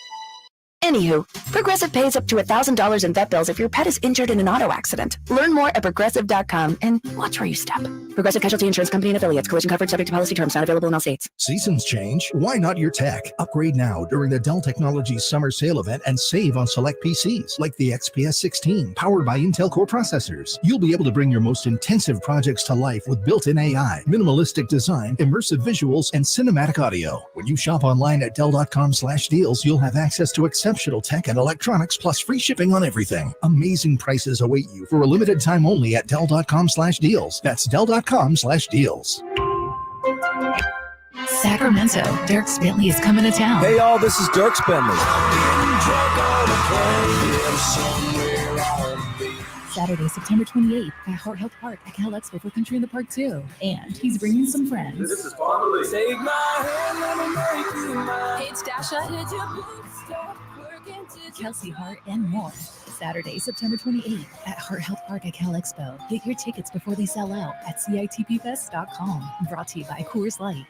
Anywho, Progressive pays up to $1,000 in vet bills if your pet is injured in an auto accident. Learn more at Progressive.com and watch where you step. Progressive Casualty Insurance Company and Affiliates. Collision coverage subject to policy terms. Not available in all states. Seasons change. Why not your tech? Upgrade now during the Dell Technologies Summer Sale event and save on select PCs like the XPS 16 powered by Intel Core processors. You'll be able to bring your most intensive projects to life with built-in AI, minimalistic design, immersive visuals, and cinematic audio. When you shop online at Dell.com/deals, you'll have access to exceptional tech and electronics plus free shipping on everything. Amazing prices await you for a limited time only at Dell.com/deals. That's Dell.com/deals. Sacramento, Dirks Bentley is coming to town. Hey y'all, this is Dirks Bentley. Saturday, September 28th at Heart Health Park at Cal Expo for Country in the Park 2. And he's bringing some friends. This is Pummeled. Take my hand, let me make you mine. It's Dasha, hit your boots, stop working to Kelsey Hart, and more. Saturday, September 28th at Heart Health Park at Cal Expo. Get your tickets before they sell out at CITPFest.com. Brought to you by Coors Light.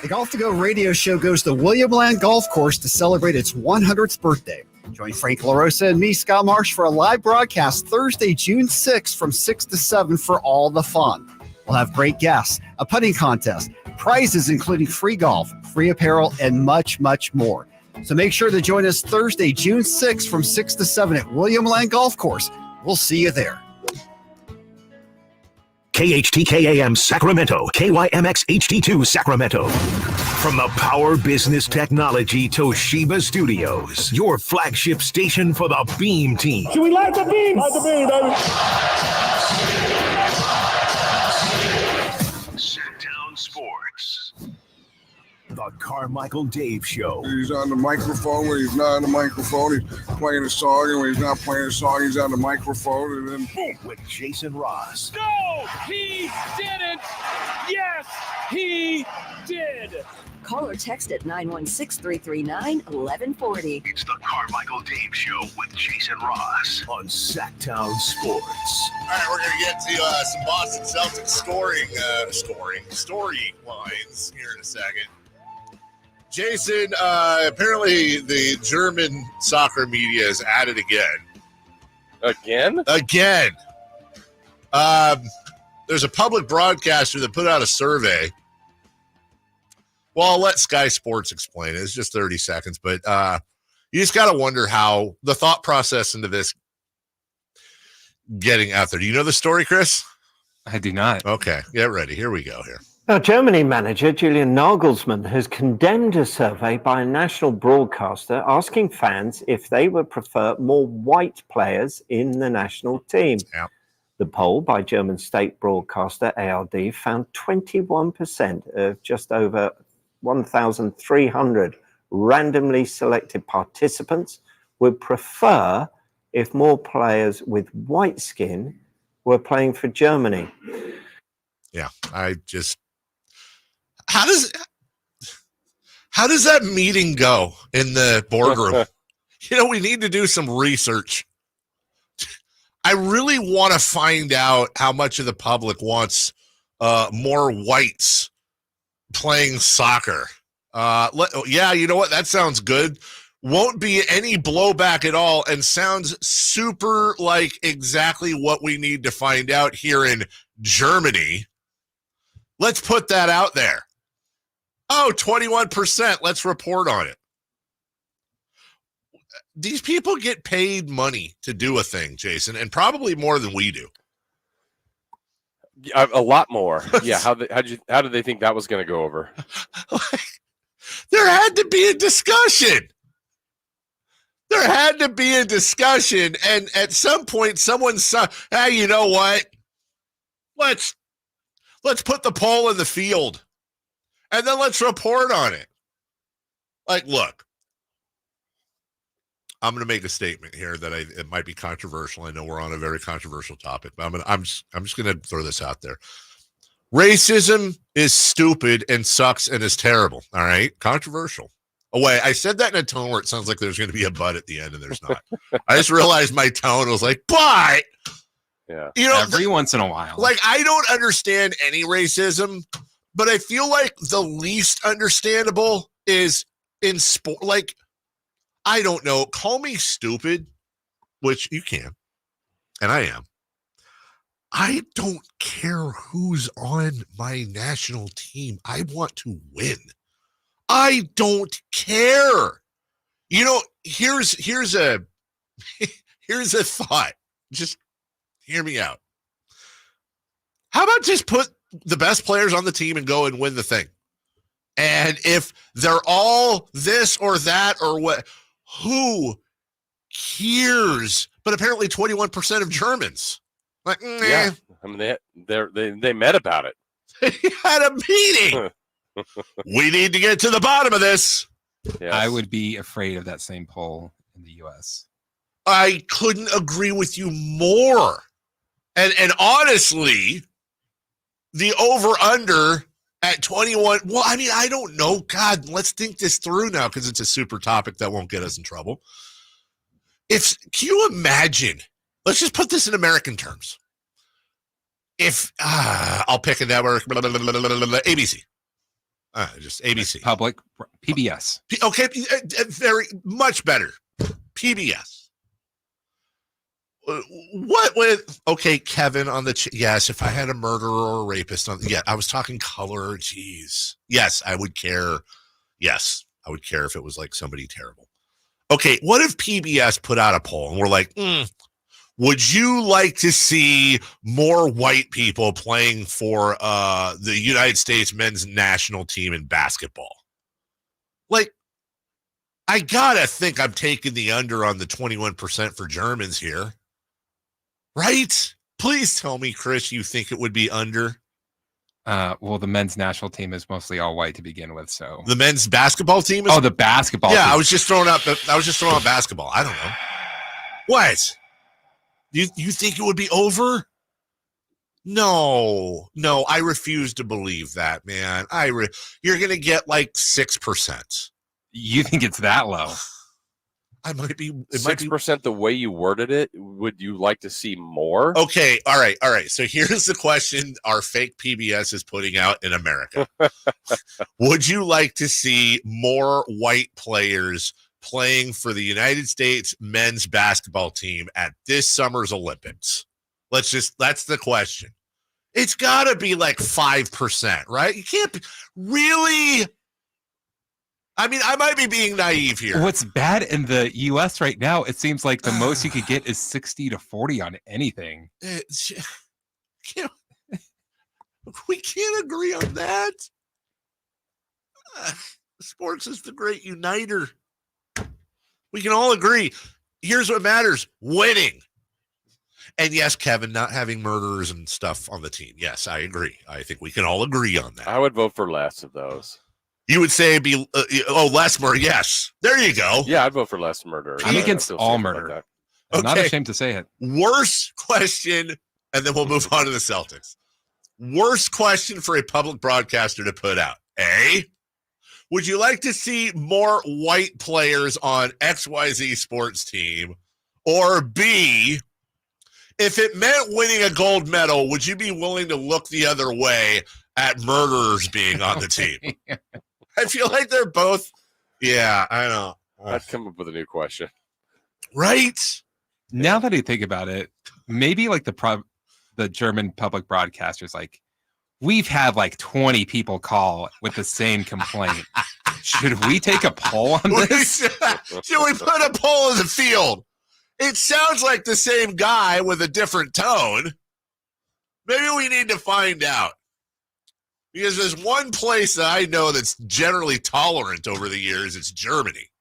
The Golf to Go radio show goes to William Land Golf Course to celebrate its 100th birthday. Join Frank LaRosa and me, Scott Marsh, for a live broadcast Thursday, June 6th from 6 to 7 for all the fun. We'll have great guests, a putting contest, prizes including free golf, free apparel, and much, much more. So make sure to join us Thursday, June 6th from 6 to 7 at William Land Golf Course. We'll see you there. KHTKAM Sacramento, KYMX HD2 Sacramento. From the Power Business Technology Toshiba Studios, your flagship station for the Beam Team. Should we light the beam? Light the beam, baby. Sit-down sports. The Carmichael Dave Show. He's on the microphone when he's not on the microphone. He's playing a song, and when he's not playing a song, he's on the microphone, and then boom. With Jason Ross. No, he didn't. Yes, he did. Call or text at 916-339-1140. It's the Carmichael Dave Show with Jason Ross on Sacktown Sports. All right, we're going to get to some Boston Celtics story lines here in a second. Jason, apparently the German soccer media is at it again. Again. There's a public broadcaster that put out a survey. Well, I'll let Sky Sports explain it. It's just 30 seconds, but you just got to wonder how the thought process into this getting out there. Do you know the story, Chris? I do not. Okay, get ready. Here we go here. Now, Germany manager Julian Nagelsmann has condemned a survey by a national broadcaster asking fans if they would prefer more white players in the national team. Yeah. The poll by German state broadcaster ARD found 21% of just over 1,300 randomly selected participants would prefer if more players with white skin were playing for Germany. Yeah, how does that meeting go in the boardroom? We need to do some research. I really want to find out how much of the public wants more whites playing soccer. Yeah, you know what? That sounds good. Won't be any blowback at all and sounds super like exactly what we need to find out here in Germany. Let's put that out there. Oh, 21%. Let's report on it. These people get paid money to do a thing, Jason, and probably more than we do. A lot more. Yeah. How did they think that was going to go over? There had to be a discussion. There had to be a discussion, and at some point, someone said, "Hey, you know what? Let's put the poll in the field, and then let's report on it." Like, look, I'm going to make a statement here that it might be controversial. I know we're on a very controversial topic, but I'm just going to throw this out there. Racism is stupid and sucks and is terrible. All right, controversial. Oh, wait, I said that in a tone where it sounds like there's going to be a but at the end, and there's not. I just realized my tone was like, but. Yeah. Every once in a while. Like, I don't understand any racism, but I feel like the least understandable is in sport. Like, I don't know. Call me stupid, which you can, and I am. I don't care who's on my national team. I want to win. I don't care. Here's a thought. Just hear me out. How about just put the best players on the team and go and win the thing? And if they're all this or that or what, who cares? But apparently 21% of Germans. Like, yeah. I mean, they met about it. They had a meeting. We need to get to the bottom of this. Yes. I would be afraid of that same poll in the U.S. I couldn't agree with you more. And honestly, the over-under at 21, well, I mean, I don't know. God, let's think this through now because it's a super topic that won't get us in trouble. Can you imagine? Let's just put this in American terms. If I'll pick a network, ABC. Just ABC. Public, PBS. Okay, very much better. PBS. What with, okay, Kevin on the, yes, if I had a murderer or a rapist on, yeah, I was talking color, geez. Yes, I would care. Yes, I would care if it was like somebody terrible. Okay, what if PBS put out a poll and we're like, would you like to see more white people playing for the United States men's national team in basketball? Like, I gotta think I'm taking the under on the 21% for Germans here. Right? Please tell me, Chris, you think it would be under? Well, the men's national team is mostly all white to begin with, so the men's basketball team is. Oh, the basketball. Yeah, team. I was just throwing out basketball. I don't know. What? You think it would be over? No, I refuse to believe that, man. You're gonna get like 6%. You think it's that low? I might be 6%. The way you worded it, would you like to see more? Okay, all right. So here's the question: our fake PBS is putting out in America. Would you like to see more white players playing for the United States men's basketball team at this summer's Olympics? That's the question. It's got to be like 5%, right? You can't really. I mean, I might be being naive here. What's bad in the U.S. right now, it seems like the most you could get is 60 to 40 on anything. We can't agree on that. Sports is the great uniter. We can all agree. Here's what matters: winning. And yes, Kevin, not having murderers and stuff on the team. Yes, I agree. I think we can all agree on that. I would vote for less of those. You would say it'd be less murder. Yes, there you go. Yeah, I'd vote for less murder. I'm against all murder. Like I'm not ashamed to say it. Worst question, and then we'll move on to the Celtics. Worst question for a public broadcaster to put out. A, would you like to see more white players on XYZ sports team? Or B, if it meant winning a gold medal, would you be willing to look the other way at murderers being on the team? I feel like they're both. Yeah, I know. I'd come up with a new question. Right? Now that I think about it, maybe like the German public broadcasters, like, we've had like 20 people call with the same complaint. Should we take a poll on this? Should we put a poll in the field? It sounds like the same guy with a different tone. Maybe we need to find out. Because there's one place that I know that's generally tolerant over the years. It's Germany.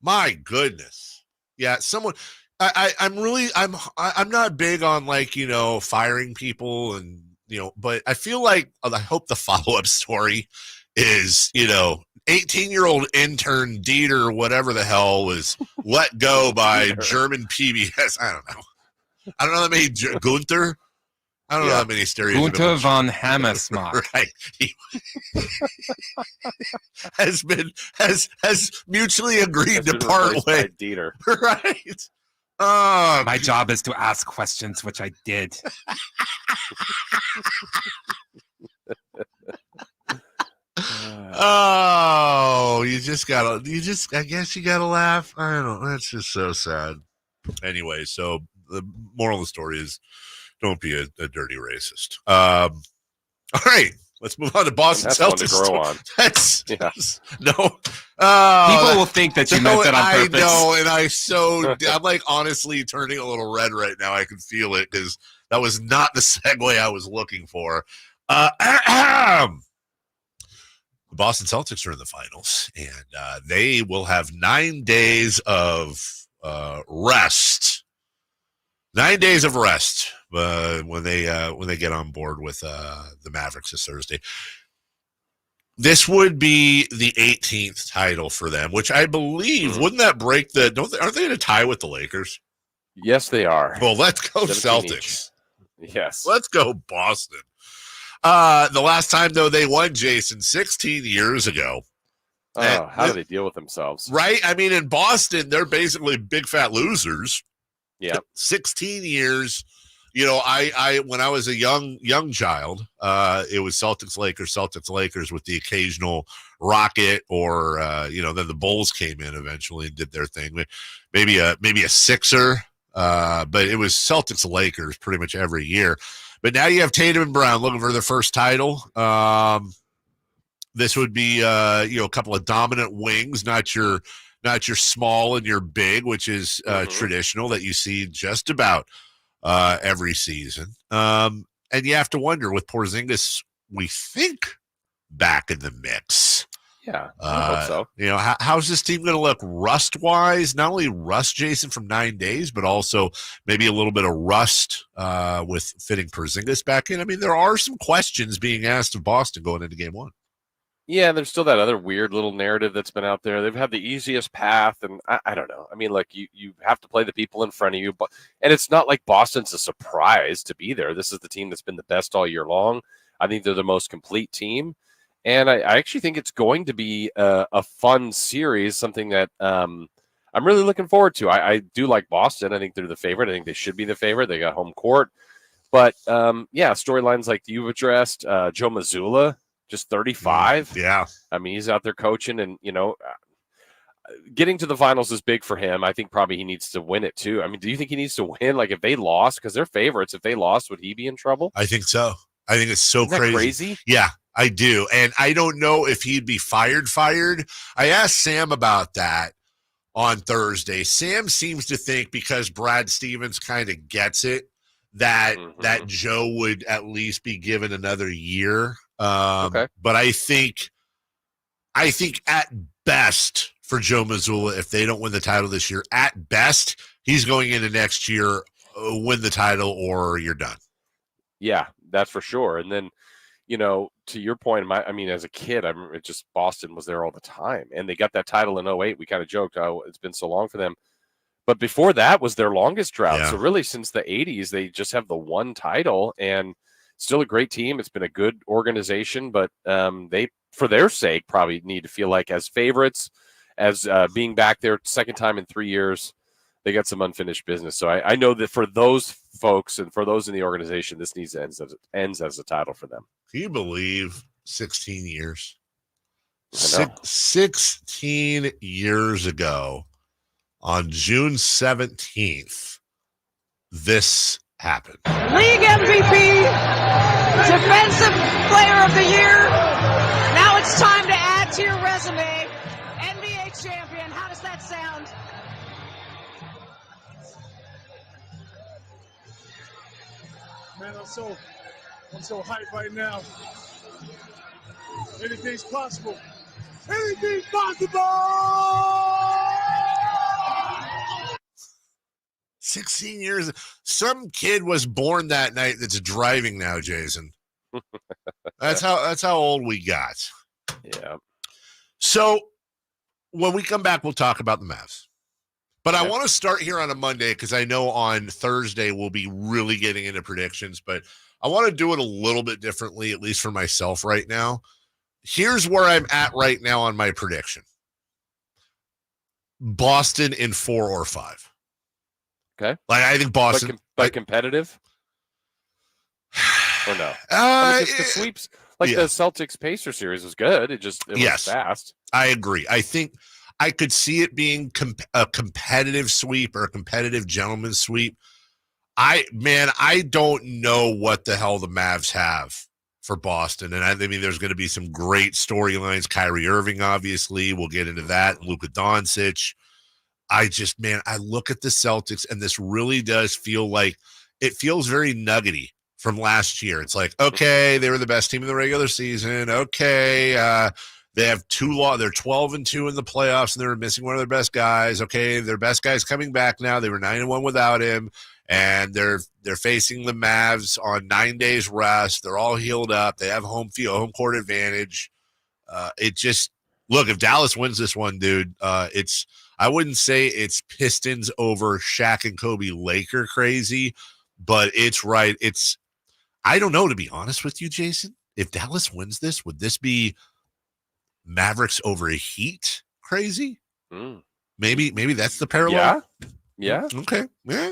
My goodness. Yeah, someone. I'm not big on, like, firing people and but I feel like, I hope the follow-up story is 18-year-old intern Dieter, whatever the hell, was let go by German PBS. I don't know that many Gunther. I don't know how many stereotypes. Gunther von Hammersmark. Right. He has mutually agreed to part way. Dieter. Right. My job is to ask questions, which I did. I guess you gotta laugh. I don't know. That's just so sad. Anyway, so the moral of the story is, don't be a dirty racist. All right, let's move on to Boston Celtics. That's one to grow on. No. People will think that you meant that on purpose. I know, and I'm like honestly turning a little red right now. I can feel it because that was not the segue I was looking for. The Boston Celtics are in the finals, and they will have 9 days of rest. 9 days of rest when they get on board with the Mavericks this Thursday. This would be the 18th title for them, which I believe wouldn't that break aren't they in a tie with the Lakers? Yes, they are. Well, let's go Celtics. Each. Yes. Let's go Boston. The last time, though, they won, Jason, 16 years ago. Oh, how do they deal with themselves? Right? I mean, in Boston, they're basically big fat losers. Yeah. 16 years. I when I was a young child, it was Celtics, Lakers with the occasional Rocket or, then the Bulls came in eventually and did their thing. Maybe a Sixer, but it was Celtics, Lakers pretty much every year. But now you have Tatum and Brown looking for their first title. This would be, a couple of dominant wings, not your small and your big, which is traditional that you see just about every season. And you have to wonder with Porzingis, we think back in the mix. Yeah, I hope so. How's this team going to look rust-wise? Not only rust, Jason, from 9 days, but also maybe a little bit of rust with fitting Porzingis back in. I mean, there are some questions being asked of Boston going into Game 1. Yeah, there's still that other weird little narrative that's been out there. They've had the easiest path, and I don't know. I mean, like, you have to play the people in front of you, and it's not like Boston's a surprise to be there. This is the team that's been the best all year long. I think they're the most complete team. And I actually think it's going to be a fun series, something that I'm really looking forward to. I do like Boston. I think they're the favorite. I think they should be the favorite. They got home court. But, storylines like you've addressed, Joe Mazzulla, just 35. Yeah. I mean, he's out there coaching, and, getting to the finals is big for him. I think probably he needs to win it, too. I mean, do you think he needs to win? Like, if they lost, because they're favorites, if they lost, would he be in trouble? I think so. I think it's so Isn't that crazy. Yeah. I do. And I don't know if he'd be fired. I asked Sam about that on Thursday. Sam seems to think because Brad Stevens kind of gets it that Joe would at least be given another year. But I think at best for Joe Mazzulla, if they don't win the title this year, at best he's going into next year, win the title or you're done. Yeah, that's for sure. And then, to your point, as a kid, I remember Boston was there all the time, and they got that title in 2008. We kind of joked, oh, it's been so long for them. But before that was their longest drought. Yeah. So really since the 80s, they just have the one title, and still a great team. It's been a good organization, but they, for their sake, probably need to feel like as favorites, as being back there second time in 3 years, they got some unfinished business. So I know that for those folks and for those in the organization, this ends as a title for them. Can you believe 16 years? 16 years ago, on June 17th, this happened. League MVP, Defensive Player of the Year. Now it's time to add to your resume. NBA champion. How does that sound? Man, I'm so hyped right now. Anything's possible. Anything's possible! 16 years. Some kid was born that night that's driving now, Jason. That's how old we got. Yeah. So when we come back, we'll talk about the Mavs. But I want to start here on a Monday because I know on Thursday we'll be really getting into predictions, but I want to do it a little bit differently, at least for myself right now. Here's where I'm at right now on my prediction. Boston in 4 or 5. Okay. Like, I think Boston. But competitive? Or no? The sweeps, the Celtics Pacer series was good. It was fast. I agree. I think I could see it being a competitive sweep or a competitive gentleman's sweep. I don't know what the hell the Mavs have for Boston. And I mean, there's going to be some great storylines. Kyrie Irving, obviously. We'll get into that. Luka Doncic. I look at the Celtics, and this really does feel like it feels very nuggety from last year. It's like, okay, they were the best team in the regular season. Okay, they have they're 12-2 in the playoffs, and they're missing one of their best guys. Okay, their best guy's coming back now. They were 9-1 without him, and they're facing the Mavs on 9 days rest. They're all healed up. They have home court advantage. Look, if Dallas wins this one, dude, I wouldn't say it's Pistons over Shaq and Kobe Laker crazy, but it's right. I don't know, to be honest with you, Jason. If Dallas wins this, would this be Mavericks over Heat crazy? Maybe that's the parallel. Yeah. Okay. Yeah.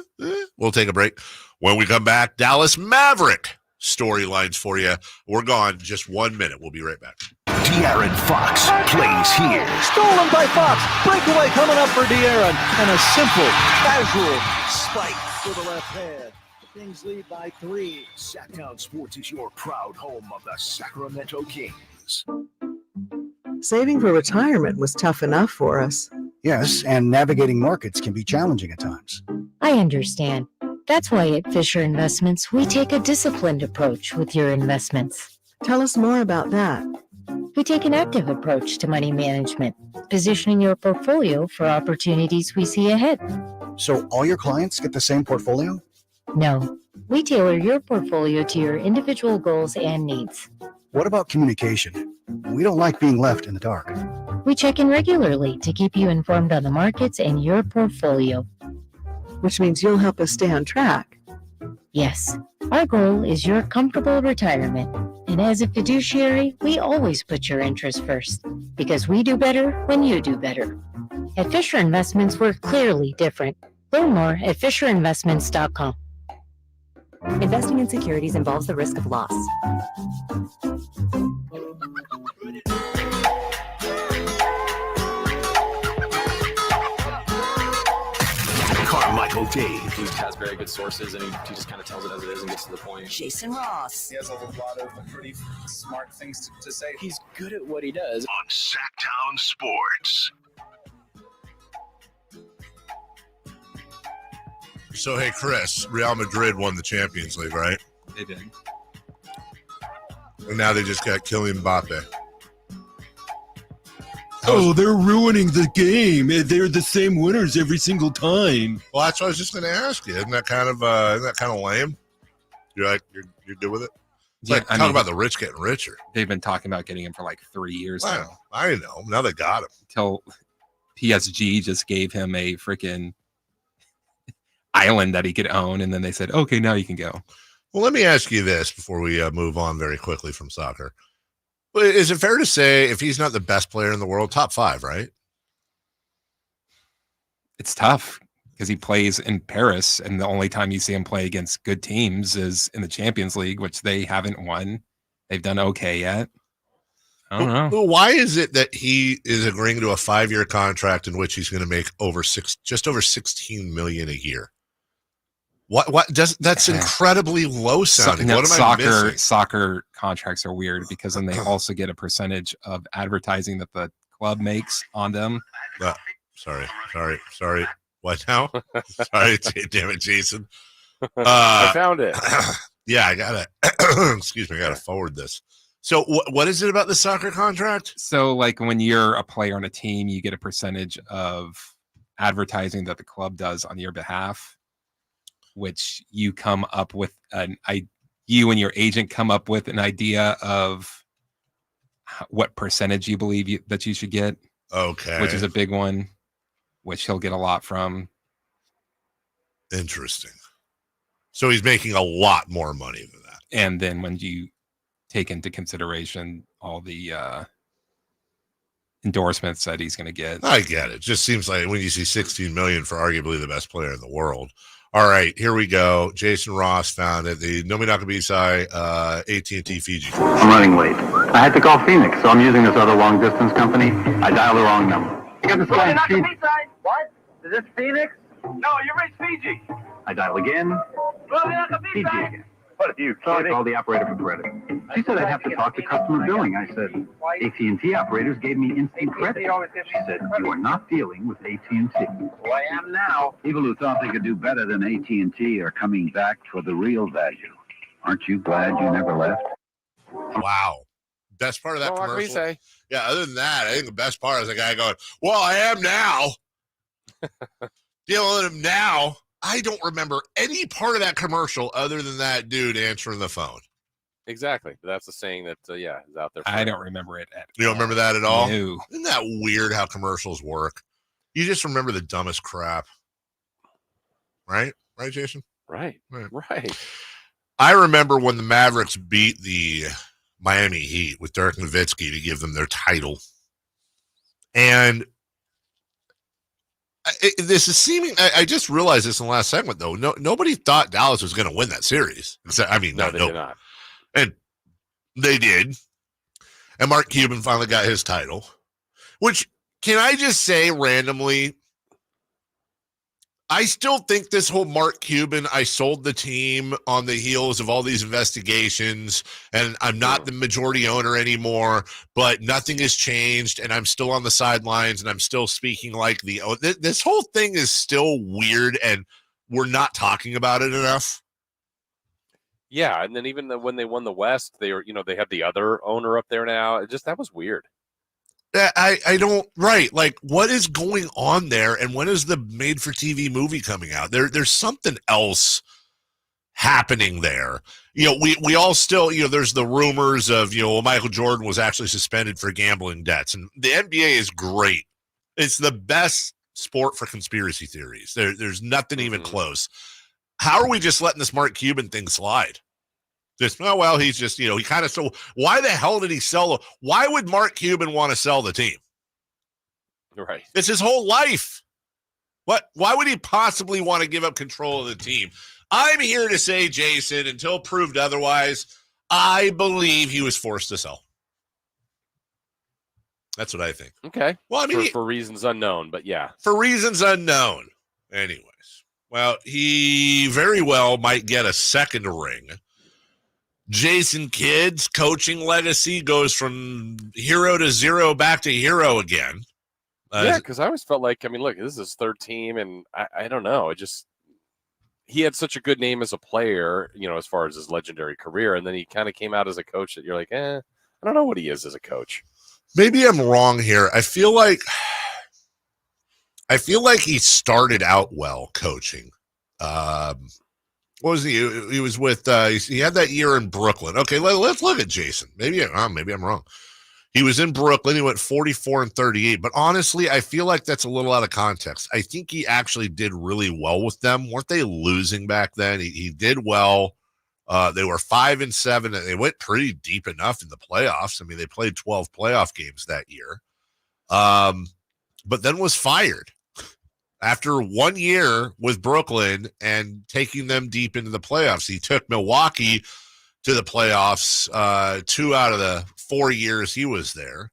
We'll take a break. When we come back, Dallas Maverick storylines for you. We're gone. Just 1 minute. We'll be right back. De'Aaron Fox plays here. Stolen by Fox. Breakaway coming up for De'Aaron. And a simple, casual spike to the left hand. The Kings lead by 3. Sacktown Sports is your proud home of the Sacramento Kings. Saving for retirement was tough enough for us. Yes, and navigating markets can be challenging at times. I understand. That's why at Fisher Investments, we take a disciplined approach with your investments. Tell us more about that. We take an active approach to money management, positioning your portfolio for opportunities we see ahead. So all your clients get the same portfolio? No, we tailor your portfolio to your individual goals and needs. What about communication? We don't like being left in the dark. We check in regularly to keep you informed on the markets and your portfolio. Which means you'll help us stay on track. Yes, our goal is your comfortable retirement. And as a fiduciary, we always put your interests first, because we do better when you do better. At Fisher Investments, we're clearly different. Learn more at FisherInvestments.com. Investing in securities involves the risk of loss. Carmichael Dave. He has very good sources, and he just kind of tells it as it is and gets to the point. Jason Ross. He has a lot of pretty smart things to say. He's good at what he does. On Sacktown Sports. So, hey, Chris, Real Madrid won the Champions League, right? They did. And now they just got Kylian Mbappe. Oh, they're ruining the game. They're the same winners every single time. Well, that's what I was just going to ask you. Isn't that kind of lame? You're good with it? It's like talking about the rich getting richer. They've been talking about getting him for like 3 years now. I know. Now they got him. Till PSG just gave him a freaking island that he could own, and then they said, "Okay, now you can go." Well, let me ask you this before we move on very quickly from soccer. Is it fair to say if he's not the best player in the world, top 5, right? It's tough because he plays in Paris, and the only time you see him play against good teams is in the Champions League, which they haven't won. They've done okay yet. I don't know. Well, why is it that he is agreeing to a 5-year contract in which he's going to make just over $16 million a year? That's incredibly low sounding. What am I missing? Soccer contracts are weird because then they also get a percentage of advertising that the club makes on them. Sorry. What now? Sorry, damn it, Jason. I found it. Yeah, I gotta. Excuse me, I gotta forward this. So, what is it about the soccer contract? So, like when you're a player on a team, you get a percentage of advertising that the club does on your behalf, which you come up with you and your agent come up with an idea of what percentage you believe that you should get. Okay. Which is a big one, which he'll get a lot from. Interesting. So he's making a lot more money than that. And then when you take into consideration all the endorsements that he's going to get. I get it. Just seems like when you see $16 million for arguably the best player in the world. All right, here we go. Jason Ross found it. The Nominaka Bisai AT&T Fiji. I'm running late. I had to call Phoenix, so I'm using this other long-distance company. I dialed the wrong number. You got this guy in Fiji. What? Is this Phoenix? No, you're right, Fiji. I dial again. Fiji again. What are you kidding? So I called the operator for credit. She said I'd have to talk to customer billing. I said, AT&T operators gave me instant credit. She said, you are not dealing with AT&T. Well, I am now. People who thought they could do better than AT&T are coming back for the real value. Aren't you glad you never left? Wow. Best part of that commercial. What can we say? Yeah, other than that, I think the best part is the guy going, well, I am now. Dealing with him now. I don't remember any part of that commercial other than that dude answering the phone. Exactly. That's the saying that, is out there. I don't remember it at all. You don't remember that at all? No. Isn't that weird how commercials work? You just remember the dumbest crap. Right? Right, Jason? Right. I remember when the Mavericks beat the Miami Heat with Dirk Nowitzki to give them their title. And this is seeming. I just realized this in the last segment, though. Nobody thought Dallas was going to win that series. No, they did not. And they did. And Mark Cuban finally got his title. Which, can I just say randomly, I still think this whole Mark Cuban, I sold the team on the heels of all these investigations, and I'm not the majority owner anymore, but nothing has changed, and I'm still on the sidelines, and I'm still speaking like this whole thing is still weird, and we're not talking about it enough. Yeah, and then even when they won the West, they had the other owner up there now. That was weird. I don't, right. Like, what is going on there? And when is the made-for-TV movie coming out? There's something else happening there. We all still, there's the rumors of, Michael Jordan was actually suspended for gambling debts. And the NBA is great. It's the best sport for conspiracy theories. There's nothing even close. How are we just letting this Mark Cuban thing slide? He's just, he kind of, so why the hell did he sell? Why would Mark Cuban want to sell the team? Right. It's his whole life. Why would he possibly want to give up control of the team? I'm here to say, Jason, until proved otherwise, I believe he was forced to sell. That's what I think. Okay. Well, I mean, for reasons unknown, but yeah. For reasons unknown. Anyways. Well, he very well might get a second ring. Jason Kidd's coaching legacy goes from hero to zero back to hero again. Yeah, because I always felt like, look, this is his third team, and I don't know. he had such a good name as a player, as far as his legendary career, and then he kind of came out as a coach that you're like, I don't know what he is as a coach. Maybe I'm wrong here. I feel like he started out well coaching. What was he? He was with. He had that year in Brooklyn. Okay, let's look at Jason. Maybe I'm wrong. He was in Brooklyn. He went 44-38. But honestly, I feel like that's a little out of context. I think he actually did really well with them. Weren't they losing back then? He did well. They were 5-7, and they went pretty deep enough in the playoffs. I mean, they played 12 playoff games that year. But then was fired after 1 year with Brooklyn and taking them deep into the playoffs. He took Milwaukee to the playoffs 2 out of the 4 years he was there.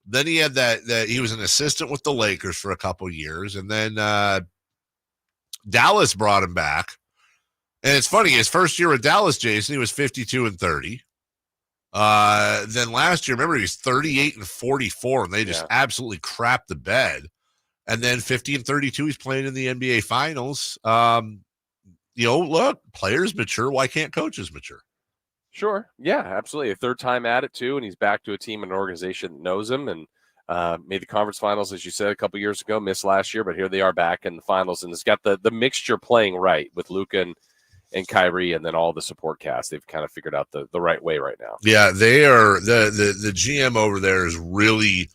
Then he had that he was an assistant with the Lakers for a couple years, and then Dallas brought him back. And it's funny, his first year with Dallas, Jason, he was 52-30. Then last year, remember, he was 38-44, and they just absolutely crapped the bed. And then 50-32, he's playing in the NBA Finals. Look, players mature. Why can't coaches mature? Sure. Yeah, absolutely. A third time at it, too, and he's back to a team and an organization that knows him and made the conference finals, as you said, a couple years ago, missed last year, but here they are back in the finals, and it's got the mixture playing right with Luka and Kyrie and then all the support cast. They've kind of figured out the right way right now. Yeah, they are. The GM over there has really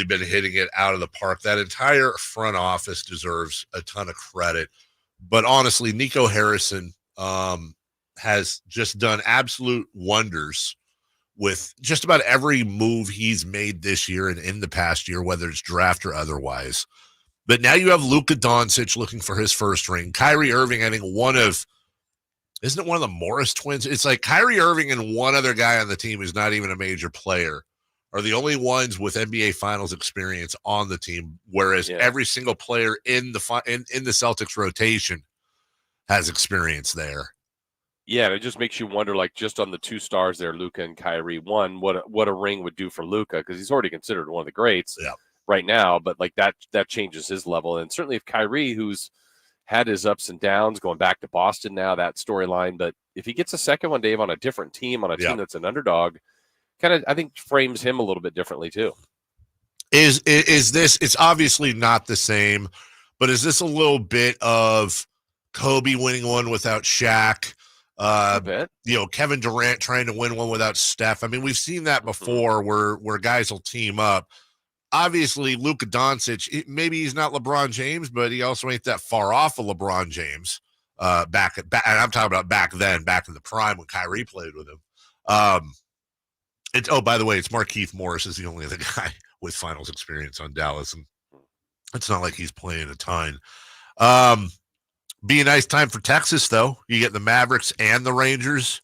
been hitting it out of the park. That entire front office deserves a ton of credit. But honestly, Nico Harrison has just done absolute wonders with just about every move he's made this year and in the past year, whether it's draft or otherwise. But now you have Luka Doncic looking for his first ring. Kyrie Irving, I think isn't it one of the Morris twins? It's like Kyrie Irving and one other guy on the team who's not even a major player are the only ones with NBA Finals experience on the team, whereas every single player in the Celtics rotation has experience there. Yeah, and it just makes you wonder, like, just on the two stars there, Luka and Kyrie, one, what a ring would do for Luka, because he's already considered one of the greats right now, but like that changes his level. And certainly if Kyrie, who's had his ups and downs, going back to Boston now, that storyline, but if he gets a second one, Dave, on a different team, on a team that's an underdog, kind of, I think, frames him a little bit differently too. Is this, it's obviously not the same, but is this a little bit of Kobe winning one without Shaq? Kevin Durant trying to win one without Steph. I mean, we've seen that before where guys will team up. Obviously, Luka Doncic, maybe he's not LeBron James, but he also ain't that far off of LeBron James. Back, and I'm talking about back then, back in the prime when Kyrie played with him. By the way, it's Markieff Morris is the only other guy with finals experience on Dallas, and it's not like he's playing a ton. Be a nice time for Texas, though. You get the Mavericks and the Rangers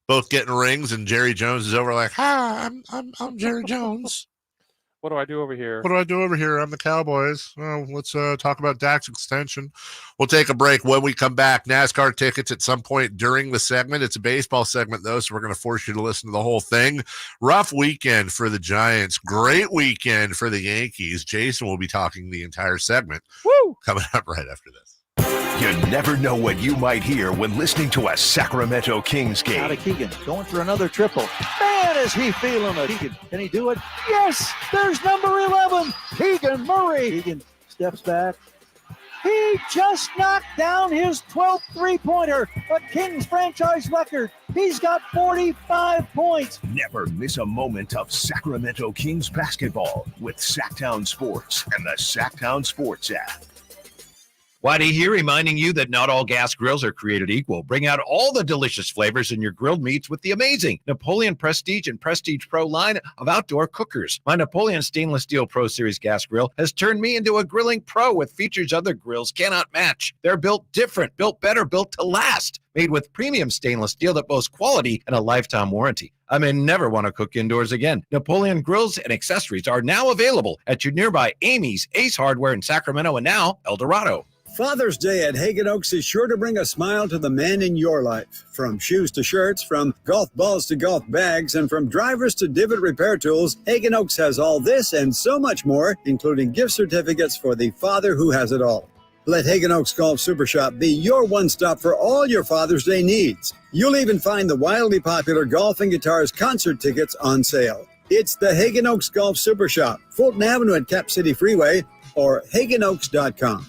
both getting rings, and Jerry Jones is over like, "Hi, I'm Jerry Jones. What do I do over here? What do I do over here? I'm the Cowboys. Oh, let's talk about Dak's extension." We'll take a break. When we come back, NASCAR tickets at some point during the segment. It's a baseball segment, though, so we're going to force you to listen to the whole thing. Rough weekend for the Giants. Great weekend for the Yankees. Jason will be talking the entire segment. Woo! Coming up right after this. You never know what you might hear when listening to a Sacramento Kings game. Out of Keegan, going for another triple. Man, is he feeling it. Keegan, can he do it? Yes, there's number 11, Keegan Murray. Keegan steps back. He just knocked down his 12th three-pointer, a Kings franchise record. He's got 45 points. Never miss a moment of Sacramento Kings basketball with Sacktown Sports and the Sacktown Sports app. Whitey here, reminding you that not all gas grills are created equal. Bring out all the delicious flavors in your grilled meats with the amazing Napoleon Prestige and Prestige Pro line of outdoor cookers. My Napoleon Stainless Steel Pro Series gas grill has turned me into a grilling pro with features other grills cannot match. They're built different, built better, built to last. Made with premium stainless steel that boasts quality and a lifetime warranty. I may never want to cook indoors again. Napoleon grills and accessories are now available at your nearby Amy's, Ace Hardware in Sacramento, and now El Dorado. Father's Day at Hagen Oaks is sure to bring a smile to the men in your life. From shoes to shirts, from golf balls to golf bags, and from drivers to divot repair tools, Hagen Oaks has all this and so much more, including gift certificates for the father who has it all. Let Hagen Oaks Golf Super Shop be your one-stop for all your Father's Day needs. You'll even find the wildly popular Golf and Guitars concert tickets on sale. It's the Hagen Oaks Golf Super Shop, Fulton Avenue at Cap City Freeway, or HagenOaks.com.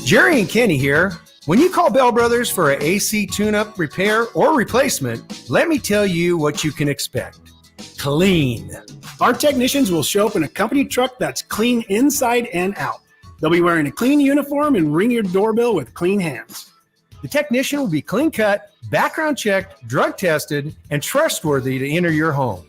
Jerry and Kenny here. When you call Bell Brothers for an AC tune-up, repair, or replacement, let me tell you what you can expect. Clean. Our technicians will show up in a company truck that's clean inside and out. They'll be wearing a clean uniform and ring your doorbell with clean hands. The technician will be clean-cut, background checked, drug tested, and trustworthy to enter your home.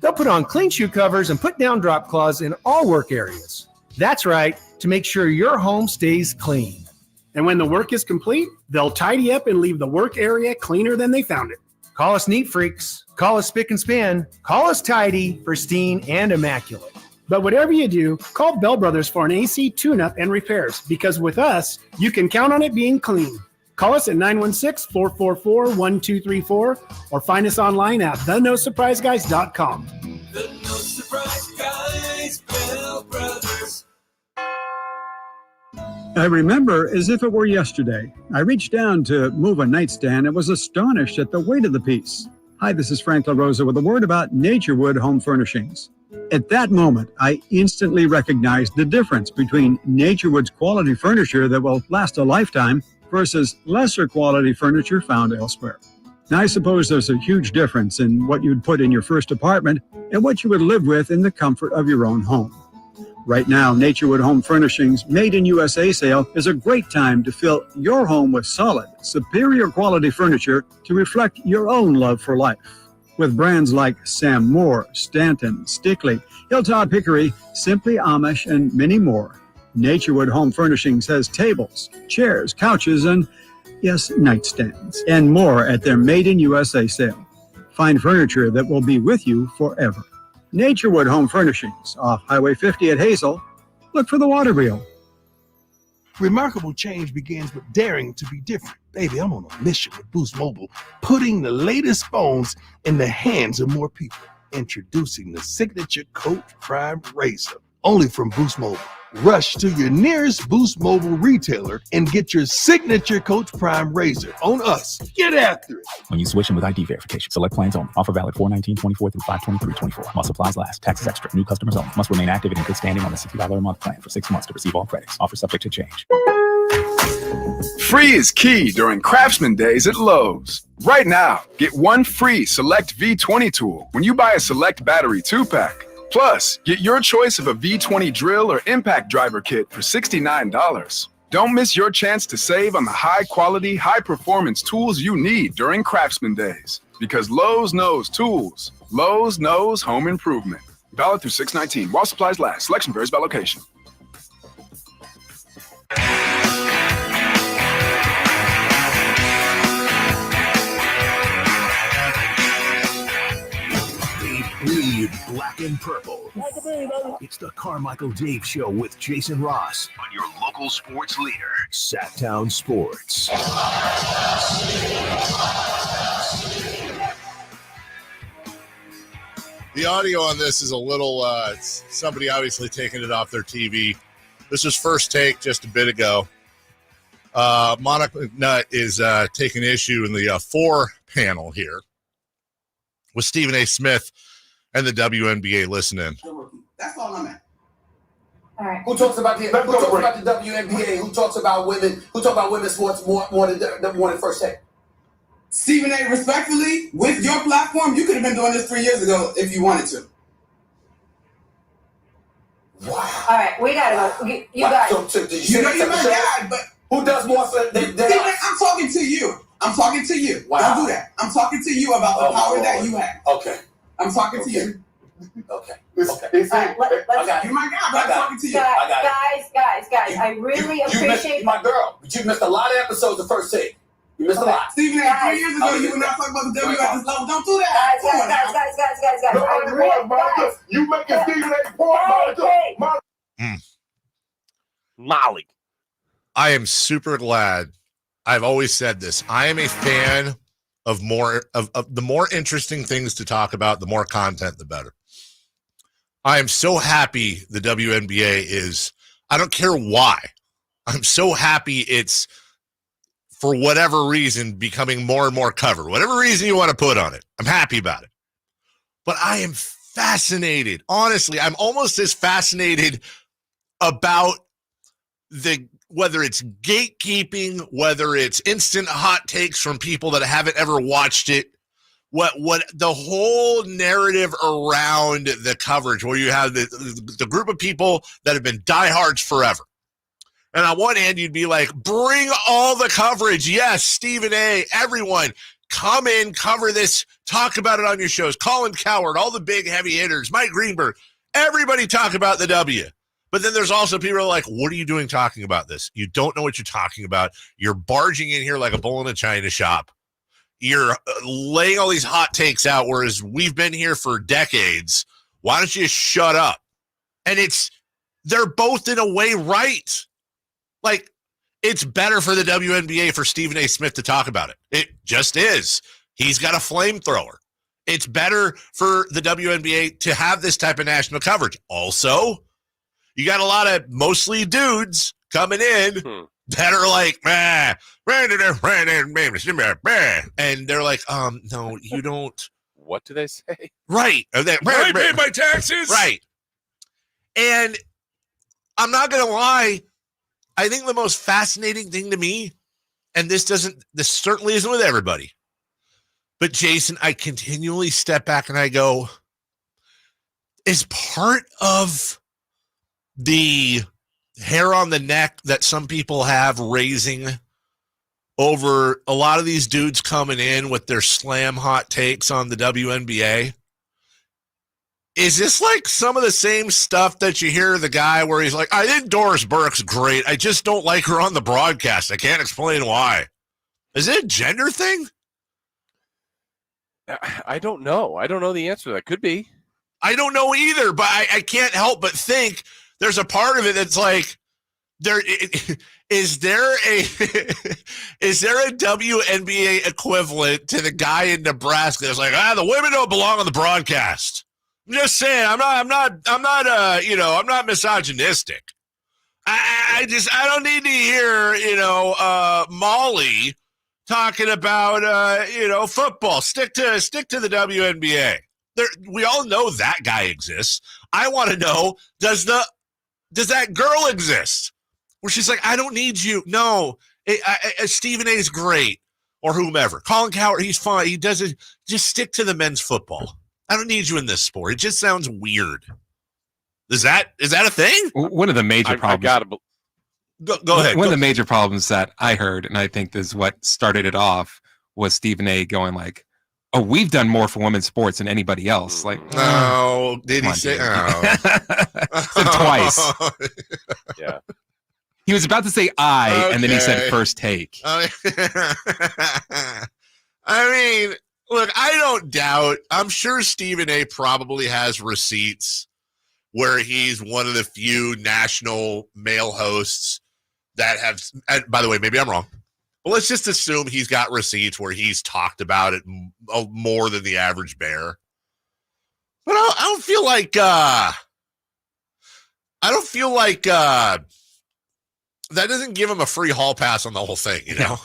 They'll put on clean shoe covers and put down drop cloths in all work areas. That's right, to make sure your home stays clean. And when the work is complete, they'll tidy up and leave the work area cleaner than they found it. Call us neat freaks. Call us spick and span. Call us tidy, pristine, and immaculate. But whatever you do, call Bell Brothers for an AC tune-up and repairs, because with us, you can count on it being clean. Call us at 916-444-1234 or find us online at thenosurpriseguys.com. The No Surprise Guys, Bell Brothers. I remember as if it were yesterday. I reached down to move a nightstand and was astonished at the weight of the piece. Hi, this is Frank LaRosa with a word about Naturewood Home Furnishings. At that moment, I instantly recognized the difference between Naturewood's quality furniture that will last a lifetime versus lesser quality furniture found elsewhere. Now, I suppose there's a huge difference in what you'd put in your first apartment and what you would live with in the comfort of your own home. Right now, Naturewood Home Furnishings Made in USA sale is a great time to fill your home with solid, superior quality furniture to reflect your own love for life. With brands like Sam Moore, Stanton, Stickley, Hilltop Hickory, Simply Amish, and many more, Naturewood Home Furnishings has tables, chairs, couches, and, yes, nightstands, and more at their Made in USA sale. Find furniture that will be with you forever. Naturewood Home Furnishings, off Highway 50 at Hazel. Look for the water wheel. Remarkable change begins with daring to be different. Baby, I'm on a mission with Boost Mobile, putting the latest phones in the hands of more people. Introducing the Signature Coach Prime Razor, only from Boost Mobile. Rush to your nearest Boost Mobile retailer and get your Signature Coach Prime Razor on us. Get after it. When you switch in with ID verification, select plans only. Offer valid 4/19/24 through 5/23/24. While supplies last. Taxes extra. New customers only. Must remain active and in good standing on the $60 a month plan for 6 months to receive all credits. Offer subject to change. Free is key during Craftsman Days at Lowe's. Right now, get one free Select V20 tool when you buy a Select Battery 2-pack. Plus, get your choice of a V20 drill or impact driver kit for $69. Don't miss your chance to save on the high-quality, high-performance tools you need during Craftsman Days. Because Lowe's knows tools. Lowe's knows home improvement. Valid through 6/19. While supplies last. Selection varies by location. Bleed black and purple. It's the Carmichael Dave Show with Jason Ross on your local sports leader, Sacktown Sports. The audio on this is a little, somebody obviously taking it off their TV. This was First Take just a bit ago. Monica McNutt is taking issue in the 4 panel here with Stephen A. Smith and the WNBA listening. That's all I'm at. All right. Who talks about the WNBA? Who talks about women? Who talk about women's sports more than First Take? Stephen A. Respectfully, with your platform, you could have been doing this 3 years ago if you wanted to. Wow. All right, we gotta go. You got it. You know you're my guy, but who does more than Stephen, I'm talking to you. I'm talking to you. Wow. Don't do that. I'm talking to you about the power that you have. Okay. I'm talking to you. Okay. Okay. All right, you my guy, but I'm talking to you. Guys, I really appreciate my girl. But you missed a lot of episodes of First Take. You missed a lot. Stephen A. 3 years ago, you were not talking about the W at this level. Don't do that. Guys. You making Stephen A. point, Molly. I am super glad. I've always said this. I am a fan of more of the more interesting things to talk about, the more content, the better. I am so happy the WNBA is, I don't care why. I'm so happy it's, for whatever reason, becoming more and more covered. Whatever reason you want to put on it, I'm happy about it. But I am fascinated. Honestly, I'm almost as fascinated about whether it's gatekeeping, whether it's instant hot takes from people that haven't ever watched it, what the whole narrative around the coverage, where you have the group of people that have been diehards forever. And on one hand, you'd be like, bring all the coverage. Yes, Stephen A., everyone, come in, cover this, talk about it on your shows. Colin Cowherd, all the big heavy hitters, Mike Greenberg, everybody talk about the W. But then there's also people who are like, what are you doing talking about this? You don't know what you're talking about. You're barging in here like a bull in a china shop. You're laying all these hot takes out, whereas we've been here for decades. Why don't you shut up? And they're both in a way right. Like, it's better for the WNBA for Stephen A. Smith to talk about it. It just is. He's got a flamethrower. It's better for the WNBA to have this type of national coverage. Also, you got a lot of mostly dudes coming in that are like, and they're like, no, you don't. What do they say? Right. I pay my taxes. Right. And I'm not going to lie. I think the most fascinating thing to me, and this certainly isn't with everybody, but Jason, I continually step back and I go, is part of the hair on the neck that some people have raising over a lot of these dudes coming in with their slam hot takes on the WNBA? Is this like some of the same stuff that you hear the guy where he's like, I think Doris Burke's great. I just don't like her on the broadcast. I can't explain why. Is it a gender thing? I don't know. I don't know the answer to that. Could be. I don't know either, but I can't help but think there's a part of it that's like, is there a WNBA equivalent to the guy in Nebraska that's like, the women don't belong on the broadcast? I'm just saying, I'm not misogynistic. I don't need to hear, Molly talking about, football. Stick to the WNBA. We all know that guy exists. I want to know, does that girl exist? Where she's like, I don't need you. No, Stephen A. is great, or whomever. Colin Cowherd, he's fine. He doesn't. Just stick to the men's football. I don't need you in this sport. It just sounds weird. Is that a thing? One of the major problems. Go ahead. One of the major problems that I heard, and I think this is what started it off, was Stephen A. going like, "Oh, we've done more for women's sports than anybody else." Like, no, did he say? Said twice. Yeah. He was about to say and then he said first take. I mean, look, I don't doubt. I'm sure Stephen A. probably has receipts where he's one of the few national male hosts that have, and by the way, maybe I'm wrong, but let's just assume he's got receipts where he's talked about it more than the average bear. But I don't feel like that doesn't give him a free hall pass on the whole thing, you know?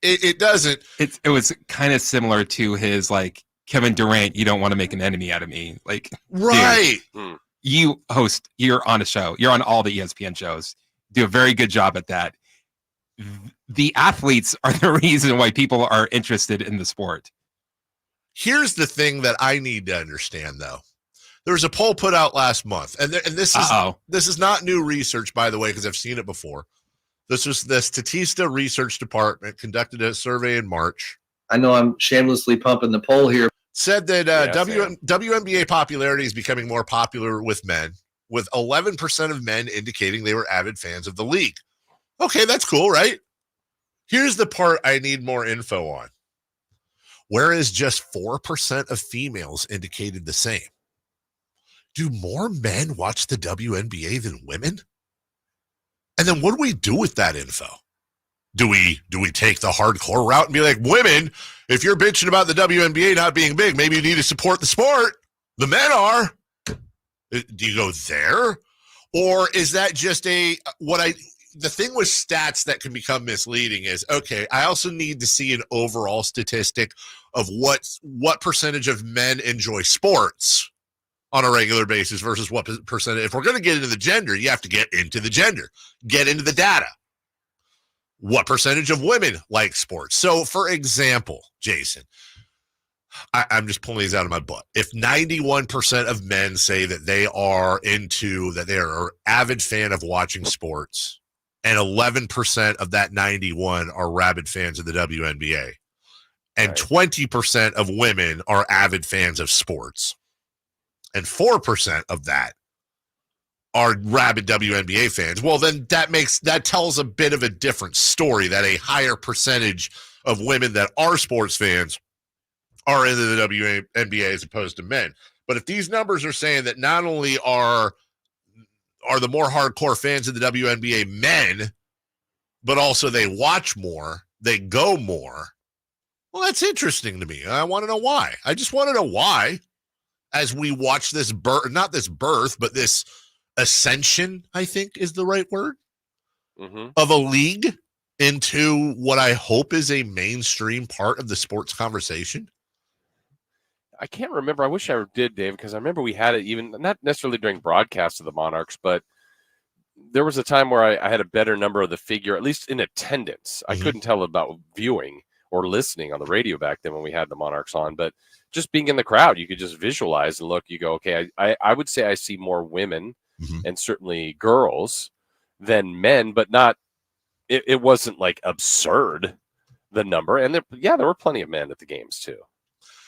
It doesn't. It was kind of similar to his, like, Kevin Durant, you don't want to make an enemy out of me. Like, right. Dude, you're on a show. You're on all the ESPN shows. Do a very good job at that. The athletes are the reason why people are interested in the sport. Here's the thing that I need to understand, though. There was a poll put out last month, and this is not new research, by the way, because I've seen it before. This was the Statista Research Department conducted a survey in March. I know I'm shamelessly pumping the poll here. Said that WNBA popularity is becoming more popular with men, with 11% of men indicating they were avid fans of the league. Okay, that's cool, right? Here's the part I need more info on. Whereas just 4% of females indicated the same. Do more men watch the WNBA than women? And then what do we do with that info? Do we take the hardcore route and be like, women, if you're bitching about the WNBA not being big, maybe you need to support the sport. The men are. Do you go there? Or is that just the thing with stats that can become misleading is, okay, I also need to see an overall statistic of what percentage of men enjoy sports on a regular basis versus what percentage. If we're going to get into the gender, you have to get into the gender, get into the data. What percentage of women like sports? So, for example, Jason, I'm just pulling these out of my butt. If 91% of men say that they are an avid fan of watching sports, and 11% of that 91 are rabid fans of the WNBA, and 20% of women are avid fans of sports, and 4% of that are rabid WNBA fans, well, then that tells a bit of a different story, that a higher percentage of women that are sports fans are into the WNBA as opposed to men. But if these numbers are saying that not only are the more hardcore fans of the WNBA men, but also they watch more, they go more, well, that's interesting to me. I want to know why. I just want to know why, as we watch this not this birth, but this ascension, I think is the right word, of a league into what I hope is a mainstream part of the sports conversation. I can't remember. I wish I did, Dave, because I remember we had it even not necessarily during broadcasts of the Monarchs, but there was a time where I had a better number of the figure, at least in attendance. I couldn't tell about viewing or listening on the radio back then when we had the Monarchs on, but just being in the crowd, you could just visualize and look. You go, okay, I would say I see more women and certainly girls than men, but not. It wasn't like absurd, the number, and there were plenty of men at the games too,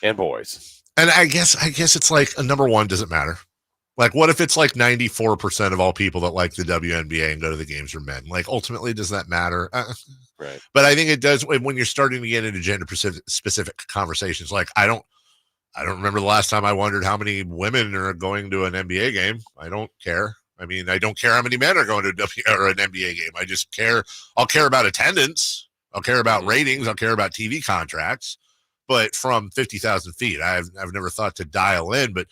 and boys. And I guess it's like number one, does it matter? Like, what if it's like 94% of all people that like the WNBA and go to the games are men? Like, ultimately, does that matter? Right. But I think it does when you're starting to get into gender specific conversations. Like, I don't remember the last time I wondered how many women are going to an NBA game. I don't care. I mean, I don't care how many men are going to an NBA game. I just care. I'll care about attendance. I'll care about ratings. I'll care about TV contracts. But from 50,000 feet, I've never thought to dial in. But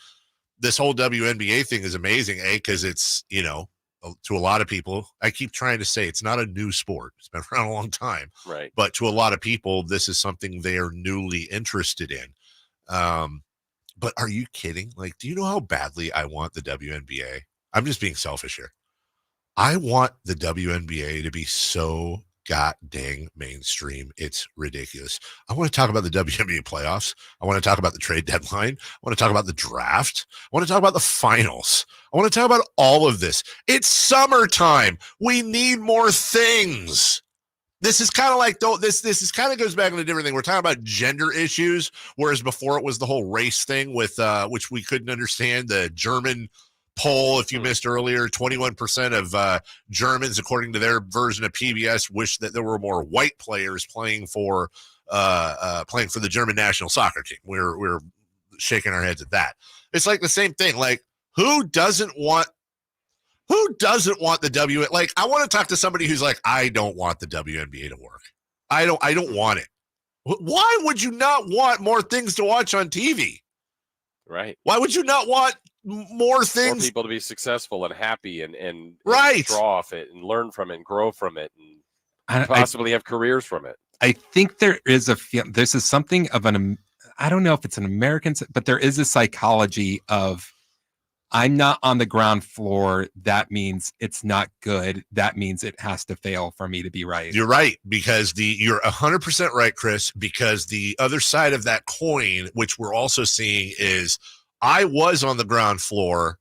this whole WNBA thing is amazing, because it's, to a lot of people, I keep trying to say it's not a new sport. It's been around a long time. Right. But to a lot of people, this is something they are newly interested in. But are you kidding? Like, do you know how badly I want the WNBA? I'm just being selfish here. I want the WNBA to be so god dang mainstream. It's ridiculous. I want to talk about the WNBA playoffs. I want to talk about the trade deadline. I want to talk about the draft. I want to talk about the finals. I want to talk about all of this. It's summertime. We need more things. This is kind of like, this is kind of goes back into a different thing. We're talking about gender issues, whereas before it was the whole race thing with which we couldn't understand. The German poll, if you missed earlier, 21% of Germans, according to their version of PBS, wish that there were more white players playing for the German national soccer team. We're shaking our heads at that. It's like the same thing. Like, who doesn't want the W? Like, I want to talk to somebody who's like, I don't want the WNBA to work. I don't want it. Why would you not want more things to watch on TV? Right. Why would you not want more things? More people to be successful and happy and right. Draw off it and learn from it and grow from it and possibly have careers from it. I think there is something of I don't know if it's an American, but there is a psychology of, I'm not on the ground floor. That means it's not good. That means it has to fail for me to be right. You're right, because you're 100% right, Chris, because the other side of that coin, which we're also seeing, is I was on the ground floor.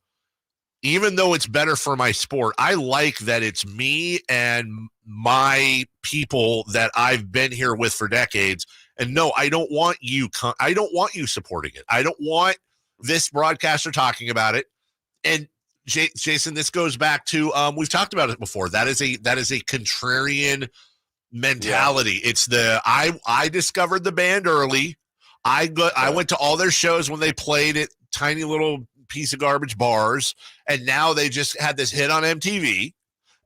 Even though it's better for my sport, I like that it's me and my people that I've been here with for decades. And no, I don't want you supporting it. I don't want this broadcaster talking about it. And Jason, this goes back to we've talked about it before. That is a contrarian mentality. Yeah. It's I discovered the band early. I went to all their shows when they played at tiny little piece of garbage bars, and now they just had this hit on MTV.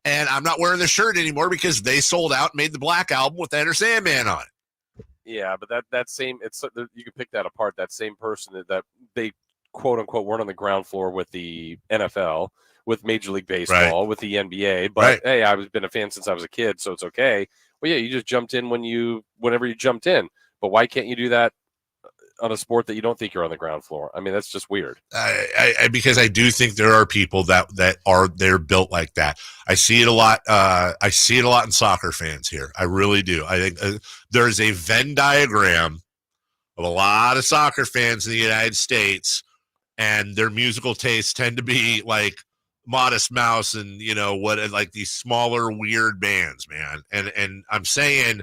And I'm not wearing the shirt anymore because they sold out and made the Black Album with Enter Sandman on it. Yeah, but that same, you can pick that apart. That same person that they quote unquote weren't on the ground floor with the NFL, with Major League Baseball, with the NBA. But hey, I've been a fan since I was a kid, so it's okay. Well, yeah, you just jumped in whenever you jumped in. But why can't you do that on a sport that you don't think you're on the ground floor? I mean, that's just weird. Because I do think there are people they're built like that. I see it a lot. I see it a lot in soccer fans here. I really do. I think there's a Venn diagram of a lot of soccer fans in the United States, and their musical tastes tend to be like Modest Mouse and like these smaller weird bands, man. And I'm saying,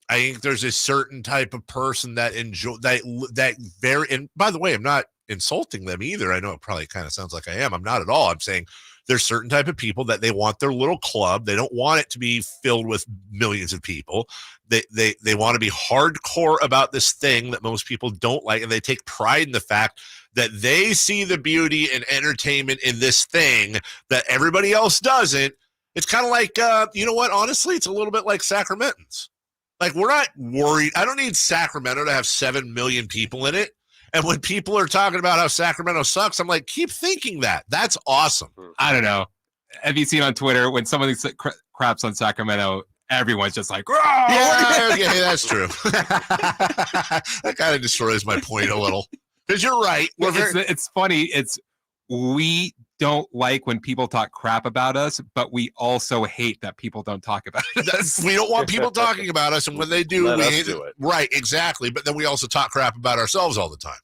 I think there's a certain type of person that enjoy that very. And by the way, I'm not insulting them either. I know it probably kind of sounds like I am. I'm not at all. I'm saying there's certain type of people that they want their little club. They don't want it to be filled with millions of people. They want to be hardcore about this thing that most people don't like, and they take pride in the fact that they see the beauty and entertainment in this thing that everybody else doesn't. It's kind of like, you know what? Honestly, it's a little bit like Sacramentans. Like, we're not worried. I don't need Sacramento to have 7 million people in it. And when people are talking about how Sacramento sucks, I'm like, keep thinking that. That's awesome. I don't know. Have you seen on Twitter when somebody craps on Sacramento, everyone's just like, yeah, that's true. That kind of destroys my point a little. Because you're right. It's funny. We don't like when people talk crap about us, but we also hate that people don't talk about us. We don't want people talking about us, and when they do, we hate it. Right, exactly. But then we also talk crap about ourselves all the time.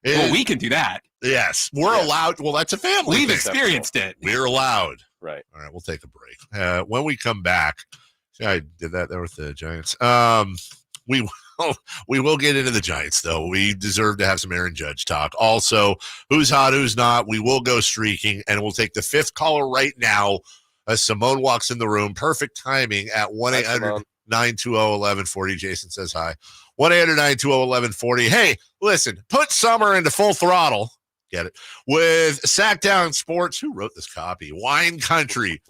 Well, we can do that. Yes, we're allowed. Well, that's a family. We've experienced it. We're allowed. Right. All right, we'll take a break. When we come back, see, I did that there with the Giants. We will get into the Giants, though. We deserve to have some Aaron Judge talk. Also, who's hot, who's not. We will go streaking, and we'll take the fifth caller right now as Simone walks in the room. Perfect timing at 1-800-920-1140. Jason says hi. 1-800-920-1140. Hey, listen, put summer into full throttle. Get it? With Sacktown Sports. Who wrote this copy? Wine Country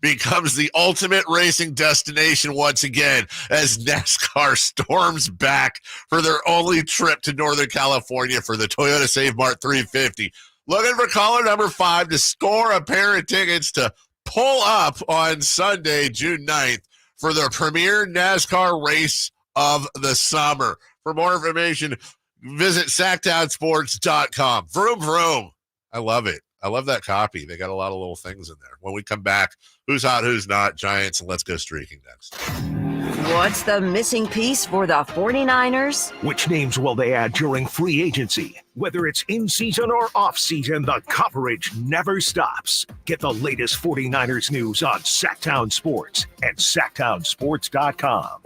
becomes the ultimate racing destination once again as NASCAR storms back for their only trip to Northern California for the Toyota Save Mart 350. Looking for caller number 5 to score a pair of tickets to pull up on Sunday, June 9th for the premier NASCAR race of the summer. For more information, visit sacktownsports.com. Vroom, vroom. I love it. I love that copy. They got a lot of little things in there. When we come back, who's hot, who's not, Giants, and let's go streaking next. What's the missing piece for the 49ers? Which names will they add during free agency? Whether it's in season or off season, the coverage never stops. Get the latest 49ers news on Sacktown Sports at sacktownsports.com.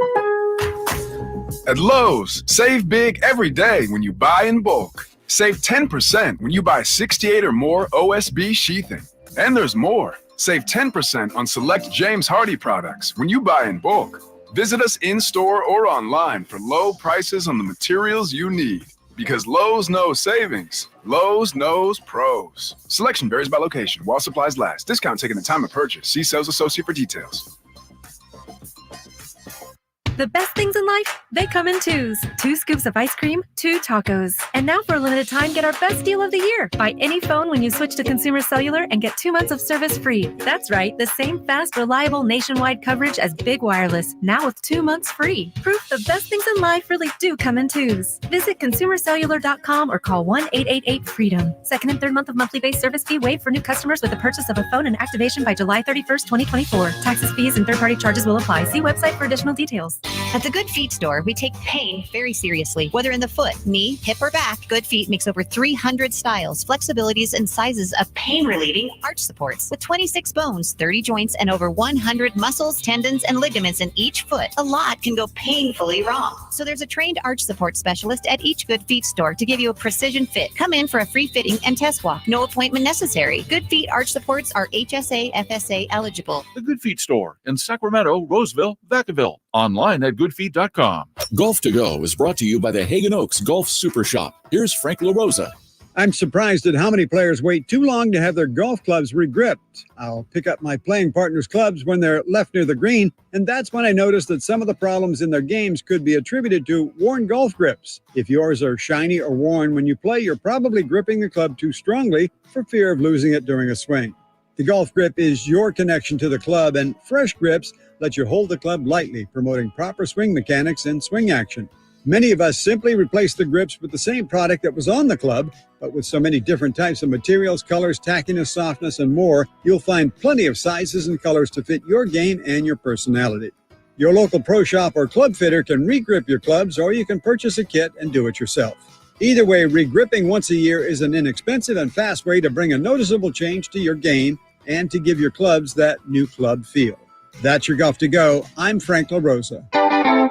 At Lowe's, save big every day when you buy in bulk. Save 10% when you buy 68 or more OSB sheathing. And there's more. Save 10% on select James Hardy products when you buy in bulk. Visit us in-store or online for low prices on the materials you need. Because Lowe's knows savings. Lowe's knows pros. Selection varies by location while supplies last. Discount taken at time of purchase. See sales associate for details. The best things in life, they come in twos. 2 scoops of ice cream, 2 tacos. And now for a limited time, get our best deal of the year. Buy any phone when you switch to Consumer Cellular and get 2 months of service free. That's right, the same fast, reliable nationwide coverage as Big Wireless, now with 2 months free. Proof the best things in life really do come in twos. Visit consumercellular.com or call 1-888-FREEDOM. Second and third month of monthly base service fee waived for new customers with the purchase of a phone and activation by July 31st, 2024. Taxes, fees, and third-party charges will apply. See website for additional details. At the Good Feet store, we take pain very seriously. Whether in the foot, knee, hip, or back, Good Feet makes over 300 styles, flexibilities, and sizes of pain-relieving arch supports. With 26 bones, 30 joints, and over 100 muscles, tendons, and ligaments in each foot, a lot can go painfully wrong. So there's a trained arch support specialist at each Good Feet store to give you a precision fit. Come in for a free fitting and test walk. No appointment necessary. Good Feet arch supports are HSA, FSA eligible. The Good Feet store in Sacramento, Roseville, Vacaville. Online at goodfeet.com. Golf to Go is brought to you by the Hagen Oaks Golf Super Shop. Here's Frank LaRosa. I'm surprised at how many players wait too long to have their golf clubs re-gripped. I'll pick up my playing partner's clubs when they're left near the green, and that's when I notice that some of the problems in their games could be attributed to worn golf grips. If yours are shiny or worn when you play, you're probably gripping the club too strongly for fear of losing it during a swing. The Golf Grip is your connection to the club, and Fresh Grips let you hold the club lightly, promoting proper swing mechanics and swing action. Many of us simply replace the grips with the same product that was on the club, but with so many different types of materials, colors, tackiness, softness, and more, you'll find plenty of sizes and colors to fit your game and your personality. Your local pro shop or club fitter can re-grip your clubs, or you can purchase a kit and do it yourself. Either way, re-gripping once a year is an inexpensive and fast way to bring a noticeable change to your game and to give your clubs that new club feel. That's your Golf to Go. I'm Frank LaRosa.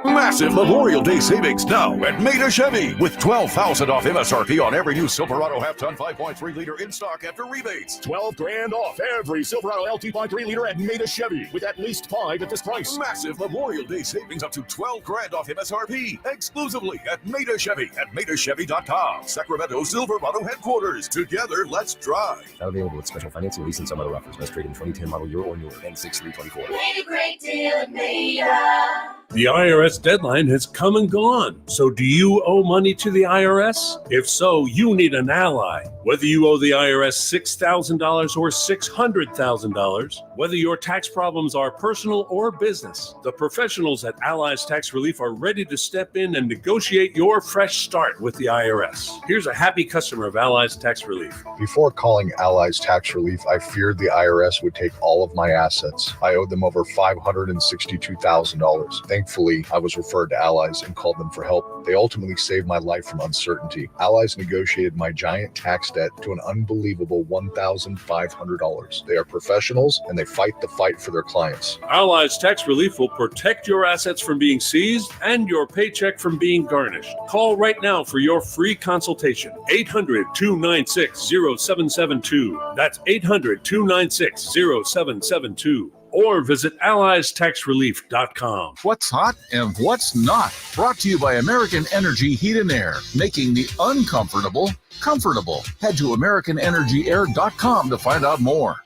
Massive Memorial Day savings now at Maida Chevy with $12,000 off MSRP on every new Silverado half-ton 5.3 liter in stock after rebates. $12,000 off every Silverado LT 5.3 liter at Maida Chevy with at least 5 at this price. Massive Memorial Day savings up to $12,000 off MSRP exclusively at Maida Chevy at MaidaChevy.com. Sacramento Silverado headquarters. Together, let's drive. Not available with special financing, lease, and some other offers. Best trade in 2010 model Euro or newer. N6324. Made a great deal at Maida. The IRS deadline has come and gone. So do you owe money to the IRS? If so, you need an ally. Whether you owe the IRS $6,000 or $600,000, whether your tax problems are personal or business, the professionals at Allies Tax Relief are ready to step in and negotiate your fresh start with the IRS. Here's a happy customer of Allies Tax Relief. Before calling Allies Tax Relief, I feared the IRS would take all of my assets. I owed them over $562,000. Thankfully, I was referred to Allies and called them for help. They ultimately saved my life from uncertainty. Allies negotiated my giant tax debt to an unbelievable $1,500. They are professionals and they fight the fight for their clients. Allies Tax Relief will protect your assets from being seized and your paycheck from being garnished. Call right now for your free consultation. 800-296-0772. That's 800-296-0772. Or visit AlliesTaxRelief.com. What's hot and what's not. Brought to you by American Energy Heat and Air, making the uncomfortable comfortable. Head to AmericanEnergyAir.com to find out more.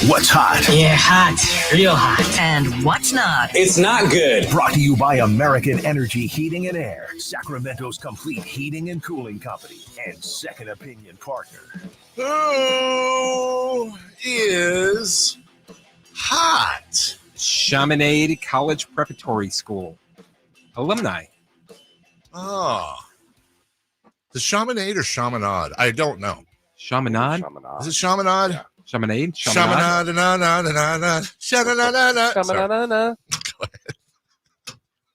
What's hot? Yeah, hot. Real hot. And what's not? It's not good. Brought to you by American Energy Heating and Air, Sacramento's complete heating and cooling company, and second opinion partner. Who is hot? Chaminade College Preparatory School alumni. Oh. The Chaminade or Chaminade? I don't know. Chaminade? Is it Chaminade? Yeah. Chaminade? Chaminade.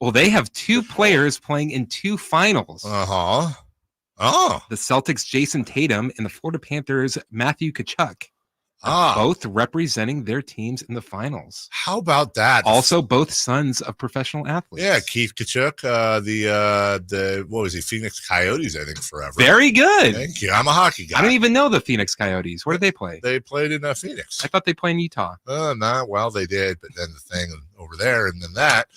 Well, they have two players playing in two finals. Uh-huh. Oh. The Celtics' Jason Tatum and the Florida Panthers' Matthew Tkachuk. Ah. Both representing their teams in the finals. How about that? Also, both sons of professional athletes. Yeah, Keith Tkachuk, the what was he? Phoenix Coyotes, I think, forever. Very good. Thank you. I'm a hockey guy. I don't even know the Phoenix Coyotes. Where did they play? They played in Phoenix. I thought they played in Utah. Not well, they did, but then the thing over there, and then that,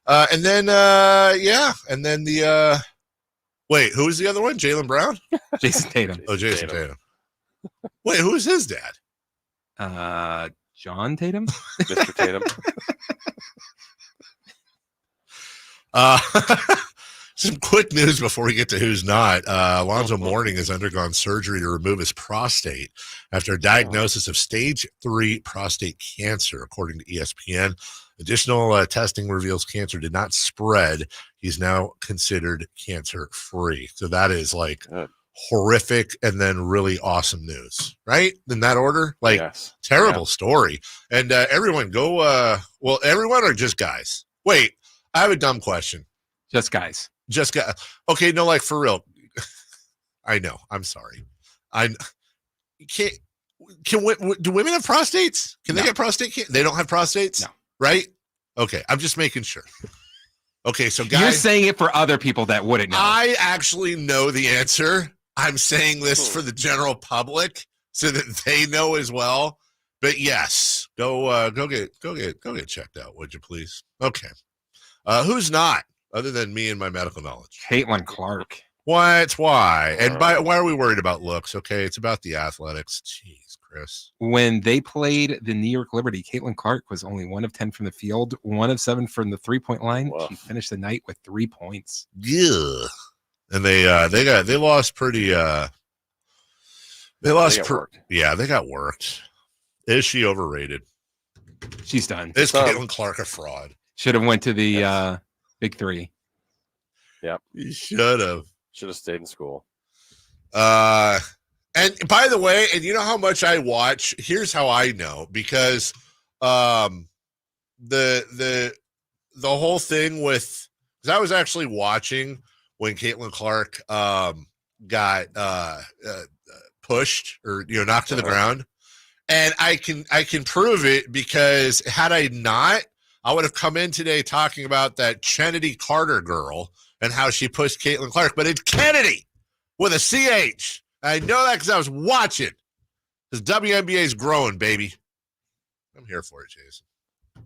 and then and then the wait, who was the other one? Jaylen Brown, Jason Tatum. Oh, Jason Tatum. Wait, who was his dad? John Tatum? Mr. Tatum. Some quick news before we get to who's not. Alonzo Mourning has undergone surgery to remove his prostate after a diagnosis of stage 3 prostate cancer, according to ESPN. Additional testing reveals cancer did not spread. He's now considered cancer-free. So that is like horrific and then really awesome news, right? In that order? Like, yes. Terrible story. And everyone go, everyone or just guys? Wait, I have a dumb question. Just guys. Just guys. Okay, no, like for real. I know. I'm sorry. Do women have prostates? Can they get prostate cancer? They don't have prostates? No. Right? Okay, I'm just making sure. Okay, so guys. You're saying it for other people that wouldn't know. I actually know the answer. I'm saying this for the general public so that they know as well. But yes, go get checked out, would you please? Okay. Who's not, other than me and my medical knowledge? Caitlin Clark. What? Why? And why are we worried about looks? Okay, it's about the athletics. Jeez, Chris. When they played the New York Liberty, Caitlin Clark was only 1 of 10 from the field, 1 of 7 from the 3-point line. Whoa. She finished the night with 3 points. Yeah. And they lost pretty they got worked. Is she overrated? She's done. Is Caitlin Clark a fraud? Should have went to the Big Three. Yep. You should have. Should have stayed in school. And by the way, and you know how much I watch? Here's how I know, because the whole thing with, because I was actually watching when Caitlin Clark got pushed or knocked to the ground, and I can prove it, because had I not, I would have come in today talking about that Kennedy Carter girl and how she pushed Caitlin Clark, but it's Kennedy with a CH. I know that because I was watching. Because WNBA is growing, baby. I'm here for it, Jason.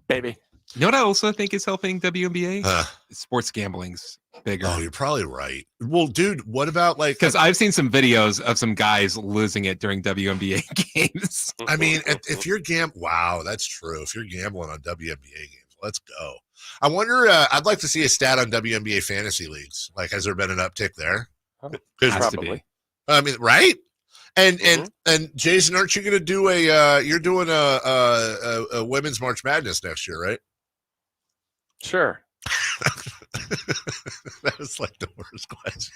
Baby. You know what I also think is helping WNBA? Sports gambling's bigger. Oh, you're probably right. Well, dude, what about because I've seen some videos of some guys losing it during WNBA games. I mean, if you're wow, that's true. If you're gambling on WNBA games, let's go. I wonder, I'd like to see a stat on WNBA fantasy leagues. Like, has there been an uptick there? Probably. I mean, right? And Jason, aren't you going to do you're doing a women's March Madness next year, right? Sure. That was like the worst question.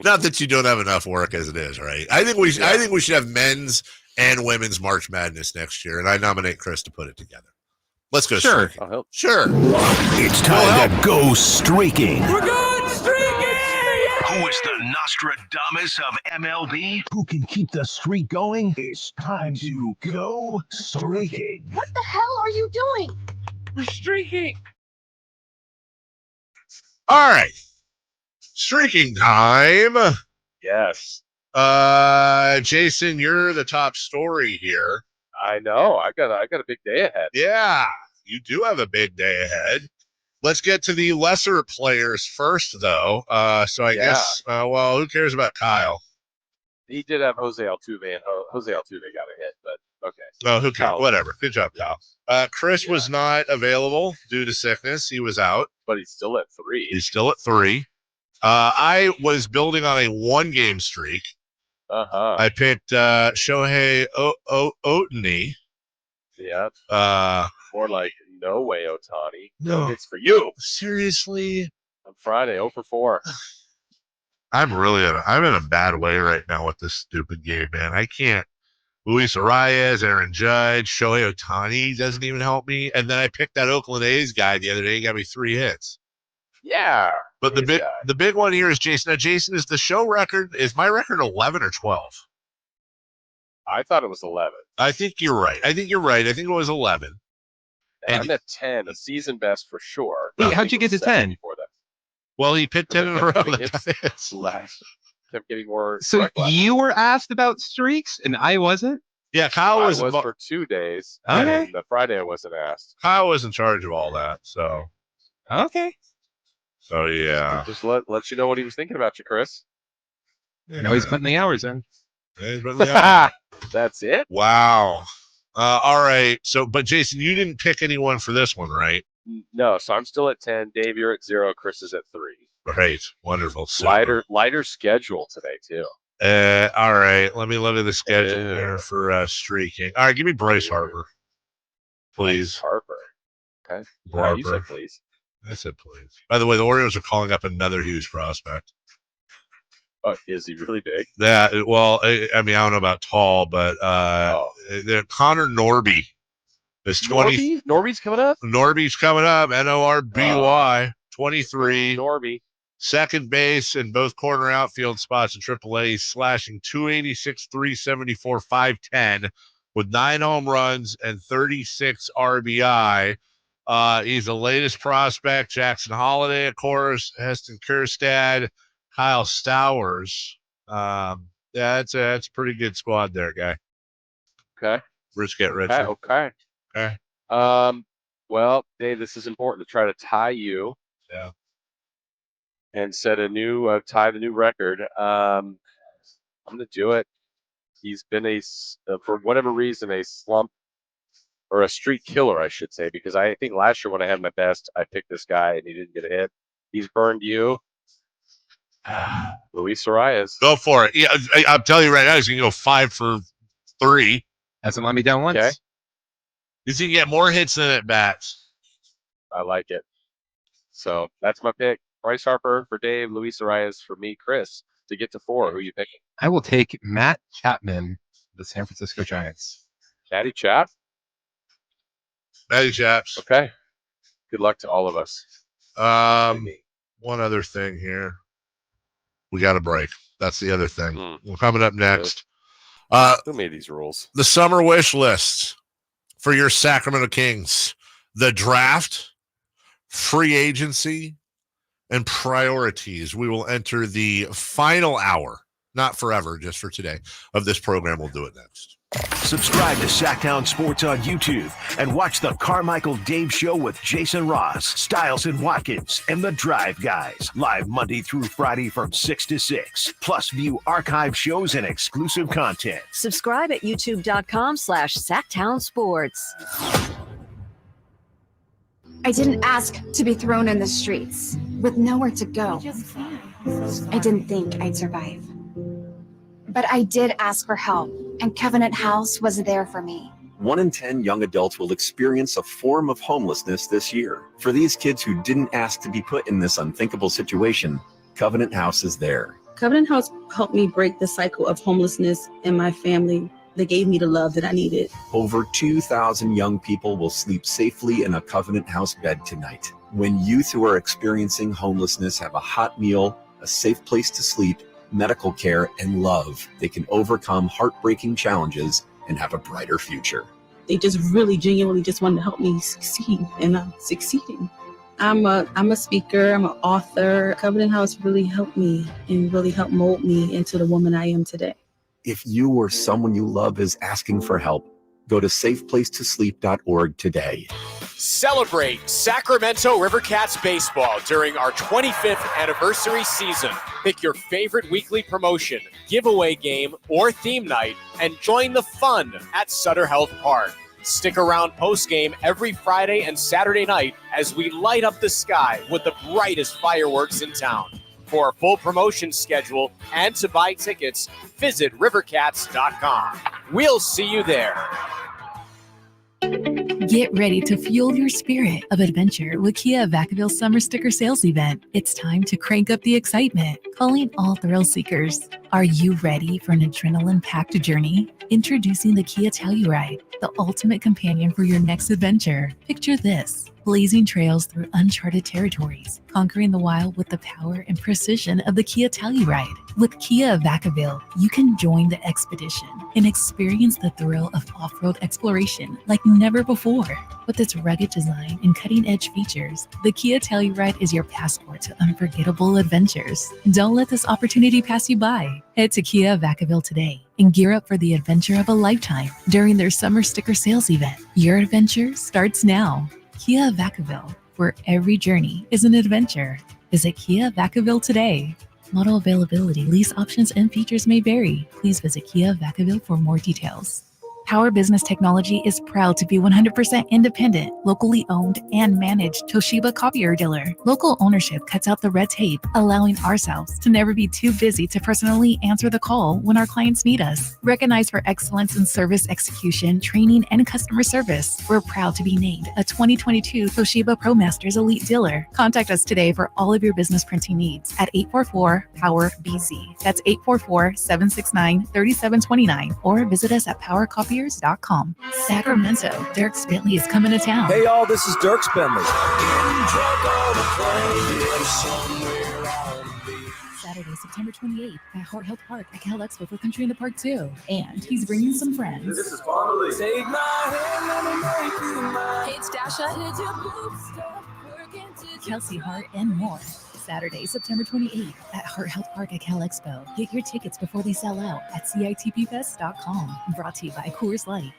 Not that you don't have enough work as it is, right? I think we should have men's and women's March Madness next year, and I nominate Chris to put it together. Let's go. Sure. Streaking. I'll help. Sure. It's time to go streaking. We're going streaking! Who is the Nostradamus of MLB? Who can keep the streak going? It's time to go streaking. What the hell are you doing? We're streaking. All right. Streaking time. Yes. Jason, you're the top story here. I know. I got a big day ahead. Yeah, you do have a big day ahead. Let's get to the lesser players first, though. So I guess, who cares about Kyle? He did have Jose Altuve, and Jose Altuve got a hit, but okay. Oh, who cares? Whatever. Good job, Kyle. Chris was not available due to sickness. He was out. But he's still at 3. He's still at 3. I was building on a 1-game streak. I picked Shohei Ohtani. Yeah. More like no way, Ohtani. No. It's for you. Seriously? On Friday, 0 for 4. I'm in a bad way right now with this stupid game, man. I can't. Luis Arias, Aaron Judge, Shohei Ohtani doesn't even help me. And then I picked that Oakland A's guy the other day. He got me 3 hits. Yeah. But the big one here is Jason. Now, Jason, is the show record, is my record 11 or 12? I thought it was 11. I think you're right. I think it was 11. And I'm at 10, a season best for sure. Wait, how'd you get to 10? Well, he picked 10 in a row. Kept getting more. So you were asked about streaks and I wasn't? Yeah, Kyle was for 2 days. Okay. And the Friday I wasn't asked. Kyle was in charge of all that, so. Okay. So, yeah. Just let you know what he was thinking about you, Chris. Yeah. No, he's putting the hours in. That's it? Wow. All right. So, but Jason, you didn't pick anyone for this one, right? No, so I'm still at 10. Dave, you're at 0. Chris is at 3. Great. Wonderful. Super. Lighter schedule today, too. All right. Let me look at the schedule here for streaking. All right. Give me Bryce Harper, please. Harper. Okay. Harper. You said please. I said please. By the way, the Orioles are calling up another huge prospect. Oh, is he really big? Yeah. Well, I mean, I don't know about tall, but Connor Norby is 20. Norby's coming up? Norby's coming up. Norby, 23. Norby. Second base in both corner outfield spots in AAA. He's slashing 286, 374, 510 with 9 home runs and 36 RBI. He's the latest prospect. Jackson Holiday, of course, Heston Kjerstad, Kyle Stowers. That's a pretty good squad there, guy. Okay. Rich get richer. Okay. Well, Dave, this is important to try to tie you. Yeah. And set a new tie the new record. I'm going to do it. He's been for whatever reason, a slump or a streak killer, I should say, because I think last year when I had my best, I picked this guy and he didn't get a hit. He's burned you. Luis Arias. Go for it. Yeah, I'll tell you right now, he's going to go 5 for 3. Hasn't let me down once. Okay. He's going to get more hits than at bats. I like it. So that's my pick. Bryce Harper for Dave, Luis Arias for me, Chris. To get to 4, who are you picking? I will take Matt Chapman, the San Francisco Giants. Matty Chap? Matty Chaps. Okay. Good luck to all of us. One other thing here. We got a break. That's the other thing. Well, coming up next. Who made these rules? The summer wish list for your Sacramento Kings. The draft, free agency, and priorities. We will enter the final hour, not forever, just for today, of this program. We'll do it next. Subscribe to Sacktown Sports on YouTube and watch the Carmichael Dave Show with Jason Ross, Stiles and Watkins, and the Drive Guys. Live Monday through Friday from 6 to 6. Plus view archive shows and exclusive content. Subscribe at youtube.com/Sacktown Sports. I didn't ask to be thrown in the streets with nowhere to go. I didn't think I'd survive. But I did ask for help, and Covenant House was there for me. 1 in 10 young adults will experience a form of homelessness this year. For these kids who didn't ask to be put in this unthinkable situation, Covenant House is there. Covenant House helped me break the cycle of homelessness in my family. They gave me the love that I needed. Over 2,000 young people will sleep safely in a Covenant House bed tonight. When youth who are experiencing homelessness have a hot meal, a safe place to sleep, medical care, and love, they can overcome heartbreaking challenges and have a brighter future. They just really genuinely just wanted to help me succeed, and I'm succeeding. I'm a speaker, I'm an author. Covenant House really helped me and really helped mold me into the woman I am today. If you or someone you love is asking for help, go to safeplacetosleep.org today. Celebrate Sacramento Rivercats baseball during our 25th anniversary season. Pick your favorite weekly promotion, giveaway game, or theme night, and join the fun at Sutter Health Park. Stick around post-game every Friday and Saturday night as we light up the sky with the brightest fireworks in town. For a full promotion schedule and to buy tickets, visit rivercats.com. We'll see you there. Get ready to fuel your spirit of adventure with Kia Vacaville Summer Sticker Sales Event. It's time to crank up the excitement. Calling all thrill seekers. Are you ready for an adrenaline-packed journey? Introducing the Kia Telluride, the ultimate companion for your next adventure. Picture this. Blazing trails through uncharted territories, conquering the wild with the power and precision of the Kia Telluride. With Kia Vacaville, you can join the expedition and experience the thrill of off-road exploration like never before. With its rugged design and cutting-edge features, the Kia Telluride is your passport to unforgettable adventures. Don't let this opportunity pass you by. Head to Kia Vacaville today and gear up for the adventure of a lifetime during their summer sticker sales event. Your adventure starts now. Kia Vacaville, where every journey is an adventure. Visit Kia Vacaville today. Model availability, lease options, and features may vary. Please visit Kia Vacaville for more details. Power Business Technology is proud to be 100% independent, locally owned, and managed Toshiba copier dealer. Local ownership cuts out the red tape, allowing ourselves to never be too busy to personally answer the call when our clients need us. Recognized for excellence in service execution, training, and customer service, we're proud to be named a 2022 Toshiba ProMasters Elite Dealer. Contact us today for all of your business printing needs at 844-POWER-BZ. That's 844-769-3729, or visit us at PowerCopier.com. Sacramento, Dirk Bentley is coming to town. Hey y'all, this is Dirk Bentley. Saturday, September 28th at Hart Health Park at Cal Expo for Country in the Park 2. And he's bringing some friends. This is Pummeled. Take my hand, let me make you mine. Hey, it's Dasha. Kelsey Hart, and more. Saturday, September 28th at Hart Health Park at Cal Expo. Get your tickets before they sell out at CITPFest.com. Brought to you by Coors Light.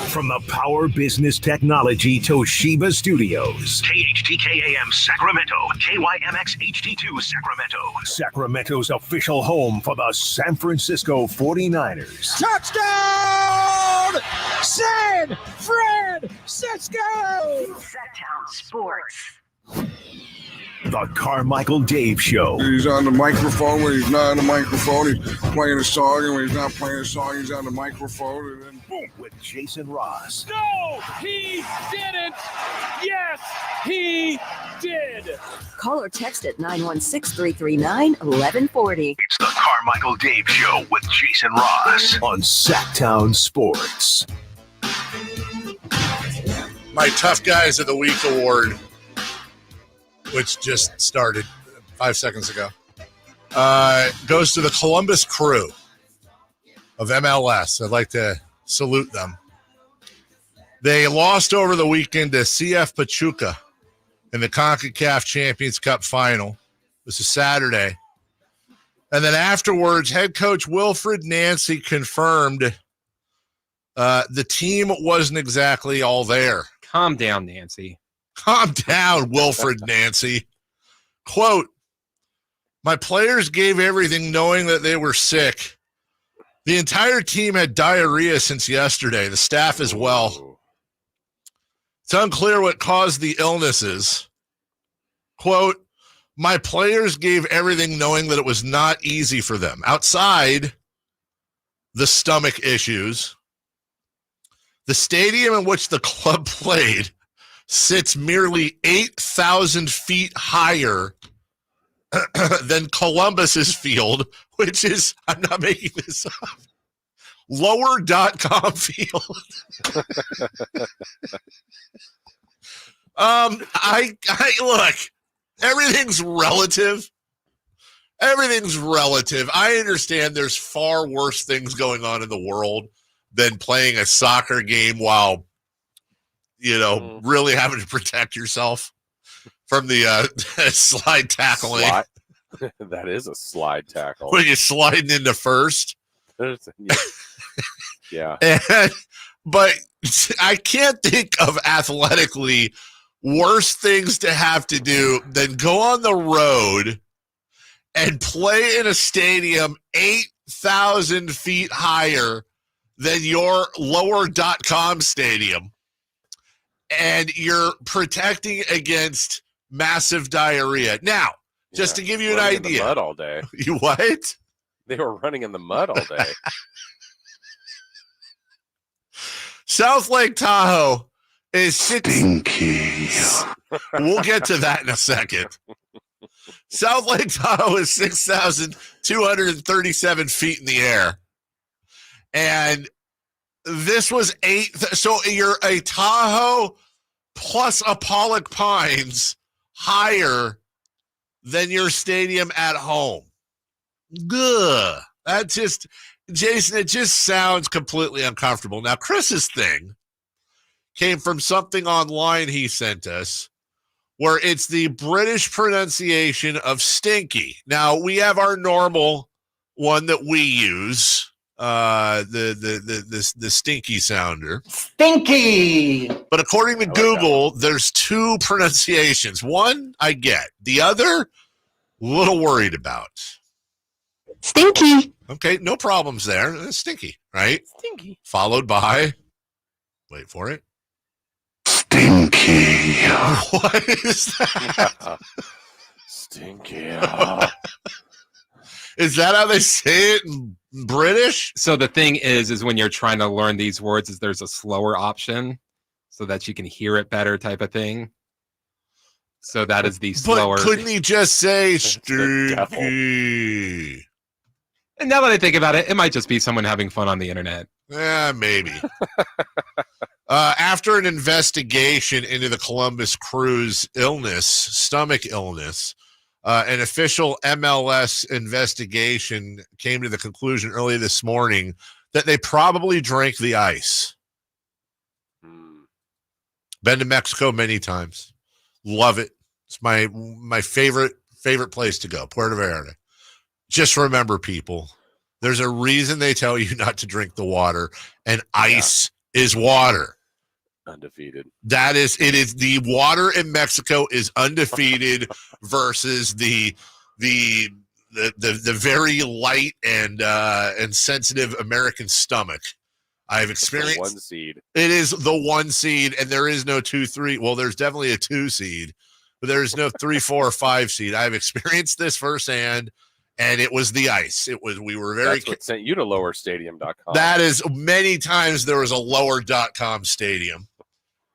From the Power Business Technology Toshiba Studios. KHTKAM Sacramento. KYMX HD2 Sacramento. Sacramento's official home for the San Francisco 49ers. Touchdown! San Francisco! Sacktown Sports. The Carmichael Dave Show. He's on the microphone when he's not on the microphone. He's playing a song, and when he's not playing a song, he's on the microphone, and then boom. With Jason Ross. No, he didn't. Yes, he did. Call or text at 916-339-1140. It's the Carmichael Dave Show with Jason Ross on Sacktown Sports. My Tough Guys of the Week award, which just started 5 seconds ago, goes to the Columbus Crew of MLS. I'd like to salute them. They lost over the weekend to CF Pachuca in the CONCACAF Champions Cup final. This is Saturday. And then afterwards, head coach Wilfred Nancy confirmed the team wasn't exactly all there. Calm down, Nancy. Calm down, Wilfred Nancy. Quote, my players gave everything knowing that they were sick. The entire team had diarrhea since yesterday, the staff as well. It's unclear what caused the illnesses. Quote, my players gave everything knowing that it was not easy for them. Outside the stomach issues, the stadium in which the club played sits merely 8,000 feet higher than Columbus's field, which is, I'm not making this up, lower.com field. I look, everything's relative. Everything's relative. I understand there's far worse things going on in the world than playing a soccer game while, really having to protect yourself from the slide tackling. That is a slide tackle. When you're sliding into first. Yeah. But I can't think of athletically worse things to have to do than go on the road and play in a stadium 8,000 feet higher than your lower.com stadium. And you're protecting against massive diarrhea. Now, just to give you an idea. In the mud all day. You what? They were running in the mud all day. South Lake Tahoe is stinky. We'll get to that in a second. South Lake Tahoe is 6,237 feet in the air. And this was so you're a Tahoe plus a Pollock Pines higher than your stadium at home. Good. That just, Jason, it just sounds completely uncomfortable. Now, Chris's thing came from something online he sent us where it's the British pronunciation of stinky. Now, we have our normal one that we use. The stinky sounder. Stinky. But according to Google, there's two pronunciations. One I get. The other, a little worried about. Stinky. Okay, no problems there. Stinky, right? Stinky. Followed by, wait for it. Stinky. What is that? Stinky. Is that how they say it in British? So the thing is when you're trying to learn these words, is there's a slower option so that you can hear it better type of thing. So that is the slower. But couldn't he just say stinky? And now that I think about it, it might just be someone having fun on the internet. Yeah, maybe. After an investigation into the Columbus Crew's stomach illness, an official MLS investigation came to the conclusion early this morning that they probably drank the ice. Been to Mexico many times. Love it. It's my favorite place to go, Puerto Vallarta. Just remember, people, there's a reason they tell you not to drink the water, and ice is water. Undefeated. It is the water in Mexico is undefeated versus the very light and sensitive American stomach. I've experienced one seed. It is the one seed, and there is no 2-3. Well, there's definitely a 2 seed, but there's no 3, 4, or 5 seed. I've experienced this firsthand, and it was the ice. We were very. That's what sent you to lowerstadium.com. That is many times there was a lower.com stadium.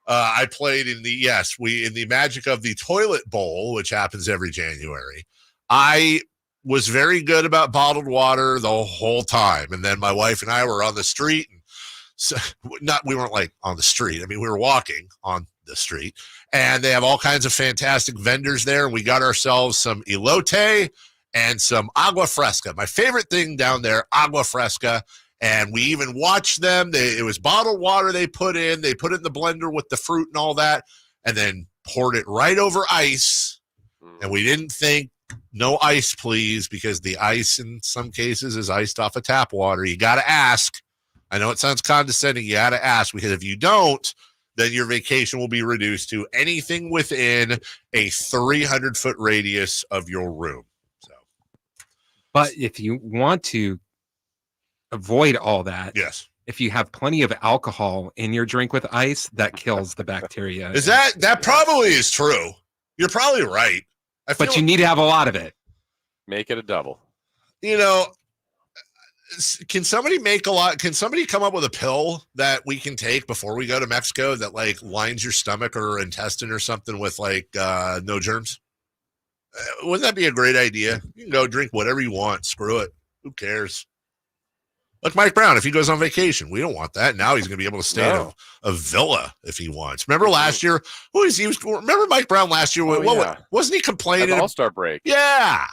I played in the magic of the toilet bowl, which happens every January. I was very good about bottled water the whole time. And then my wife and I were on the street. And we weren't like on the street. I mean, we were walking on the street, and they have all kinds of fantastic vendors there. And we got ourselves some elote and some agua fresca. My favorite thing down there, agua fresca. And we even watched them. It was bottled water they put it in the blender with the fruit and all that, and then poured it right over ice. And we didn't think, no ice, please, because the ice in some cases is iced off of tap water. You got to ask. I know it sounds condescending. You got to ask, because if you don't, then your vacation will be reduced to anything within a 300-foot radius of your room. But if you want to avoid all that, yes, if you have plenty of alcohol in your drink with ice, that kills the bacteria. Is that probably is true? You're probably right. But you need to have a lot of it. Make it a double. You know, can somebody come up with a pill that we can take before we go to Mexico that like lines your stomach or intestine or something with like no germs? Wouldn't that be a great idea? You can go drink whatever you want. Screw it. Who cares? Like Mike Brown, if he goes on vacation, we don't want that. Now he's going to be able to stay in a villa if he wants. Remember last year? Remember Mike Brown last year? Wasn't he complaining? At the All-Star break. Yeah.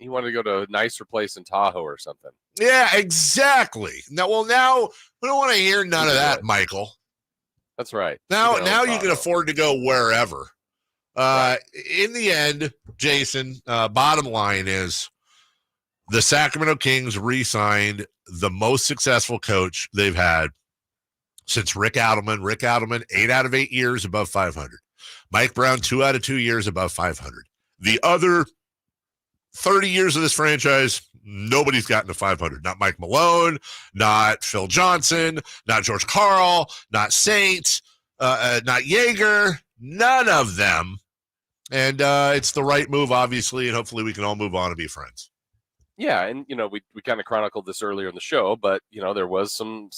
He wanted to go to a nicer place in Tahoe or something. Yeah, exactly. Now we don't want to hear none of that, Michael. That's right. Now you can afford to go wherever. In the end, Jason, bottom line is the Sacramento Kings re-signed the most successful coach they've had since Rick Adelman. Rick Adelman, 8 out of 8 years above 500. Mike Brown, 2 out of 2 years above 500. The other 30 years of this franchise, nobody's gotten to 500. Not Mike Malone, not Phil Johnson, not George Karl, not Saint, not Yeager, none of them. And it's the right move, obviously, and hopefully we can all move on and be friends. Yeah, and we kind of chronicled this earlier in the show, but there was some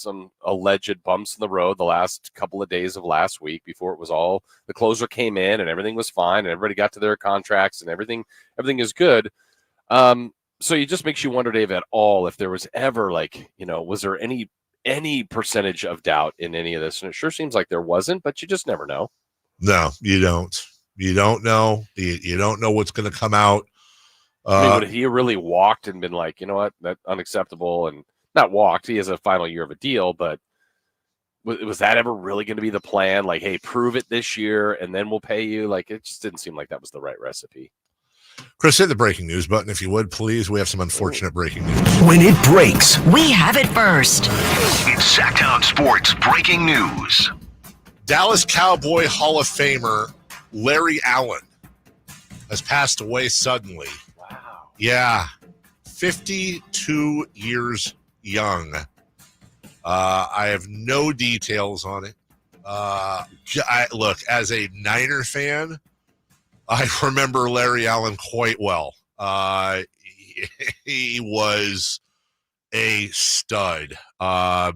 alleged bumps in the road the last couple of days of last week before it was all the closer came in and everything was fine and everybody got to their contracts and everything is good. So it just makes you wonder, Dave, at all if there was ever was there any percentage of doubt in any of this? And it sure seems like there wasn't, but you just never know. No, you don't. You don't know. You don't know what's going to come out. Would he really walked and been like, you know what, that's unacceptable, and not walked? He has a final year of a deal, but was that ever really going to be the plan? Like, hey, prove it this year, and then we'll pay you. Like, it just didn't seem like that was the right recipe. Chris, hit the breaking news button if you would, please. We have some unfortunate breaking news. When it breaks, we have it first. It's Sacktown Sports breaking news. Dallas Cowboy Hall of Famer Larry Allen has passed away suddenly. Yeah, 52 years young. I have no details on it. Look, as a Niner fan, I remember Larry Allen quite well. He was a stud, and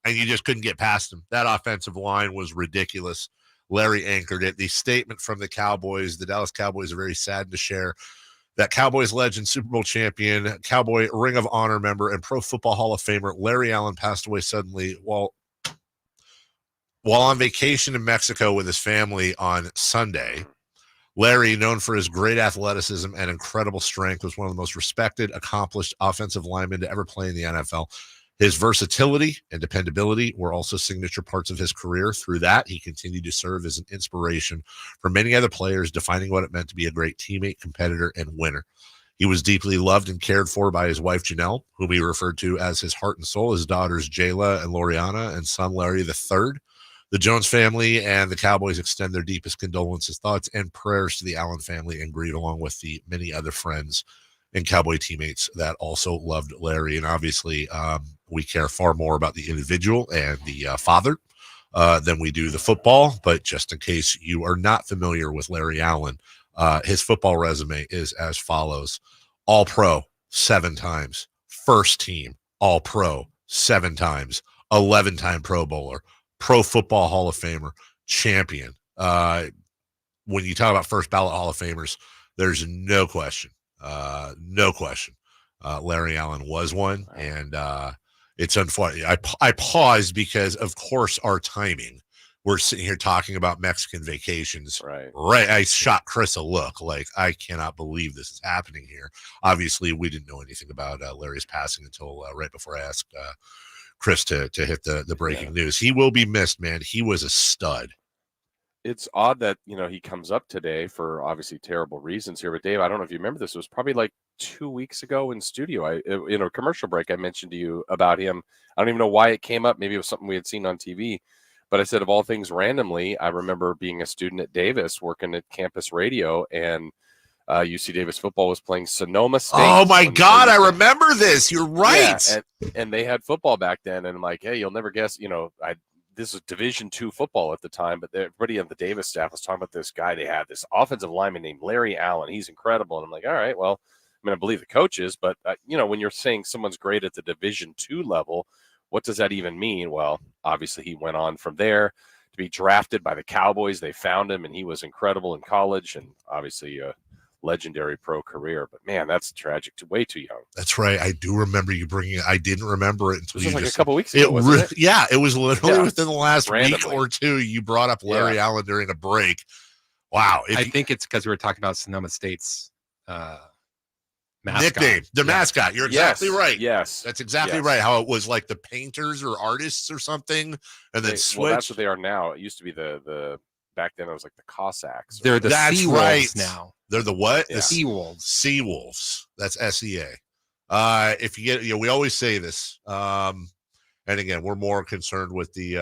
you just couldn't get past him. That offensive line was ridiculous. Larry anchored it. The statement from the Cowboys, the Dallas Cowboys, are very saddened to share that Cowboys legend, Super Bowl champion, Cowboy Ring of Honor member, and Pro Football Hall of Famer Larry Allen passed away suddenly while on vacation in Mexico with his family on Sunday. Larry, known for his great athleticism and incredible strength, was one of the most respected, accomplished offensive linemen to ever play in the NFL. His versatility and dependability were also signature parts of his career. Through that, he continued to serve as an inspiration for many other players, defining what it meant to be a great teammate, competitor, and winner. He was deeply loved and cared for by his wife, Janelle, whom he referred to as his heart and soul, his daughters, Jayla and Loriana, and son, Larry III. The Jones family and the Cowboys extend their deepest condolences, thoughts, and prayers to the Allen family and grieve along with the many other friends and Cowboy teammates that also loved Larry. And obviously, we care far more about the individual and the father than we do the football. But just in case you are not familiar with Larry Allen, his football resume is as follows: All-Pro 7 times, first team All-Pro 7 times, 11-time Pro Bowler, Pro Football Hall of Famer, champion. When you talk about first ballot Hall of Famers, there's no question. Larry Allen was one, and it's unfortunate. I paused because, of course, our timing. We're sitting here talking about Mexican vacations. Right. I shot Chris a look like, I cannot believe this is happening here. Obviously, we didn't know anything about Larry's passing until right before I asked Chris to hit the breaking news. He will be missed, man. He was a stud. It's odd that, he comes up today for obviously terrible reasons here. But Dave, I don't know if you remember this. It was probably like 2 weeks ago in studio. In a commercial break, I mentioned to you about him. I don't even know why it came up. Maybe it was something we had seen on TV. But I said, of all things, randomly, I remember being a student at Davis, working at campus radio, and UC Davis football was playing Sonoma State. Oh, my God, I remember this. You're right. Yeah, and they had football back then. And I'm like, hey, you'll never guess, this was Division II football at the time, but everybody on the Davis staff was talking about this guy. They had this offensive lineman named Larry Allen. He's incredible. And I'm like, all right, well, I believe the coaches, but, when you're saying someone's great at the Division II level, what does that even mean? Well, obviously he went on from there to be drafted by the Cowboys. They found him, and he was incredible in college, and obviously a legendary pro career. But, man, that's tragic. Way too young. That's right. I do remember you bringing it. I didn't remember it until you like just, a couple weeks ago, wasn't it? Yeah, it was literally within the last randomly. week or two. You brought up Larry Allen during a break. Wow. I think it's because we were talking about Sonoma State's mascot. Nickname, the mascot. You're exactly right. Yes. That's exactly right. How it was like the painters or artists or something, and then switched. Well, that's what they are now. It used to be the back then it was like the Cossacks. They're the Seawolves now. They're the what? Yeah. The Seawolves. Seawolves. That's SEA. If you get, we always say this. And again, we're more concerned with the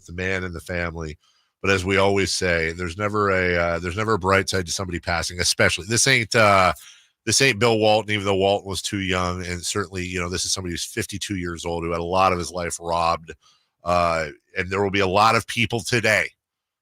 man and the family. But as we always say, there's never a bright side to somebody passing. Especially this ain't Bill Walton, even though Walton was too young, and certainly this is somebody who's 52 years old who had a lot of his life robbed. And there will be a lot of people today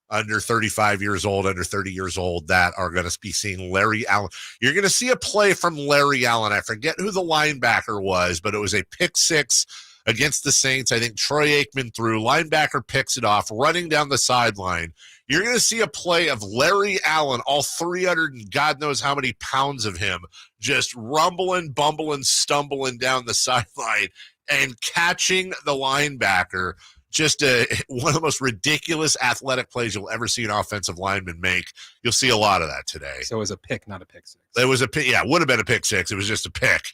under 35 years old, under 30 years old that are going to be seeing Larry Allen. You're going to see a play from Larry Allen. I forget who the linebacker was, but it was a pick six against the Saints. I think Troy Aikman threw. Linebacker picks it off, running down the sideline. You're going to see a play of Larry Allen, all 300 and God knows how many pounds of him, just rumbling, bumbling, stumbling down the sideline and catching the linebacker. Just one of the most ridiculous athletic plays you'll ever see an offensive lineman make. You'll see a lot of that today. So it was a pick, not a pick six. It was a pick. Yeah, it would have been a pick six. It was just a pick.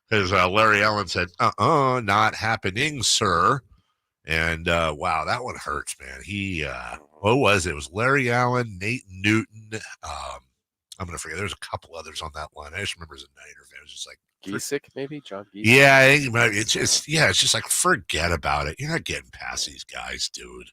Because Larry Allen said, not happening, sir. And, wow, that one hurts, man. What was it? It was Larry Allen, Nate Newton. I'm going to forget. There's a couple others on that line. I just remember as a Niner fan. It was just like, Giesick, maybe? John Giesick? Yeah, it's just like, forget about it. You're not getting past these guys, dude.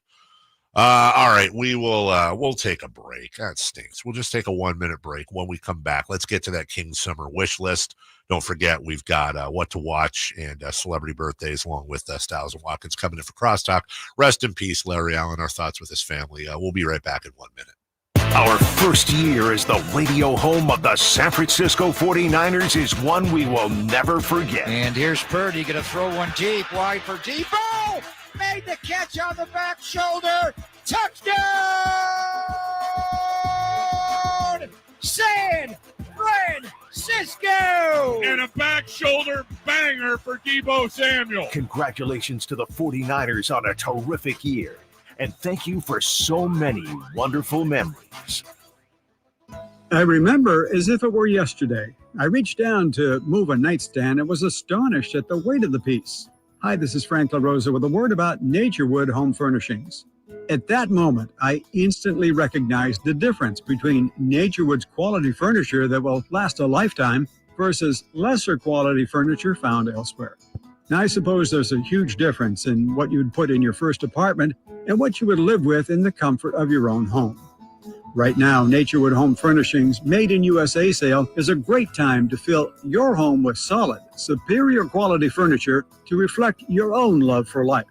All right, we'll take a break. That stinks. We'll just take a 1-minute break. When we come back, let's get to that King's Summer wish list. Don't forget, we've got what to watch and celebrity birthdays along with Styles and Watkins coming in for Crosstalk. Rest in peace, Larry Allen. Our thoughts with his family. We'll be right back in 1 minute. Our first year as the radio home of the San Francisco 49ers is one we will never forget. And here's Purdy going to throw one deep, wide for Debo. Made the catch on the back shoulder. Touchdown! San Francisco! And a back shoulder banger for Debo Samuel. Congratulations to the 49ers on a terrific year. And thank you for so many wonderful memories. I remember as if it were yesterday. I reached down to move a nightstand and was astonished at the weight of the piece. Hi, this is Frank LaRosa with a word about Naturewood Home Furnishings. At that moment, I instantly recognized the difference between Naturewood's quality furniture that will last a lifetime versus lesser quality furniture found elsewhere. Now, I suppose there's a huge difference in what you would put in your first apartment and what you would live with in the comfort of your own home. Right now, Naturewood Home Furnishings Made in USA sale is a great time to fill your home with solid, superior quality furniture to reflect your own love for life.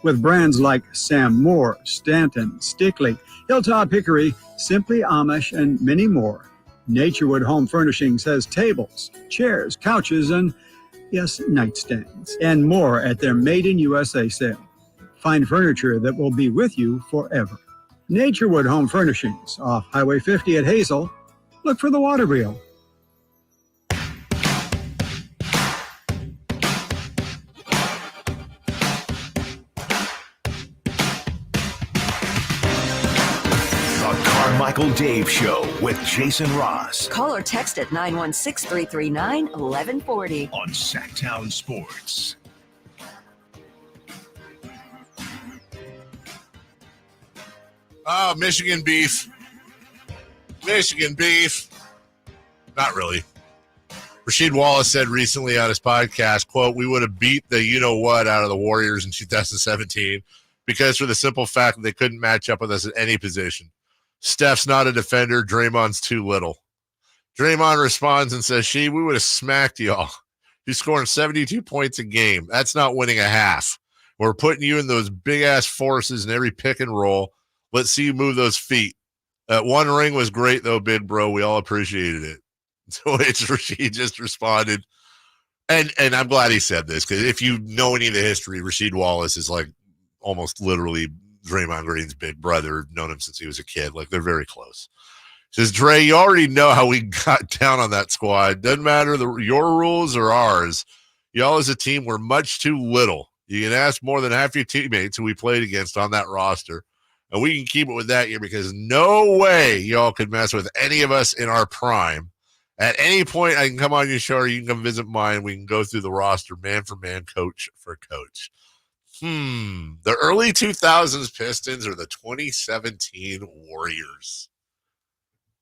With brands like Sam Moore, Stanton, Stickley, Hilltop Hickory, Simply Amish, and many more, Naturewood Home Furnishings has tables, chairs, couches, and, yes, nightstands, and more at their Made in USA sale. Find furniture that will be with you forever. Naturewood Home Furnishings, off Highway 50 at Hazel. Look for the water wheel. Carmichael Dave Show with Jason Ross Call or text at 916-339-1140 on Sacktown Sports. Oh, Michigan beef. Michigan beef. Not really. Rasheed Wallace said recently on his podcast, quote, we would have beat the you-know-what out of the Warriors in 2017 because for the simple fact that they couldn't match up with us at any position. Steph's not a defender. Draymond's too little. Draymond responds and says, we would have smacked y'all. You're scoring 72 points a game. That's not winning a half. We're putting you in those big-ass forces in every pick and roll. Let's see you move those feet. That one ring was great, though, big bro. We all appreciated it. So it's Rasheed just responded. And I'm glad he said this, because if you know any of the history, Rasheed Wallace is like almost literally Draymond Green's big brother. Known him since he was a kid. Like, they're very close. Says, Dre, you already know how we got down on that squad. Doesn't matter your rules or ours. Y'all as a team were much too little. You can ask more than half your teammates who we played against on that roster. And we can keep it with that year because no way y'all could mess with any of us in our prime. At any point, I can come on your show or you can come visit mine. We can go through the roster man for man, coach for coach. The early 2000s Pistons or the 2017 Warriors.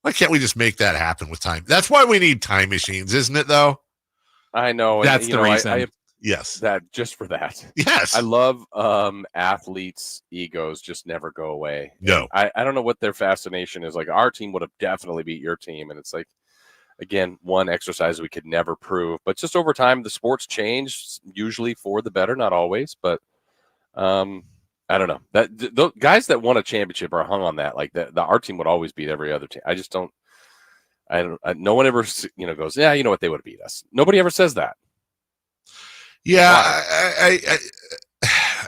Why can't we just make that happen with time? That's why we need time machines, isn't it, though? I know. That's the reason. Yes. That just for that. Yes. I love athletes' egos just never go away. No. I don't know what their fascination is. Like, our team would have definitely beat your team. And it's like, again, one exercise we could never prove. But just over time, the sports change, usually for the better, not always. But I don't know. The guys that won a championship are hung on that. Like, our team would always beat every other team. I just don't. No one ever, goes, yeah, you know what, they would have beat us. Nobody ever says that. Yeah,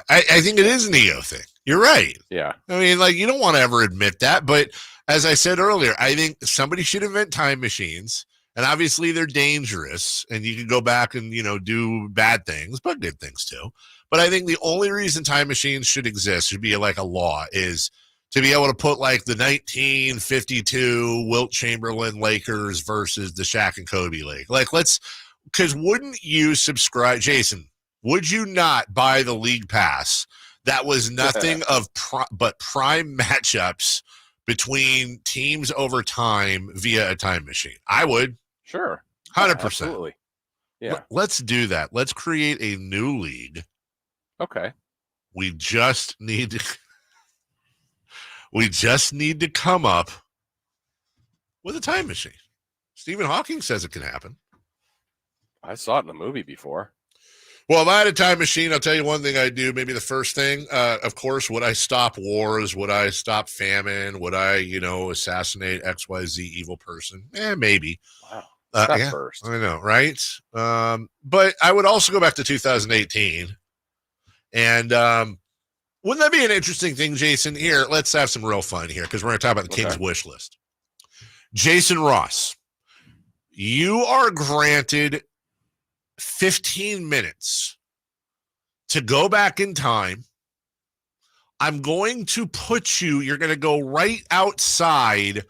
I think it is an ego thing. You're right. Yeah. I mean, like, you don't want to ever admit that. But as I said earlier, I think somebody should invent time machines. And obviously they're dangerous. And you can go back and, do bad things, but good things too. But I think the only reason time machines should exist, should be like a law, is to be able to put like the 1952 Wilt Chamberlain Lakers versus the Shaq and Kobe League. Like, because wouldn't you subscribe, Jason, would you not buy the league pass that was nothing but prime matchups between teams over time via a time machine? I would. Sure. 100%. Absolutely. Yeah. Let's do that. Let's create a new league. Okay. We just need to come up with a time machine. Stephen Hawking says it can happen. I saw it in a movie before. Well, if I had a time machine, I'll tell you one thing I'd do. Maybe the first thing, of course, would I stop wars? Would I stop famine? Would I, assassinate XYZ evil person? Maybe. Wow. Yeah, first. I know, right? But I would also go back to 2018. And wouldn't that be an interesting thing, Jason? Here, let's have some real fun here because we're going to talk about the Kings wish list. Jason Ross, you are granted 15 minutes to go back in time. I'm going to you're going to go right outside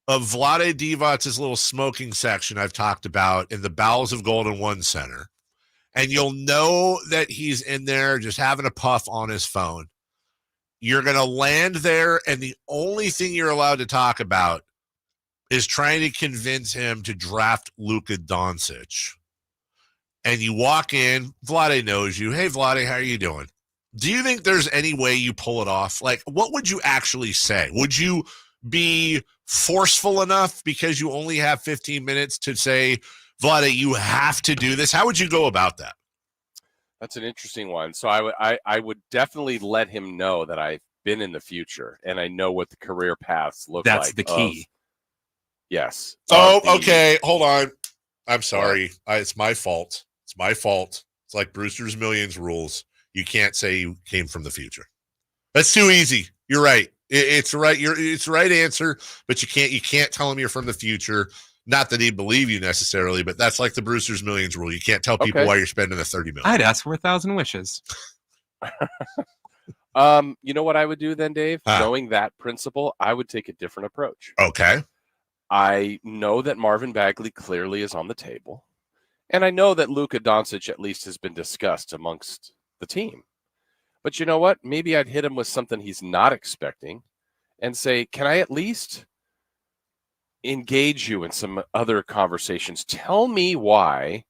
of Vlade Divac's little smoking section I've talked about in the bowels of Golden One Center. And you'll know that he's in there just having a puff on his phone. You're going to land there, and the only thing you're allowed to talk about is trying to convince him to draft Luka Doncic. And you walk in, Vlade knows you. Hey, Vlade, how are you doing? Do you think there's any way you pull it off? Like, what would you actually say? Would you be forceful enough because you only have 15 minutes to say, Vlade, you have to do this? How would you go about that? That's an interesting one. So I would definitely let him know that I've been in the future and I know what the career paths look like. That's the key. Yes. Okay. Hold on. I'm sorry. It's my fault. It's my fault. It's like Brewster's Millions rules. You can't say you came from the future. That's too easy. You're right. It's right. It's the right answer, but you can't tell him you're from the future. Not that he'd believe you necessarily, but that's like the Brewster's Millions rule. You can't tell people why you're spending the $30 million. I'd ask for 1,000 wishes. You know what I would do then, Dave? Knowing that principle, I would take a different approach. Okay. I know that Marvin Bagley clearly is on the table. And I know that Luka Doncic at least has been discussed amongst the team. But you know what? Maybe I'd hit him with something he's not expecting and say, can I at least engage you in some other conversations? Tell me why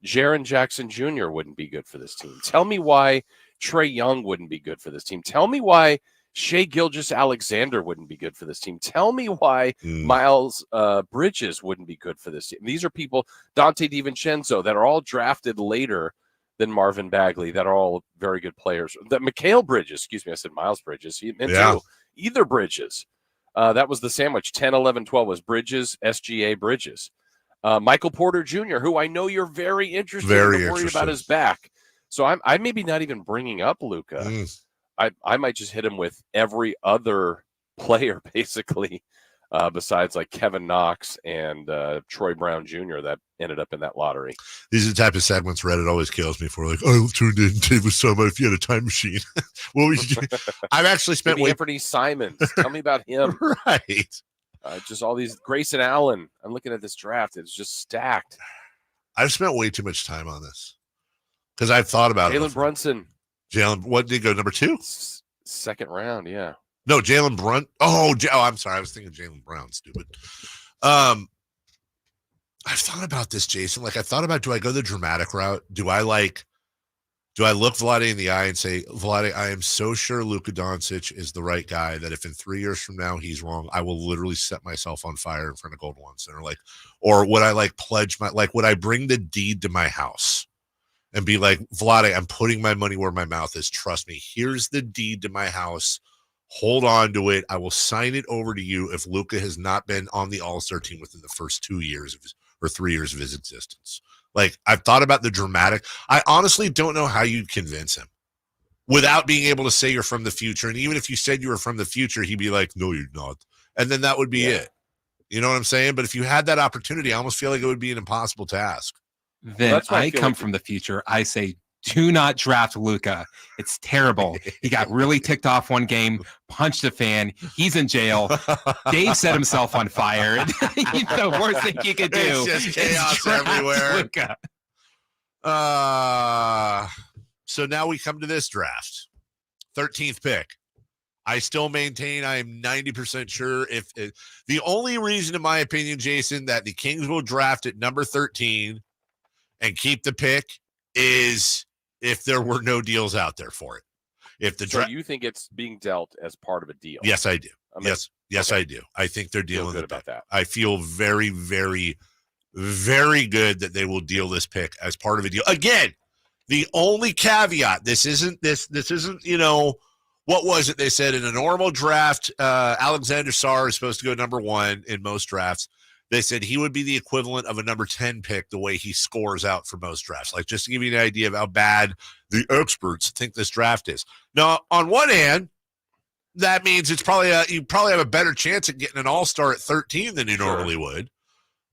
Jaren Jackson Jr. wouldn't be good for this team. Tell me why Trae Young wouldn't be good for this team. Tell me why Shai Gilgeous-Alexander wouldn't be good for this team. Tell me why Miles Bridges wouldn't be good for this team. These are people, Dante DiVincenzo, that are all drafted later than Marvin Bagley, that are all very good players. That Mikal Bridges, excuse me, I said Miles Bridges. He meant to. Either Bridges. That was the sandwich. 10, 11, 12 was Bridges, SGA Bridges. Michael Porter Jr., who I know you're very interested in, worried about his back. So I'm maybe not even bringing up Luka. I might just hit him with every other player, basically, besides like Kevin Knox and Troy Brown Jr. that ended up in that lottery. These are the type of segments Reddit always kills me for. Like, I tuned in David Summer if you had a time machine. I've actually spent Anthony Simons. Tell me about him. Right. Just all these Grayson Allen. I'm looking at this draft. It's just stacked. I've spent way too much time on this because I've thought about Jalen Brunson. Jalen, what did he go, number 2? Second round, yeah. No, Jalen Brunt. Oh, I'm sorry. I was thinking Jalen Brown. Stupid. I've thought about this, Jason. Like, I thought about, do I go the dramatic route? Do I look Vlade in the eye and say, Vlade, I am so sure Luka Doncic is the right guy that if in 3 years from now he's wrong, I will literally set myself on fire in front of Golden One Center. Like, or would I would I bring the deed to my house and be like, Vlade, I'm putting my money where my mouth is. Trust me. Here's the deed to my house. Hold on to it. I will sign it over to you if Luka has not been on the All-Star team within the first 2 years or 3 years of his existence. Like, I've thought about the dramatic. I honestly don't know how you'd convince him without being able to say you're from the future. And even if you said you were from the future, he'd be like, no, you're not. And then that would be it. You know what I'm saying? But if you had that opportunity, I almost feel like it would be an impossible task. Then I come from the future. I say, do not draft Luka. It's terrible. He got really ticked off one game, punched a fan. He's in jail. Dave set himself on fire. The worst thing you could do. It's just chaos everywhere. Luka. So now we come to this draft. 13th pick. I still maintain I am 90% sure if the only reason, in my opinion, Jason, that the Kings will draft at number 13 and keep the pick is if there were no deals out there for it. If the so you think it's being dealt as part of a deal? Yes, I do. Yes, I do. I think they're dealing good about that. I feel very, very, very good that they will deal this pick as part of a deal. Again, the only caveat, this isn't, what was it? They said in a normal draft, Alexander Sarr is supposed to go number 1 in most drafts. They said he would be the equivalent of a number 10 pick the way he scores out for most drafts. Like, just to give you an idea of how bad the experts think this draft is. Now, on one hand, that means it's probably you probably have a better chance at getting an all-star at 13 than you normally would.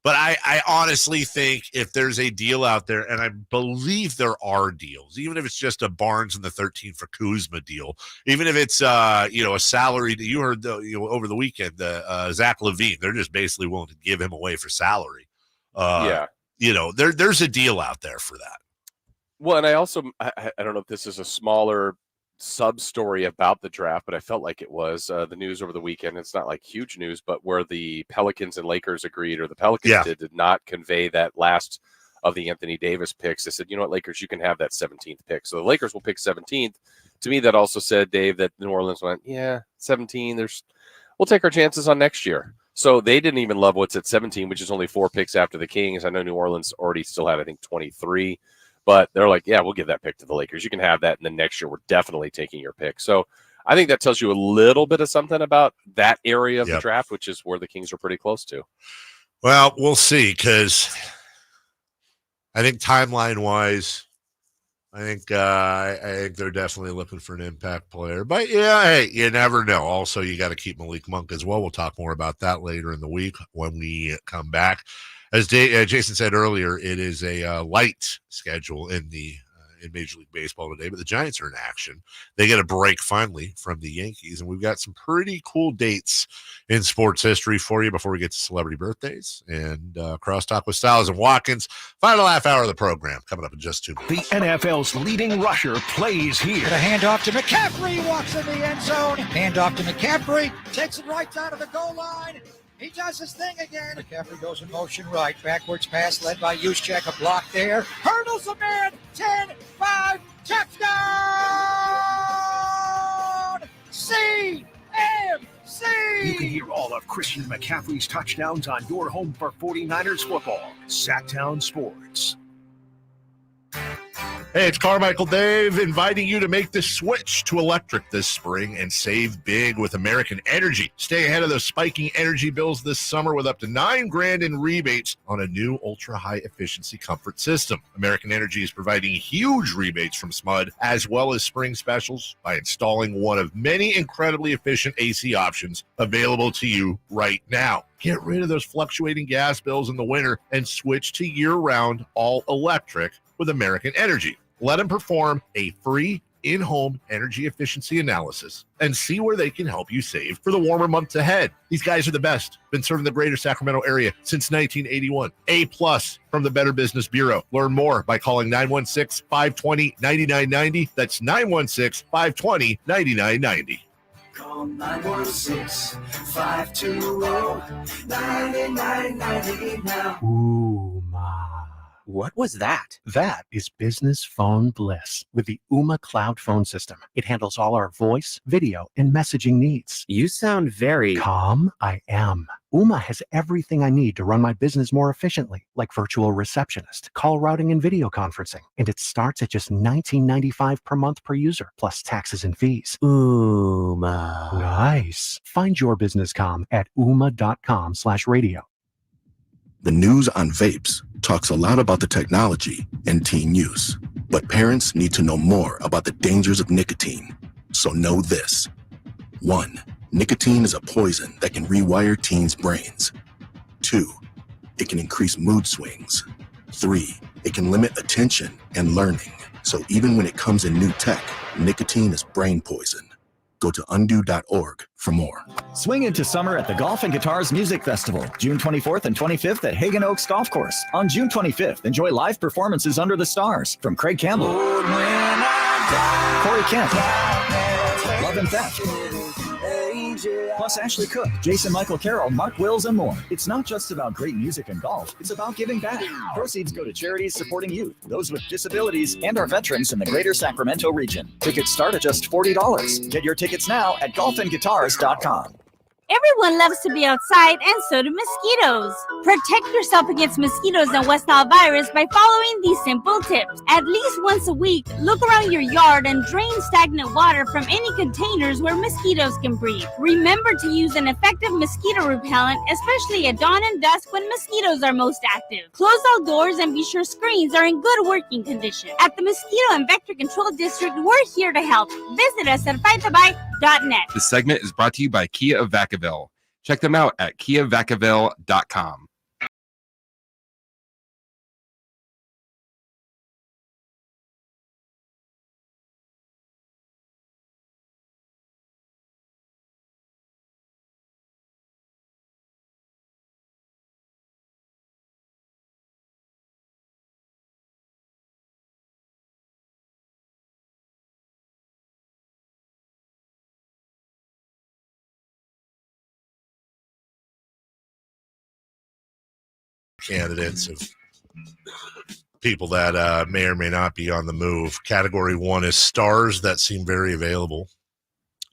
But I honestly think if there's a deal out there, and I believe there are deals, even if it's just a Barnes in the 13 for Kuzma deal, even if it's a salary that you heard over the weekend, Zach LaVine, they're just basically willing to give him away for salary. There's a deal out there for that. Well, and I also I don't know if this is a smaller sub story about the draft, but I felt like it was the news over the weekend. It's not like huge news, but where the Pelicans and Lakers agreed, or the Pelicans did not convey that last of the Anthony Davis picks. They said, you know what, Lakers, you can have that 17th pick. So the Lakers will pick 17th. To me, that also said, Dave, that New Orleans went, 17. We'll take our chances on next year. So they didn't even love what's at 17, which is only 4 picks after the Kings. I know New Orleans already still had, I think, 23. But they're like, yeah, we'll give that pick to the Lakers. You can have that, and then next year we're definitely taking your pick. So I think that tells you a little bit of something about that area of the draft, which is where the Kings are pretty close to. Well, we'll see, because I think timeline-wise, I think they're definitely looking for an impact player. But, yeah, hey, you never know. Also, you got to keep Malik Monk as well. We'll talk more about that later in the week when we come back. As Jason said earlier, it is a light schedule in Major League Baseball today, but the Giants are in action. They get a break finally from the Yankees, and we've got some pretty cool dates in sports history for you before we get to celebrity birthdays and crosstalk with Styles and Watkins. Final half hour of the program coming up in just 2 minutes. The NFL's leading rusher plays here. The handoff to McCaffrey, walks in the end zone. Handoff to McCaffrey, takes it right down to the goal line. He does his thing again. McCaffrey goes in motion right. Backwards pass led by Juszczyk. A block there. Hurdles a man. 10, 5, touchdown! CMC! You can hear all of Christian McCaffrey's touchdowns on your home for 49ers football. Sacktown Sports. Hey, it's Carmichael Dave inviting you to make the switch to electric this spring and save big with American Energy. Stay ahead of those spiking energy bills this summer with up to $9,000 in rebates on a new ultra-high efficiency comfort system. American Energy is providing huge rebates from SMUD as well as spring specials by installing one of many incredibly efficient AC options available to you right now. Get rid of those fluctuating gas bills in the winter and switch to year-round all-electric with American Energy. Let them perform a free in-home energy efficiency analysis and see where they can help you save for the warmer months ahead. These guys are the best. Been serving the greater Sacramento area since 1981. A+ from the Better Business Bureau. Learn more by calling 916-520-9990. That's 916-520-9990. Call 916-520-9990 now. Ooh, ma. What was that? That is business phone bliss with the Ooma cloud phone system. It handles all our voice, video, and messaging needs. You sound very calm. I am. Ooma has everything I need to run my business more efficiently, like virtual receptionist, call routing, and video conferencing. And it starts at just $19.95 per month per user, plus taxes and fees. Ooma. Nice. Find your business comm at ooma.com/radio. The news on vapes talks a lot about the technology and teen use, but parents need to know more about the dangers of nicotine. So know this. 1. Nicotine is a poison that can rewire teens' brains. 2. It can increase mood swings. 3. It can limit attention and learning. So even when it comes in new tech, nicotine is brain poison. Go to undo.org for more. Swing into summer at the Golf and Guitars Music Festival, June 24th and 25th at Hagen Oaks Golf Course. On June 25th, enjoy live performances under the stars from Craig Campbell, Corey Kent, Love and Theft, plus Ashley Cook, Jason Michael Carroll, Mark Wills, and more. It's not just about great music and golf. It's about giving back. Proceeds go to charities supporting youth, those with disabilities, and our veterans in the greater Sacramento region. Tickets start at just $40. Get your tickets now at golfandguitars.com. Everyone loves to be outside, and so do mosquitoes. Protect yourself against mosquitoes and West Nile virus by following these simple tips. At least once a week, look around your yard and drain stagnant water from any containers where mosquitoes can breathe. Remember to use an effective mosquito repellent, especially at dawn and dusk when mosquitoes are most active. Close all doors and be sure screens are in good working condition. At the Mosquito and Vector Control District, we're here to help. Visit us at fightthabite.net. This segment is brought to you by Kia of Vacaville. Check them out at kiavacaville.com. Candidates of people that may or may not be on the move. Category 1 is stars that seem very available.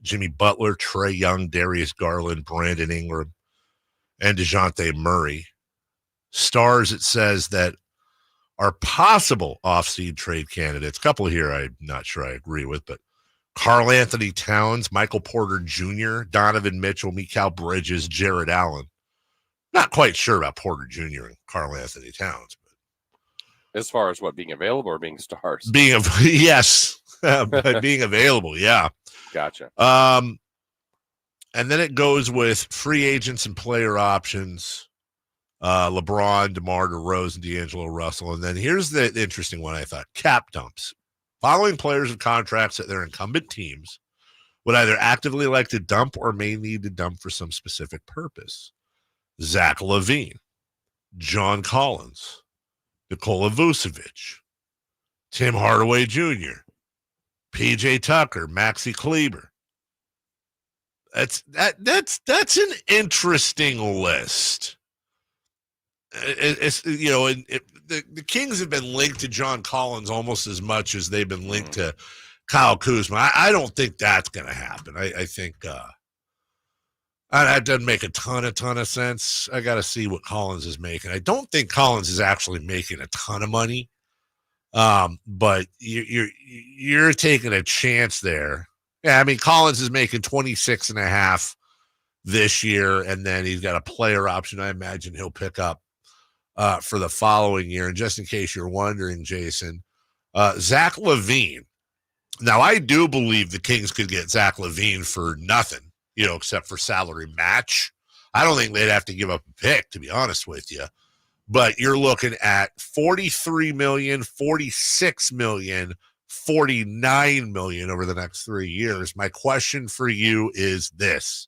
Jimmy Butler, Trae Young, Darius Garland, Brandon Ingram, and DeJounte Murray. Stars, it says, that are possible off-seed trade candidates. A couple here I'm not sure I agree with, but Karl Anthony Towns, Michael Porter Jr., Donovan Mitchell, Mikal Bridges, Jared Allen. Not quite sure about Porter Jr. and Karl Anthony Towns. But as far as what, being available or being stars? Yes, but being available, yeah. Gotcha. And then it goes with free agents and player options. LeBron, DeMar DeRozan, D'Angelo Russell. And then here's the interesting one, I thought. Cap dumps. Following players with contracts at their incumbent teams would either actively like to dump or may need to dump for some specific purpose. Zach LaVine, John Collins, Nikola Vucevic, Tim Hardaway Jr., PJ Tucker, Maxi Kleber. That's an interesting list. The Kings have been linked to John Collins almost as much as they've been linked to Kyle Kuzma. I don't think that's going to happen. I think that doesn't make a ton of sense. I got to see what Collins is making. I don't think Collins is actually making a ton of money, but you're taking a chance there. Yeah, I mean, Collins is making 26.5 this year, and then he's got a player option I imagine he'll pick up for the following year. And just in case you're wondering, Jason, Zach LaVine. Now, I do believe the Kings could get Zach LaVine for nothing, except for salary match. I don't think they'd have to give up a pick, to be honest with you. But you're looking at $43 million, $46 million, $49 million over the next 3 years. My question for you is this.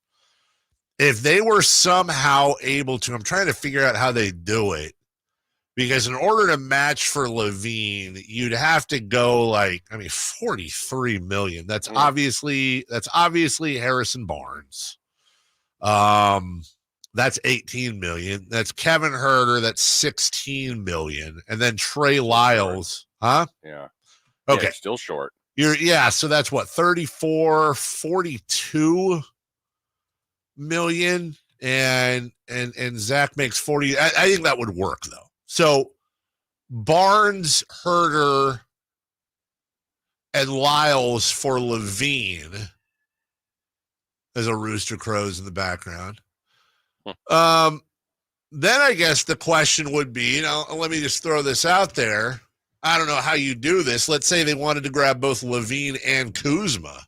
If they were somehow able to, I'm trying to figure out how they do it, because in order to match for LaVine, you'd have to go $43 million. That's obviously Harrison Barnes. That's $18 million. That's Kevin Huerter. That's $16 million. And then Trey Lyles, huh? Yeah. Okay. Yeah, still short. So that's what, 34, 42 million, and Zach makes 40. I think that would work though. So Barnes, Huerter, and Lyles for LaVine. There's a rooster crows in the background. Then I guess the question would be, let me just throw this out there. I don't know how you do this. Let's say they wanted to grab both LaVine and Kuzma.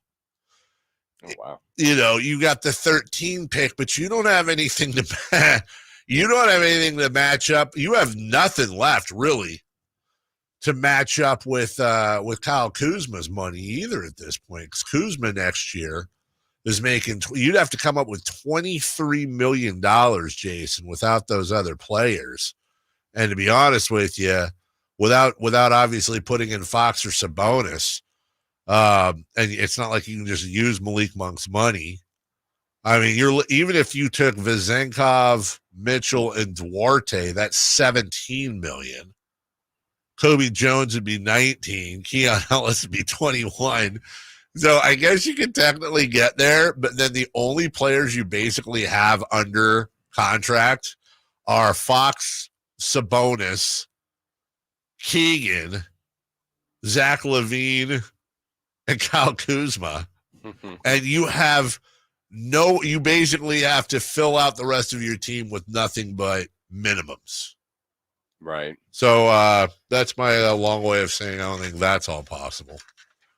Oh, wow. You got the 13 pick, but you don't have anything to match up. You have nothing left really to match up with Kyle Kuzma's money either at this point. 'Cause Kuzma next year is making, you'd have to come up with $23 million, Jason, without those other players. And to be honest with you, without obviously putting in Fox or Sabonis, and it's not like you can just use Malik Monk's money. I mean, even if you took Vezenkov, Mitchell, and Duarte, that's $17 million. Kobe Jones would be 19. Keon Ellis would be 21. So I guess you could technically get there, but then the only players you basically have under contract are Fox, Sabonis, Keegan, Zach LaVine, and Kyle Kuzma. And you basically have to fill out the rest of your team with nothing but minimums. Right. So that's my long way of saying I don't think that's all possible.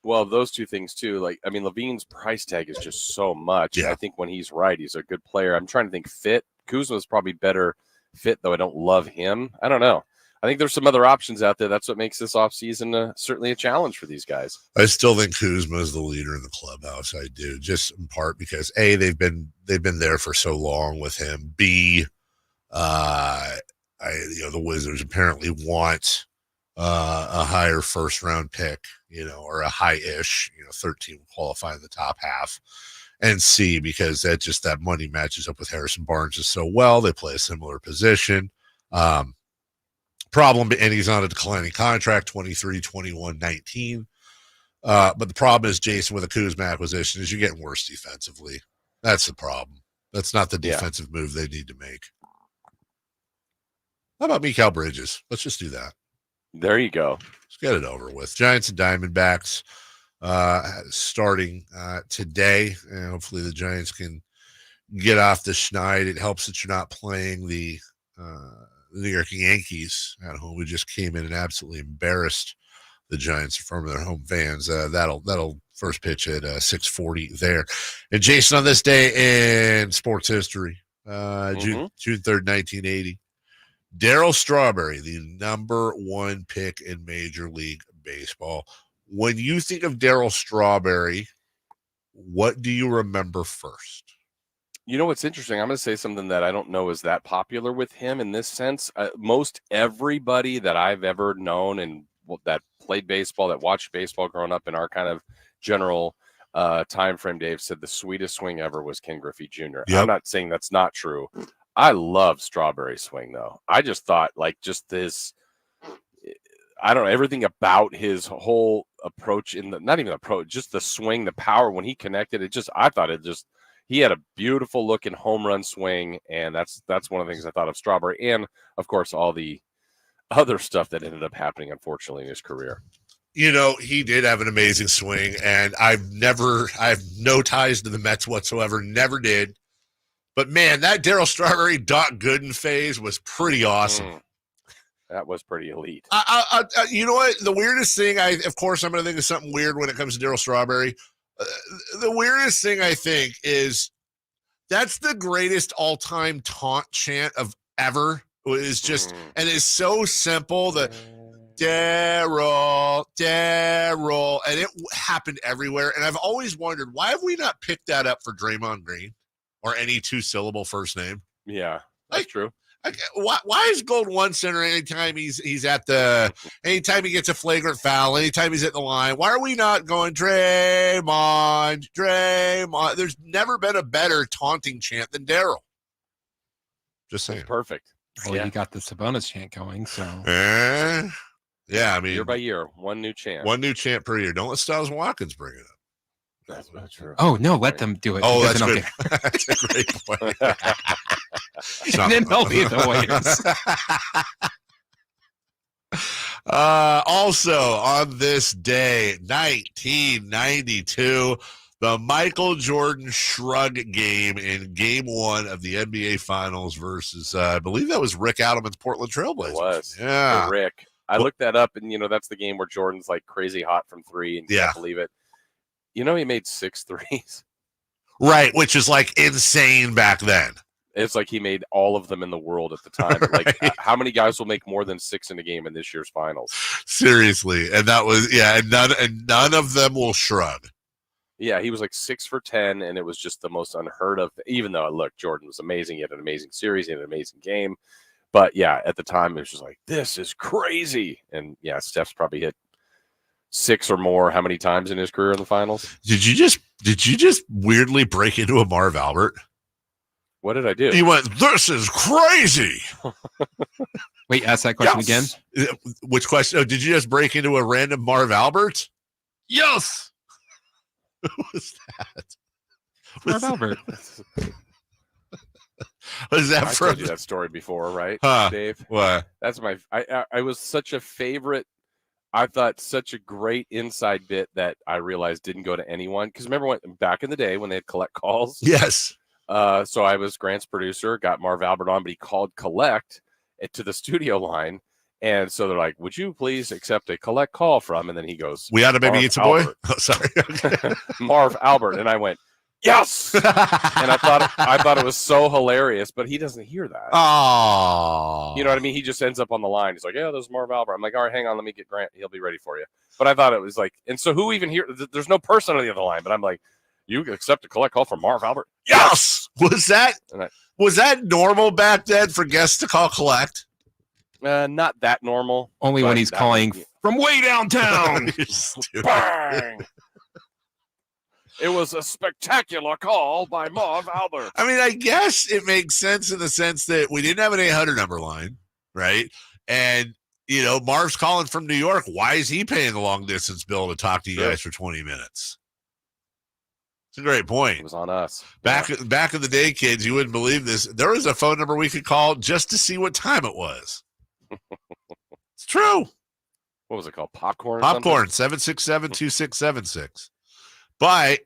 Well, those two things too. LaVine's price tag is just so much. Yeah. I think when he's right, he's a good player. I'm trying to think fit. Kuzma's probably better fit, though I don't love him. I don't know. I think there's some other options out there. That's what makes this offseason certainly a challenge for these guys. I still think Kuzma is the leader in the clubhouse. I do, just in part because A, they've been there for so long with him. B, the Wizards apparently want a higher first round pick, or a high-ish, 13 will qualify in the top half. And C, because that money matches up with Harrison Barnes just so well. They play a similar position. Problem, and he's on a declining contract, 23, 21, 19. But the problem is, Jason, with a Kuzma acquisition is you're getting worse defensively. That's the problem. That's not the defensive move they need to make. How about Mikal Bridges? Let's just do that. There you go. Let's get it over with. Giants and Diamondbacks starting today. And hopefully the Giants can get off the schneid. It helps that you're not playing the New York Yankees at home, who just came in and absolutely embarrassed the Giants from their home fans. That'll first pitch at 6:40 there. And Jason, on this day in sports history, June 3rd, 1980, Darryl Strawberry, the number 1 pick in Major League Baseball. When you think of Darryl Strawberry, what do you remember first? You know what's interesting? I'm going to say something that I don't know is that popular with him in this sense. Most everybody that I've ever known and that played baseball, that watched baseball growing up in our kind of general time frame, Dave, said the sweetest swing ever was Ken Griffey Jr. Yep. I'm not saying that's not true. I love Strawberry's swing, though. I just thought, just this, I don't know, everything about his whole approach not even approach, just the swing, the power when he connected, he had a beautiful looking home run swing. And that's one of the things I thought of Strawberry. And of course, all the other stuff that ended up happening, unfortunately, in his career. He did have an amazing swing, and I have no ties to the Mets whatsoever, never did. But man, that Darryl Strawberry Doc Gooden phase was pretty awesome. That was pretty elite. You know what? The weirdest thing, of course, I'm going to think of something weird when it comes to Darryl Strawberry. The weirdest thing I think is that's the greatest all-time taunt chant of ever. It's just, and it's so simple that Darryl, and it happened everywhere. And I've always wondered, why have we not picked that up for Draymond Green or any 2-syllable first name? Yeah, that's true. Why is Gold One Center anytime he's at anytime he gets a flagrant foul, anytime he's at the line? Why are we not going Draymond? There's never been a better taunting chant than Darryl. Just saying. It's perfect. Well, you got the Sabonis chant going, so. Yeah, I mean. Year by year, one new chant. One new chant per year. Don't let Styles Watkins bring it up. That's not true. Oh, no, let them do it. Oh, that's good. That's a great point. And then they'll be the winners. Also, on this day, 1992, the Michael Jordan shrug game in Game 1 of the NBA Finals versus, I believe that was Rick Adelman's Portland Trailblazers. It was. Yeah. Rick. I looked that up, and, that's the game where Jordan's, crazy hot from three, and you can't believe it. He made 6 threes. Right, which is, insane back then. It's like he made all of them in the world at the time. Right. How many guys will make more than 6 in a game in this year's finals? Seriously. And that was, and none of them will shrug. Yeah, he was 6 for 10, and it was just the most unheard of. Even though, look, Jordan was amazing. He had an amazing series. He had an amazing game. But, yeah, at the time, it was just this is crazy. And, yeah, Steph's probably hit 6 or more how many times in his career in the finals? Did you just weirdly break into a Marv Albert? What did I do? He went, this is crazy. Wait, ask that question again. Which question? Oh, did you just break into a random Marv Albert? Yes. Who was that? Marv Albert. Was that I told you that story before, right, Dave? What? That's I was such a favorite. I thought such a great inside bit that I realized didn't go to anyone. Because remember back in the day when they had collect calls? Yes. So I was Grant's producer, got Marv Albert on, but he called collect to the studio line. And so they're like, would you please accept a collect call from? And then he goes, we ought to maybe eat some boy. Oh, sorry. Marv Albert. And I went, yes. And I thought it was so hilarious, but he doesn't hear that. Oh, you know what I mean? He just ends up on the line. He's like, yeah, this is Marv Albert. I'm like, all right, hang on. Let me get Grant. He'll be ready for you. But I thought it was and so who even here? There's no person on the other line, but I'm like, you accept a collect call from Marv Albert? Yes. Was that normal back then for guests to call collect? Not that normal. Only when he's calling from way downtown. Bang! It was a spectacular call by Marv Albert. I mean, I guess it makes sense in the sense that we didn't have an 800 number line, right? And, Marv's calling from New York. Why is he paying a long distance bill to talk to you guys for 20 minutes? It's a great point. It was on us. Back in the day, kids, you wouldn't believe this. There was a phone number we could call just to see what time it was. It's true. What was it called? Popcorn? Popcorn, 767-2676. But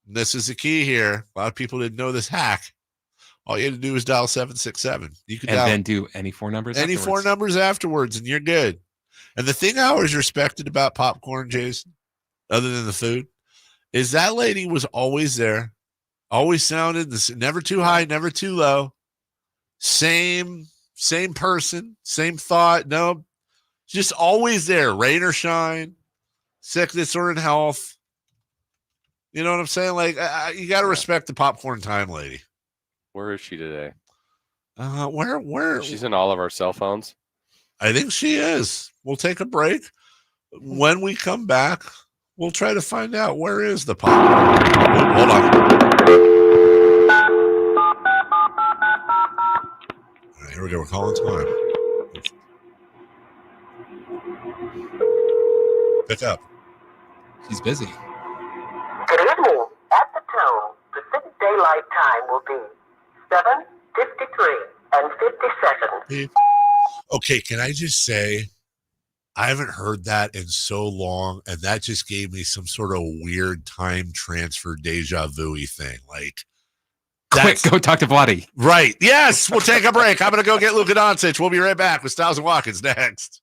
this is the key here. A lot of people didn't know this hack. All you had to do was dial 767. You could then do any four numbers any afterwards. four numbers afterwards, and you're good. And the thing I always respected about popcorn, Jason, other than the food, is that lady was always there, always sounded never too high, never too low. Same person, same thought. No, just always there, rain or shine, sickness or in health. You know what I'm saying? Like, you got to respect the popcorn time lady. Where is she today? Where? She's in all of our cell phones. I think she is. We'll take a break. When we come back, we'll try to find out where is the popcorn. Hold on. All right, here we go. We're calling time. Pick up. She's busy. Good evening. At the tone, Pacific Daylight Time will be 7:53 and 50 seconds. Okay, can I just say, I haven't heard that in so long, and that just gave me some sort of weird time transfer deja vu-y thing. Like, quick, go talk to Vladdy. Right. Yes, we'll take a break. I'm going to go get Luka Doncic. We'll be right back with Styles and Watkins next.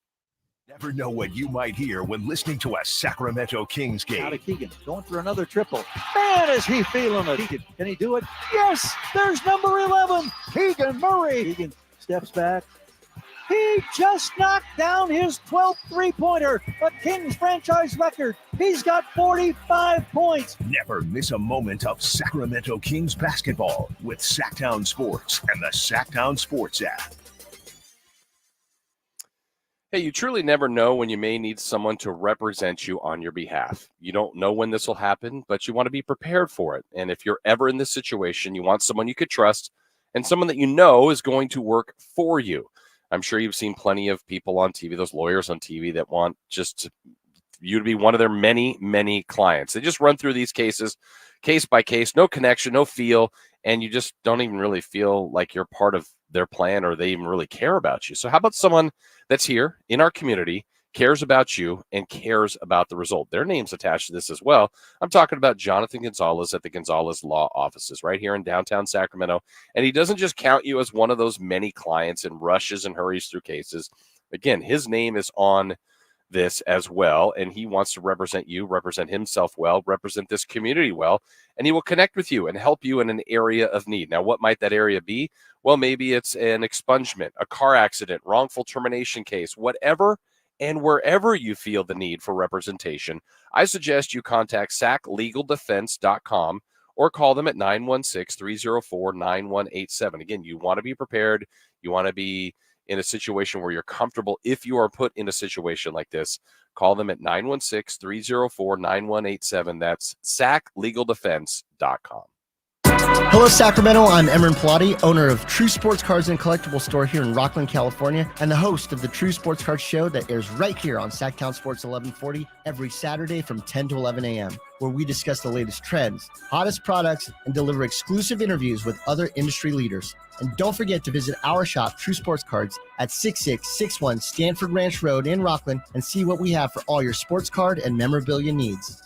Never know what you might hear when listening to a Sacramento Kings game. Out of Keegan, going for another triple. Man, is he feeling it. Keegan, can he do it? Yes, there's number 11, Keegan Murray. Keegan steps back. He just knocked down his 12th three-pointer, a Kings franchise record. He's got 45 points. Never miss a moment of Sacramento Kings basketball with Sacktown Sports and the Sacktown Sports app. Hey, you truly never know when you may need someone to represent you on your behalf. You don't know when this will happen, but you want to be prepared for it. And if you're ever in this situation, you want someone you could trust and someone that you know is going to work for you. I'm sure you've seen plenty of people on TV, those lawyers on TV that want just you to be one of their many, many clients. They just run through these cases, case by case, no connection, no feel, and you just don't even really feel like you're part of their plan or they even really care about you. So how about someone that's here in our community, cares about you, and cares about the result? Their name's attached to this as well. I'm talking about Jonathan Gonzalez at the Gonzalez Law Offices right here in downtown Sacramento. And he doesn't just count you as one of those many clients and rushes and hurries through cases. Again, his name is on this as well, and he wants to represent you, represent himself well, represent this community well, and he will connect with you and help you in an area of need. Now, what might that area be? Well, maybe it's an expungement, a car accident, wrongful termination case, whatever and wherever you feel the need for representation. I suggest you contact saclegaldefense.com or call them at 916-304-9187. Again, you want to be prepared. You want to be in a situation where you're comfortable. If you are put in a situation like this, call them at 916-304-9187. That's saclegaldefense.com. Hello, Sacramento. I'm Emran Pilati, owner of True Sports Cards and Collectible Store here in Rockland, California, and the host of the True Sports Cards Show that airs right here on Sacktown Sports 1140 every Saturday from 10 to 11 a.m., where we discuss the latest trends, hottest products, and deliver exclusive interviews with other industry leaders. And don't forget to visit our shop, True Sports Cards, at 6661 Stanford Ranch Road in Rockland and see what we have for all your sports card and memorabilia needs.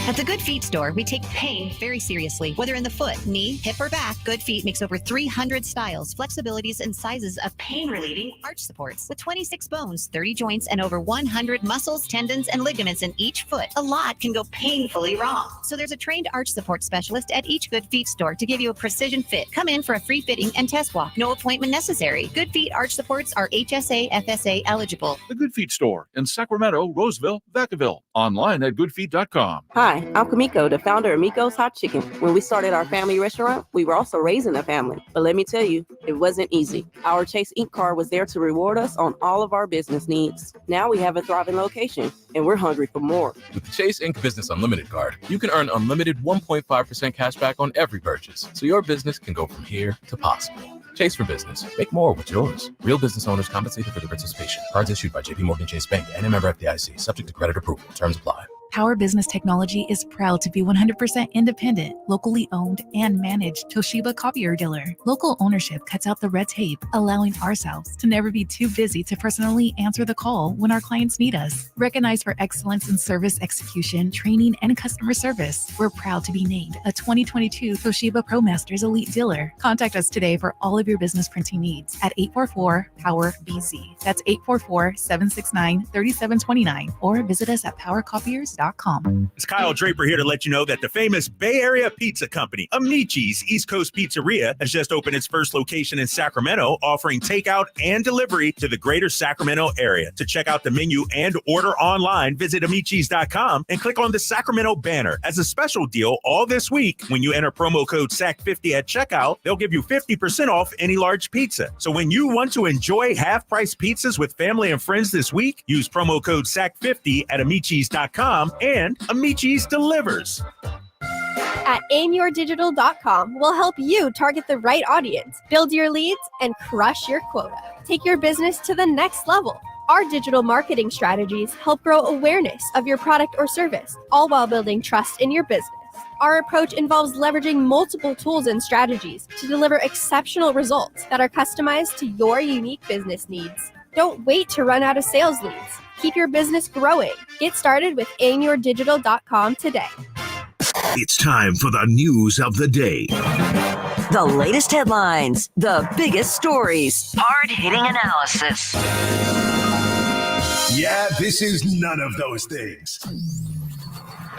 At the Good Feet store, we take pain very seriously. Whether in the foot, knee, hip, or back, Good Feet makes over 300 styles, flexibilities, and sizes of pain-relieving arch supports. With 26 bones, 30 joints, and over 100 muscles, tendons, and ligaments in each foot, a lot can go painfully wrong. So there's a trained arch support specialist at each Good Feet store to give you a precision fit. Come in for a free fitting and test walk. No appointment necessary. Good Feet arch supports are HSA, FSA eligible. The Good Feet store in Sacramento, Roseville, Vacaville. Online at goodfeet.com. Hi, I'm Kamiko, the founder of Miko's Hot Chicken. When we started our family restaurant, we were also raising a family. But let me tell you, it wasn't easy. Our Chase Inc. card was there to reward us on all of our business needs. Now we have a thriving location, and we're hungry for more. With the Chase Inc. Business Unlimited card, you can earn unlimited 1.5% cash back on every purchase, so your business can go from here to possible. Chase for business. Make more with yours. Real business owners compensated for their participation. Cards issued by JPMorgan Chase Bank and a member FDIC, subject to credit approval. Terms apply. Power Business Technology is proud to be 100% independent, locally owned, and managed Toshiba copier dealer. Local ownership cuts out the red tape, allowing ourselves to never be too busy to personally answer the call when our clients need us. Recognized for excellence in service execution, training, and customer service, we're proud to be named a 2022 Toshiba ProMasters Elite Dealer. Contact us today for all of your business printing needs at 844-POWER-BZ. That's 844-769-3729, or visit us at powercopiers.com. It's Kyle Draper here to let you know that the famous Bay Area pizza company, Amici's East Coast Pizzeria, has just opened its first location in Sacramento, offering takeout and delivery to the greater Sacramento area. To check out the menu and order online, visit amicis.com and click on the Sacramento banner. As a special deal, all this week, when you enter promo code SAC50 at checkout, they'll give you 50% off any large pizza. So when you want to enjoy half-price pizzas with family and friends this week, use promo code SAC50 at amicis.com, and Amici's delivers. At aimyourdigital.com, we'll help you target the right audience, build your leads, and crush your quota. Take your business to the next level. Our digital marketing strategies help grow awareness of your product or service, all while building trust in your business. Our approach involves leveraging multiple tools and strategies to deliver exceptional results that are customized to your unique business needs. Don't wait to run out of sales leads. Keep your business growing. Get started with aimyourdigital.com today. It's time for the news of the day. The latest headlines, the biggest stories, hard-hitting analysis. Yeah, this is none of those things.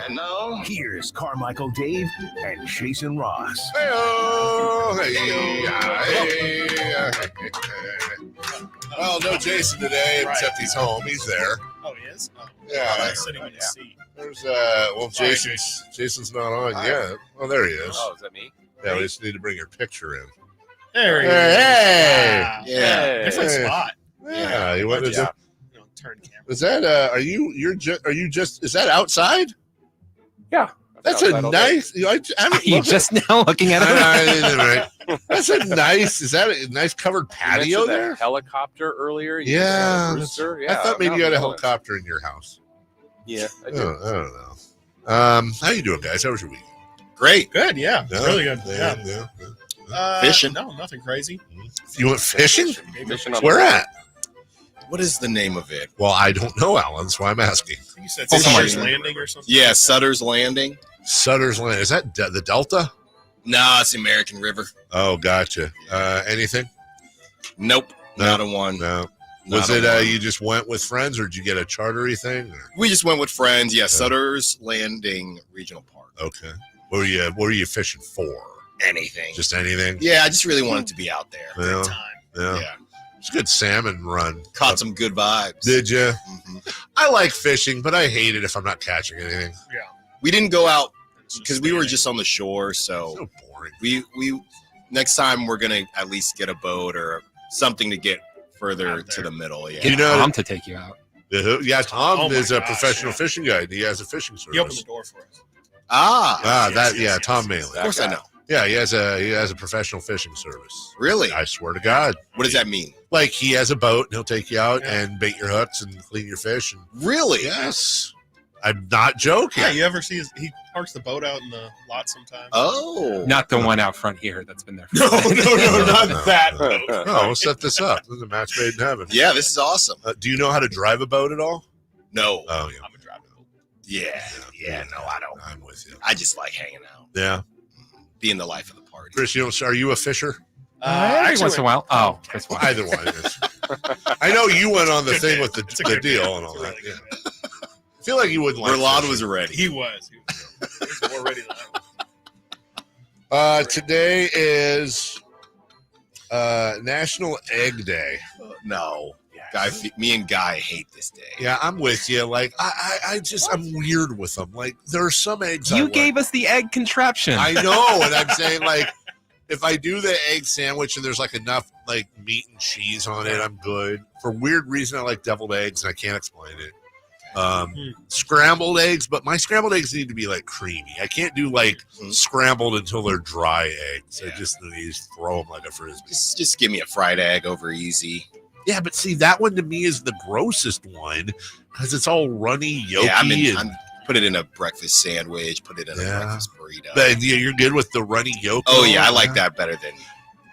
And now, here's Carmichael Dave and Jason Ross. Well, no Jason today, except he's home. He's there. Oh, he is? Oh, yeah. I'm sitting in his seat. There's Jason's not on yet. Oh, there he is. Oh, is that me? Yeah, we just need to bring your picture in. There he is. Hey! Yeah. Different spot. Yeah, you went to turn camera. Is that is that outside? Yeah. That's a nice. You just now looking at it. That's a nice. Is that a nice covered patio there? Helicopter earlier. Yeah, Rooster. I thought maybe you had a helicopter in your house. Yeah, I don't know. How you doing, guys? How was your week? Great. Good. Yeah. Yeah, Really good. yeah. Fishing? No, nothing crazy. You went fishing? Fishing Where at? What is the name of it? Well, I don't know, Alan. That's why I'm asking. You said Sutter's Landing or something? Yeah, Sutter's Landing. Sutter's Landing. Is that the Delta? No, it's the American River. Oh, gotcha. Anything? Nope. Not a one. No. Not Was a it one. you just went with friends, or did you get a chartery thing? Or? We just went with friends. Yeah, Sutter's Landing Regional Park. Okay. What were you fishing for? Anything. Just anything? Yeah, I just really wanted to be out there. Yeah. Good time. Yeah. It's a good salmon run. Caught some good vibes. Did you? Mm-hmm. I like fishing, but I hate it if I'm not catching anything. Yeah. We didn't go out because we were just on the shore. So boring. We next time we're gonna at least get a boat or something to get further to the middle. Yeah. Get Tom to take you out. Yeah, Tom Oh is my a gosh, professional fishing guide. He has a fishing service. He opened the door for us. Tom Maley. Of course I know. Yeah, he has a professional fishing service. Really? I swear to God. What does that mean? Like he has a boat and he'll take you out and bait your hooks and clean your fish. And really? Yes. I'm not joking. Yeah, you ever see he parks the boat out in the lot sometimes? Oh. Not the one out front here that's been there. No, not that boat. No, we'll set this up. This is a match made in heaven. Yeah, this is awesome. Do you know how to drive a boat at all? No. Oh, yeah. I'm a driver. Yeah, no, I don't. I'm with you. I just like hanging out, Yeah. being the life of the party. Chris, are you a fisher? Every once in a while. Oh, Chris. Either one. I know you went on the thing with the deal and all that. Yeah. I feel like you wouldn't like Verlad fishing. was ready. He was more ready than I was. Today is National Egg Day. No. Me and Guy hate this day. Yeah, I'm with you. Like, I'm weird with them. Like, there are some eggs. You gave us the egg contraption. I know, and I'm saying, like, if I do the egg sandwich and there's like enough like meat and cheese on it, I'm good. For weird reason, I like deviled eggs, and I can't explain it. Scrambled eggs, but my scrambled eggs need to be like creamy. I can't do like scrambled until they're dry eggs. I just need to throw them like a frisbee. Just give me a fried egg over easy. Yeah, but see, that one to me is the grossest one because it's all runny, yolky. Yeah, Put it in a breakfast sandwich. Put it in a breakfast burrito. But you're good with the runny yolk. Oh yeah, I like that better than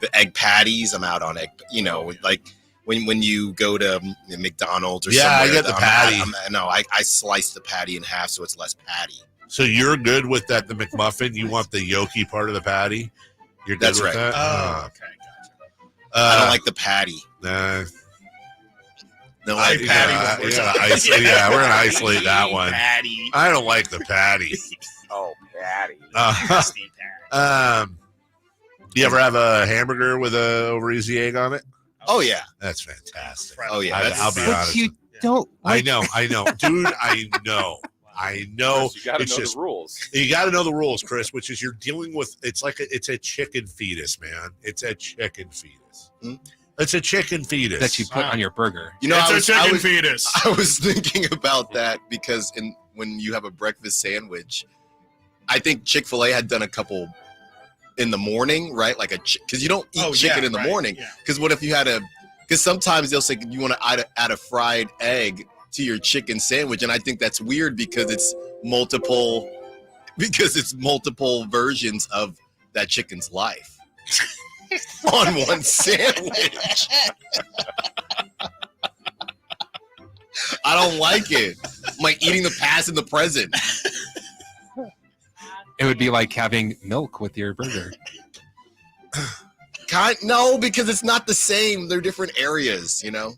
the egg patties. I'm out on egg. You know, like when you go to McDonald's or somewhere. I get the patty. I slice the patty in half so it's less patty. So you're good with that, the McMuffin? You want the yolky part of the patty? You're good That's with right. that? Oh, okay, gotcha. I don't like the patty. Nah. No, like patty. We're gonna isolate that one. Patty. I don't like the patty. Oh, patty. You ever have a hamburger with a over easy egg on it? Oh yeah, that's fantastic. Oh yeah, I'll be But honest. you don't. I know, dude. I know. Chris, you got to know the rules. You got to know the rules, Chris. Which is you're dealing with. It's a chicken fetus, man. It's a chicken fetus. It's a chicken fetus that you put on your burger. You know, It's a chicken fetus. I was thinking about that because when you have a breakfast sandwich, I think Chick-fil-A had done a couple in the morning, right? Like because you don't eat chicken in the morning. Because what if you had because sometimes they'll say you want to add a fried egg to your chicken sandwich, and I think that's weird because it's multiple versions of that chicken's life on one sandwich. I don't like it. I'm like eating the past and the present. It would be like having milk with your burger. No, because it's not the same. They're different areas, you know.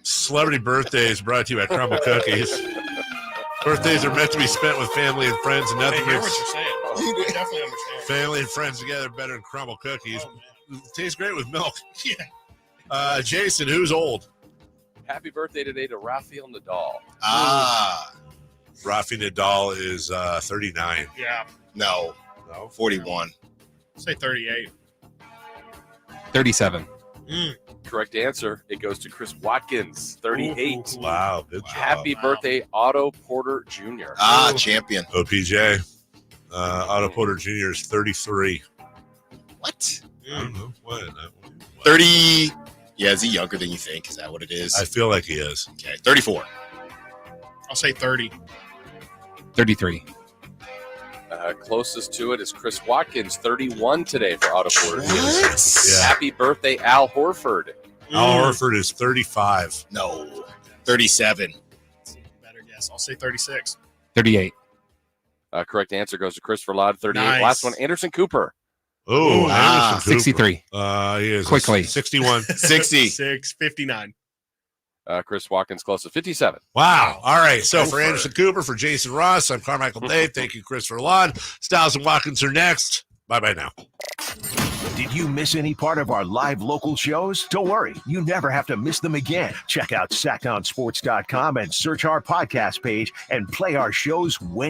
Celebrity birthdays brought to you by Crumble Cookies. Birthdays are meant to be spent with family and friends, and nothing I hear makes what you're saying. You definitely understand. family and friends together better than Crumble Cookies. Tastes great with milk. Yeah. Jason, who's old? Happy birthday today to Rafael Nadal. Rafi Nadal is 39. Yeah. No, 41. Say 38. 37. Correct answer. It goes to Chris Watkins, 38. Wow, good job. Happy birthday, Otto Porter Jr. Champion. OPJ. Otto Porter Jr. is 33. What? I don't know. What? 30. Yeah, is he younger than you think? Is that what it is? I feel like he is. Okay, 34. I'll say 30. 33. Closest to it is Chris Watkins, 31 today for Otto Porter Jr. What? Happy birthday, Al Horford. Al Horford is 35. No, 37. Better guess. I'll say 36. 38. Correct answer goes to Christopher Ladd, 38. Nice. Last one, Anderson Cooper. Oh, Anderson Cooper. 63. He is Quickly. 61. 60. 59. Chris Watkins close to 57. Wow. All right. So for Go for Anderson Cooper, for Jason Ross, I'm Carmichael Dave. Thank you, Christopher Ladd. Styles and Watkins are next. Bye-bye now. Did you miss any part of our live local shows? Don't worry, you never have to miss them again. Check out SacktownSports.com and search our podcast page and play our shows when